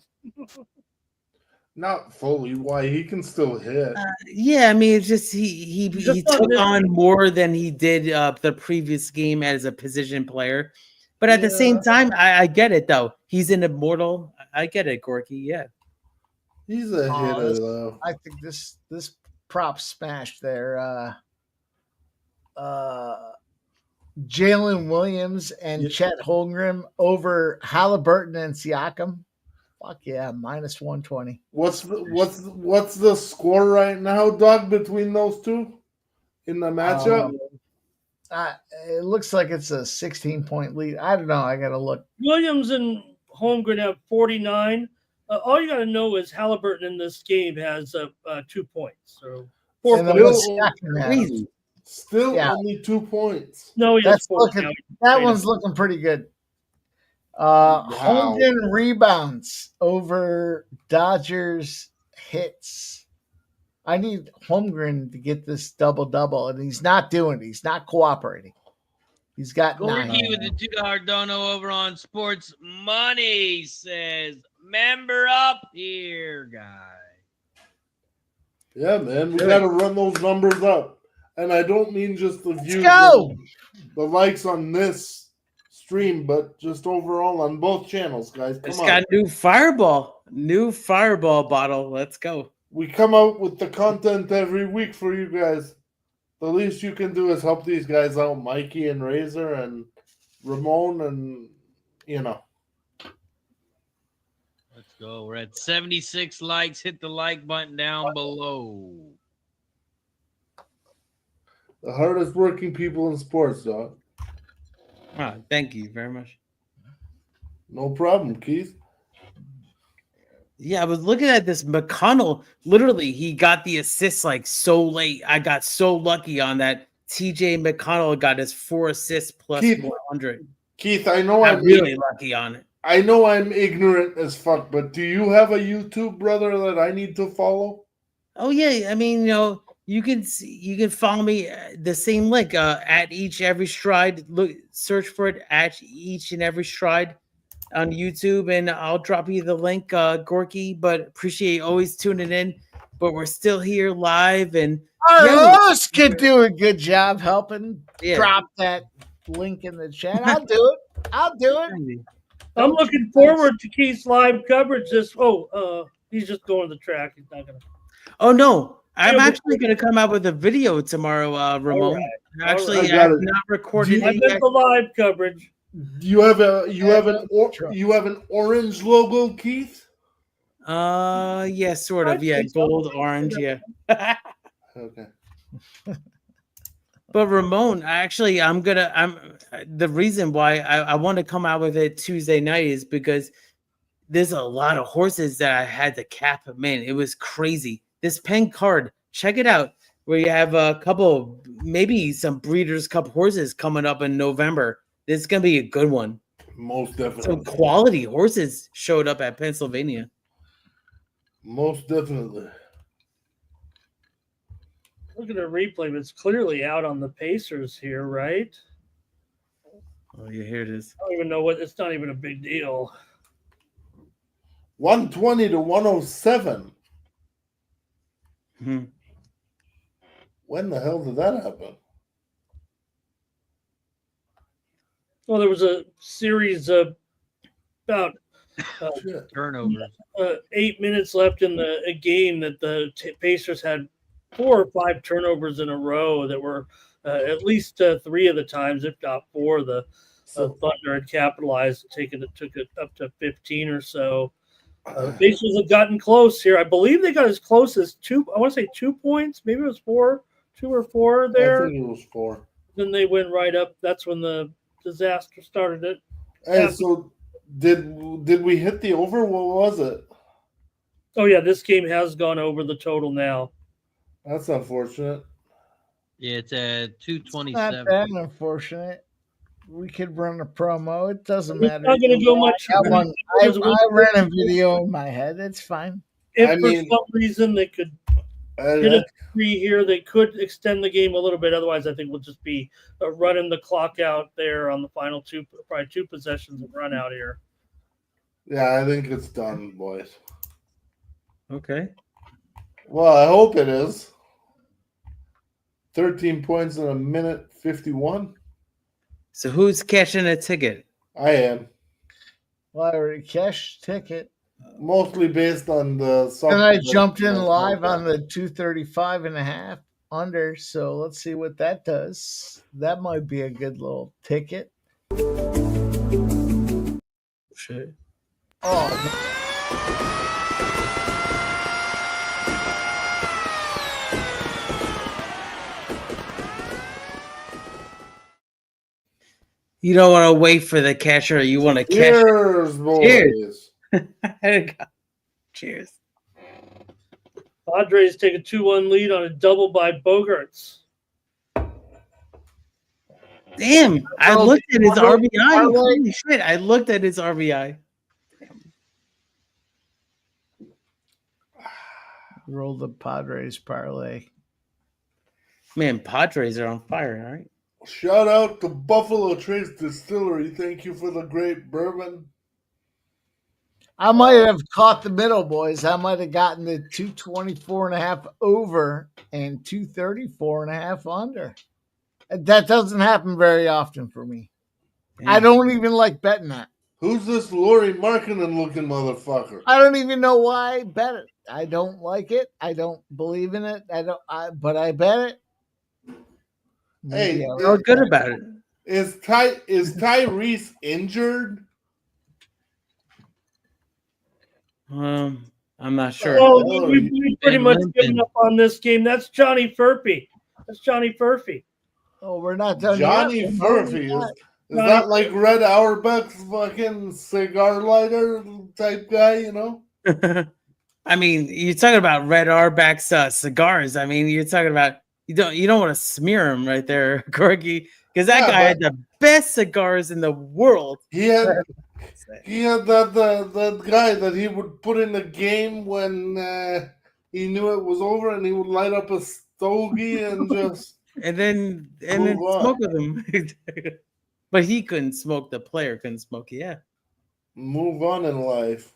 [SPEAKER 5] Not fully. Why? He can still hit.
[SPEAKER 4] Yeah, I mean, it's just he
[SPEAKER 3] Just
[SPEAKER 4] took
[SPEAKER 3] not
[SPEAKER 4] on more than he did the previous game as a position player. But at the same time, I get it though. He's an immortal. I get it, Gorky. Yeah.
[SPEAKER 5] He's a hitter, though.
[SPEAKER 2] I think this prop smashed there. Jalen Williams and Chet Holmgren over Halliburton and Siakam. Fuck yeah, minus 120.
[SPEAKER 5] What's the score right now, Doug, between those two in the matchup?
[SPEAKER 2] It looks like it's a 16-point lead. I don't know. I got to look.
[SPEAKER 3] Williams and Holmgren have 49. All you got to know is Halliburton in this game has 2 points. So 4
[SPEAKER 2] And then
[SPEAKER 3] points.
[SPEAKER 2] what's Siakam have?
[SPEAKER 4] Crazy.
[SPEAKER 5] Still
[SPEAKER 2] Yeah.
[SPEAKER 5] only 2 points.
[SPEAKER 3] No, he has
[SPEAKER 2] That's
[SPEAKER 3] 4
[SPEAKER 2] looking.
[SPEAKER 3] now.
[SPEAKER 2] That one's looking pretty good. Holmgren rebounds over Dodgers hits. I need Holmgren to get this double-double, and he's not doing it. He's not cooperating. He's got 9.
[SPEAKER 1] Gorky with the $2 dono over on Sports Money says, member up here, guy.
[SPEAKER 5] Yeah, man. We got to run those numbers up. And I don't mean just the views,
[SPEAKER 2] go!
[SPEAKER 5] and the likes on this stream, but just overall on both channels, guys. Come
[SPEAKER 4] It's
[SPEAKER 5] on.
[SPEAKER 4] got new fireball bottle. Let's go.
[SPEAKER 5] We come out with the content every week for you guys. The least you can do is help these guys out, Mikey and Razor and Ramon, and
[SPEAKER 1] Let's go. We're at 76 likes. Hit the like button down below.
[SPEAKER 5] the hardest working people in sports, dog.
[SPEAKER 4] Thank you very much.
[SPEAKER 5] No problem, Keith.
[SPEAKER 4] Yeah, I was looking at this McConnell. Literally, he got the assist like so late. I got so lucky on that. TJ McConnell got his 4 assists plus
[SPEAKER 5] Keith,
[SPEAKER 4] 100.
[SPEAKER 5] Keith, I know
[SPEAKER 4] I'm really lucky on it.
[SPEAKER 5] I know I'm ignorant as fuck, but do you have a YouTube brother that I need to follow?
[SPEAKER 4] Oh yeah, I mean, you can follow me the same link at each every stride. Look, search for it at each and every stride on YouTube, and I'll drop you the link, Gorky. But appreciate you always tuning in. But we're still here live, and
[SPEAKER 2] Our host could do a good job helping drop that link in the chat. I'll do it.
[SPEAKER 3] I'm looking forward to Keith's live coverage. He's just going to the track. He's not gonna.
[SPEAKER 4] Oh no, I'm actually going to come out with a video tomorrow, Ramon.
[SPEAKER 3] Right.
[SPEAKER 4] Actually, I've not recorded
[SPEAKER 3] it yet. The live coverage.
[SPEAKER 5] You have an orange logo, Keith?
[SPEAKER 4] Yeah, sort of. Yeah, gold, orange. Yeah.
[SPEAKER 5] Okay.
[SPEAKER 4] But Ramon, actually, I'm the reason why I want to come out with it Tuesday night is because there's a lot of horses that I had to cap. Man, it was crazy. This pen card, check it out. Where you have a couple, maybe some Breeders' Cup horses coming up in November. This is gonna be a good one.
[SPEAKER 5] Most definitely.
[SPEAKER 4] Some quality horses showed up at Pennsylvania.
[SPEAKER 5] Most definitely.
[SPEAKER 3] Look at the replay, but it's clearly out on the Pacers here, right?
[SPEAKER 4] Oh yeah, here it is.
[SPEAKER 3] I don't even know what. It's not even a big deal.
[SPEAKER 5] 120 to 107.
[SPEAKER 4] Hmm.
[SPEAKER 5] When the hell did that happen?
[SPEAKER 3] Well, there was a series of about
[SPEAKER 1] turnovers.
[SPEAKER 3] 8 minutes left in a game that the Pacers had 4 or 5 turnovers in a row that were at least 3 of the times, if not 4, the Thunder had capitalized, took it up to 15 or so. The Pacers have gotten close here. I believe they got as close as 2. I want to say 2 points. Maybe it was 4, 2 or 4 there.
[SPEAKER 5] I think it was 4.
[SPEAKER 3] Then they went right up. That's when the disaster started. It.
[SPEAKER 5] Hey, so did we hit the over? What was it?
[SPEAKER 3] Oh yeah, this game has gone over the total now.
[SPEAKER 5] That's unfortunate.
[SPEAKER 1] Yeah, it's at 227.
[SPEAKER 2] Not that unfortunate. We could run a promo. It doesn't matter.
[SPEAKER 3] It's not going to go much.
[SPEAKER 2] I ran a video in my head. It's fine.
[SPEAKER 3] If for some reason they could get a 3 here, they could extend the game a little bit. Otherwise, I think we'll just be running the clock out there on the final 2 possessions and run out here.
[SPEAKER 5] Yeah, I think it's done, boys.
[SPEAKER 4] Okay.
[SPEAKER 5] Well, I hope it is. 13 points in a minute 51.
[SPEAKER 4] So who's cashing a ticket?
[SPEAKER 5] I am.
[SPEAKER 2] Well, I already cashed ticket.
[SPEAKER 5] Mostly based on the...
[SPEAKER 2] And I jumped in live on the 235.5 under. So let's see what that does. That might be a good little ticket.
[SPEAKER 4] Shit.
[SPEAKER 2] Oh,
[SPEAKER 4] You don't want to wait for the catcher. You want to cash.
[SPEAKER 5] Cheers, boys.
[SPEAKER 4] Cheers. Cheers.
[SPEAKER 3] Padres take a 2-1 lead on a double by Bogarts.
[SPEAKER 4] Damn, I looked at his RBI. Holy shit, I looked at his RBI.
[SPEAKER 2] roll the Padres parlay.
[SPEAKER 4] Man, Padres are on fire, all right?
[SPEAKER 5] Shout out to Buffalo Trace Distillery. Thank you for the great bourbon.
[SPEAKER 2] I might have caught the middle, boys. I might have gotten the 224.5 over and 234.5 under. That doesn't happen very often for me. Damn. I don't even like betting that.
[SPEAKER 5] Who's this Laurie Markkinen looking motherfucker?
[SPEAKER 2] I don't even know why I bet it. I don't like it. I don't believe in it. But I bet it.
[SPEAKER 5] Hey,
[SPEAKER 4] you're good about it.
[SPEAKER 5] Is Tyrese injured?
[SPEAKER 4] I'm not sure.
[SPEAKER 3] Oh, we've pretty much given up on this game. That's Johnny Furphy.
[SPEAKER 2] Oh, we're not done.
[SPEAKER 5] Johnny Furphy Is that like Red Auerbach's fucking cigar lighter type guy, you know?
[SPEAKER 4] I mean, you're talking about Red Auerbach's cigars. I mean, you're talking about you don't want to smear him right there, Corky, because that guy had the best cigars in the world.
[SPEAKER 5] He had that guy that he would put in the game when he knew it was over, and he would light up a stogie and just
[SPEAKER 4] and then smoke with him. But he couldn't smoke. The player couldn't smoke. Yeah,
[SPEAKER 5] move on in life.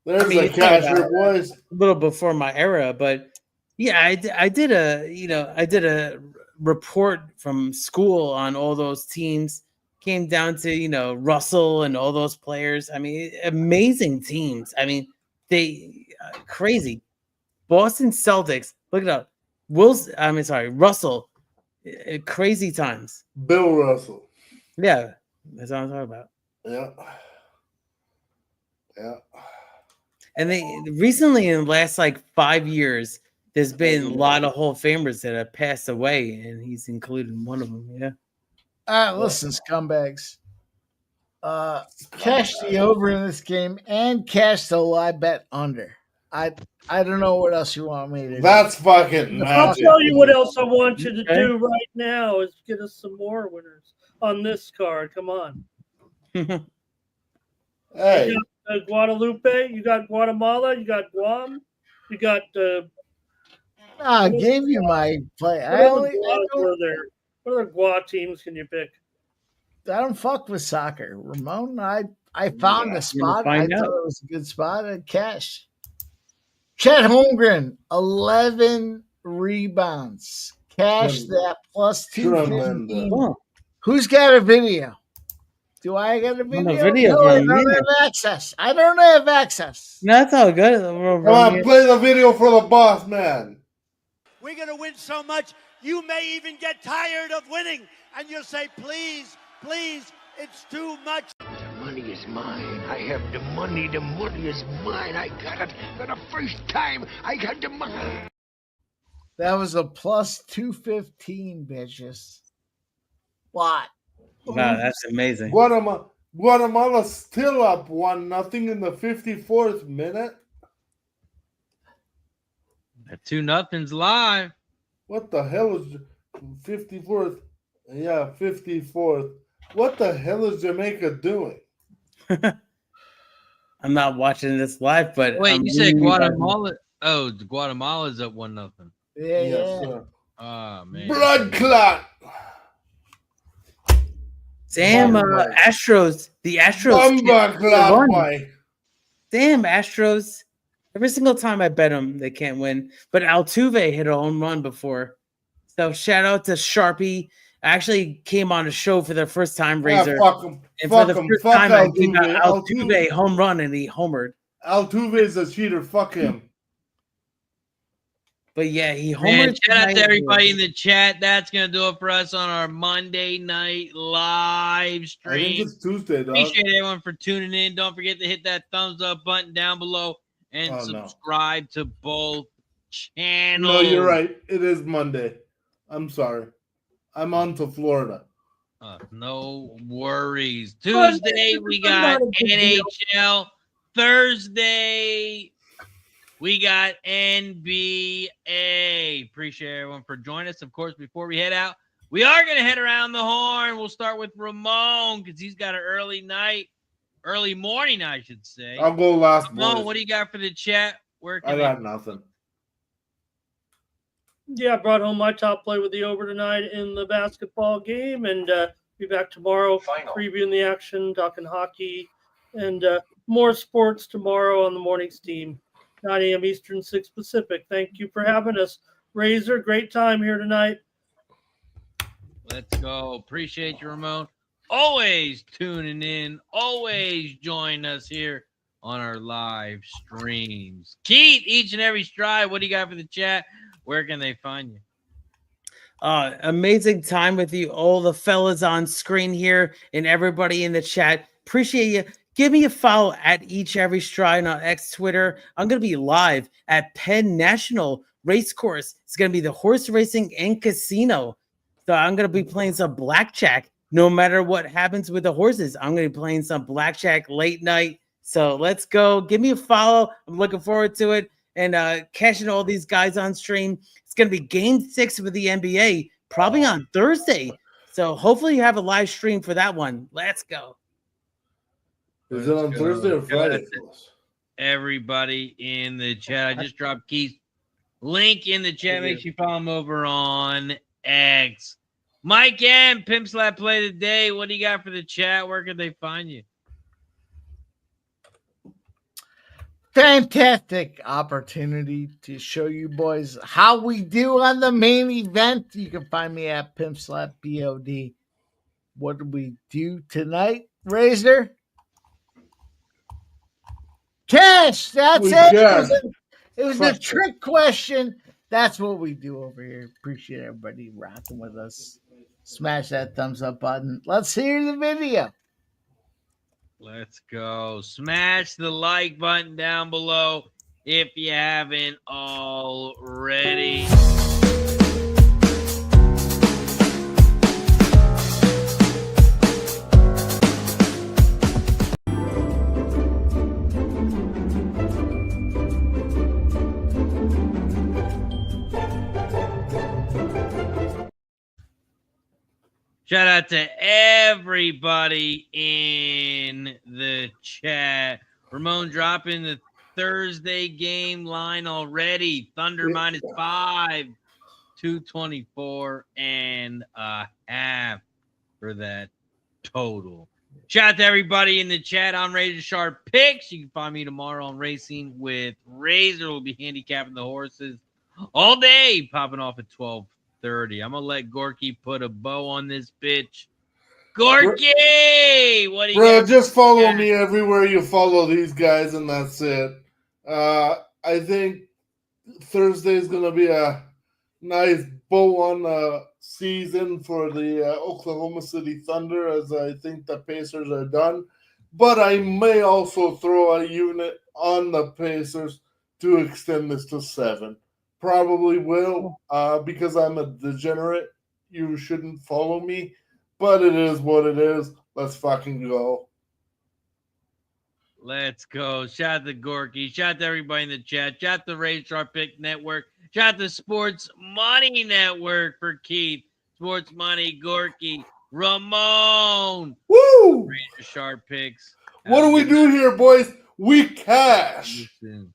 [SPEAKER 5] There's the cashier, boys.
[SPEAKER 4] A little before my era, but yeah, I did a report from school on all those teams. Came down to Russell and all those players. I mean, amazing teams. I mean, they crazy. Boston Celtics. Look it up. Russell. Crazy times.
[SPEAKER 5] Bill Russell.
[SPEAKER 4] Yeah, that's what I'm talking about.
[SPEAKER 5] Yeah. Yeah.
[SPEAKER 4] And they recently, in the last 5 years, there's been a lot of Hall of Famers that have passed away, and he's included in one of them. Yeah.
[SPEAKER 2] Listen, scumbags. Cash the over in this game and cash the live bet under. I don't know what else you want me to do.
[SPEAKER 5] That's fucking magic.
[SPEAKER 3] I'll tell you what else I want you to do right now is get us some more winners on this card. Come on.
[SPEAKER 5] Hey.
[SPEAKER 3] You got Guadalupe, you got Guatemala, you got Guam, you got
[SPEAKER 2] I gave you my play.
[SPEAKER 3] What other Gua teams can you pick?
[SPEAKER 2] I don't fuck with soccer, Ramon. I found a spot. I thought it was a good spot at cash. Chet Holmgren, 11 rebounds. Cash that plus 250. Who's got a video? Do I get a video? No, I don't have access. I don't have access.
[SPEAKER 4] No, that's all good.
[SPEAKER 5] Come on, play the video for the boss, man.
[SPEAKER 6] We're going to win so much, you may even get tired of winning. And you'll say, please, please, it's too much.
[SPEAKER 7] The money is mine. I have the money. The money is mine. I got it for the first time. I got the money.
[SPEAKER 2] That was a plus 215, bitches. What?
[SPEAKER 4] Wow, that's amazing.
[SPEAKER 5] Guatemala still up 1-0 in the 54th minute.
[SPEAKER 1] That 2-0's live.
[SPEAKER 5] What the hell is 54th? Yeah, 54th. What the hell is Jamaica doing?
[SPEAKER 4] I'm not watching this live, but
[SPEAKER 1] wait, you said Guatemala? Oh, Guatemala's up 1-0.
[SPEAKER 2] Yeah.
[SPEAKER 5] Sir.
[SPEAKER 1] Oh man.
[SPEAKER 5] Blood clot.
[SPEAKER 4] Damn, Astros. The Astros. Damn, Astros. Every single time I bet them, they can't win. But Altuve hit a home run before. So shout out to Sharpie. I actually came on a show for the first time, Razor.
[SPEAKER 5] Yeah, fuck him.
[SPEAKER 4] And
[SPEAKER 5] fuck
[SPEAKER 4] for the
[SPEAKER 5] him.
[SPEAKER 4] first
[SPEAKER 5] Fuck
[SPEAKER 4] time,
[SPEAKER 5] Altuve.
[SPEAKER 4] I gave out Altuve home run, and he homered.
[SPEAKER 5] Altuve's a cheater. Fuck him.
[SPEAKER 4] But yeah, he homered.
[SPEAKER 1] Man, shout out to everybody in the chat. That's going to do it for us on our Monday night live stream.
[SPEAKER 5] I think it's Tuesday, dog.
[SPEAKER 1] Appreciate everyone for tuning in. Don't forget to hit that thumbs up button down below and subscribe to both channels.
[SPEAKER 5] No, you're right. It is Monday. I'm sorry. I'm on to Florida.
[SPEAKER 1] No worries. Tuesday, we got NHL. Thursday, we got NBA. Appreciate everyone for joining us. Of course, before we head out, we are going to head around the horn. We'll start with Ramon because he's got an early morning, I should say.
[SPEAKER 5] I'll go last.
[SPEAKER 1] Ramon, what do you got for the chat?
[SPEAKER 5] I got nothing.
[SPEAKER 3] Yeah, I brought home my top play with the over tonight in the basketball game, and be back tomorrow previewing the action, talking hockey, and more sports tomorrow on the morning steam, 9 a.m. Eastern, 6 Pacific. Thank you for having us. Razor, great time here tonight.
[SPEAKER 1] Let's go. Appreciate you, Ramon. Always tuning in. Always join us here on our live streams. Keith, each and every stride, what do you got for the chat? Where can they find you?
[SPEAKER 4] Amazing time with you, all the fellas on screen here and everybody in the chat. Appreciate you. Give me a follow at each every stride on X Twitter. I'm going to be live at Penn National Racecourse. It's going to be the horse racing and casino. So I'm going to be playing some blackjack no matter what happens with the horses, I'm going to be playing some blackjack late night. So let's go. Give me a follow. I'm looking forward to it. And catching all these guys on stream. It's going to be game 6 with the NBA, probably on Thursday. So hopefully you have a live stream for that one. Let's go.
[SPEAKER 5] Is it on Thursday or Friday?
[SPEAKER 1] Everybody in the chat. I just dropped Keith's link in the chat. Make sure you follow him over on X. Mike M, Pimp Slap Play Today. What do you got for the chat? Where can they find you?
[SPEAKER 2] Fantastic opportunity to show you boys how we do on the main event. You can find me at Pimp Slap BOD. What did we do tonight, Razor? Cash. That's it. It was a trick question. That's what we do over here. Appreciate everybody rocking with us. Smash that thumbs up button. Let's hear the video.
[SPEAKER 1] Let's go. Smash the like button down below if you haven't already. Shout out to everybody in the chat. Ramon dropping the Thursday game line already. Thunder -5, 224.5 for that total. Shout out to everybody in the chat. I'm Razor Sharp Picks. You can find me tomorrow on Racing with Razor. We'll be handicapping the horses all day, popping off at 12:30. I'm gonna let Gorky put a bow on this bitch. Gorky, what do you got?
[SPEAKER 5] Just follow me everywhere you follow these guys, and that's it. I think Thursday is gonna be a nice bow on the season for the Oklahoma City Thunder, as I think the Pacers are done. But I may also throw a unit on the Pacers to extend this to 7. Probably will, because I'm a degenerate. You shouldn't follow me, but it is what it is. Let's fucking go.
[SPEAKER 1] Let's go. Shout out to Gorky. Shout out to everybody in the chat. Shout out to Razor Sharp Pick Network. Shout out to Sports Money Network for Keith. Sports Money, Gorky, Ramon.
[SPEAKER 5] Woo!
[SPEAKER 1] Razor Sharp Picks.
[SPEAKER 5] What do we do here, boys? We cash.
[SPEAKER 1] Listen.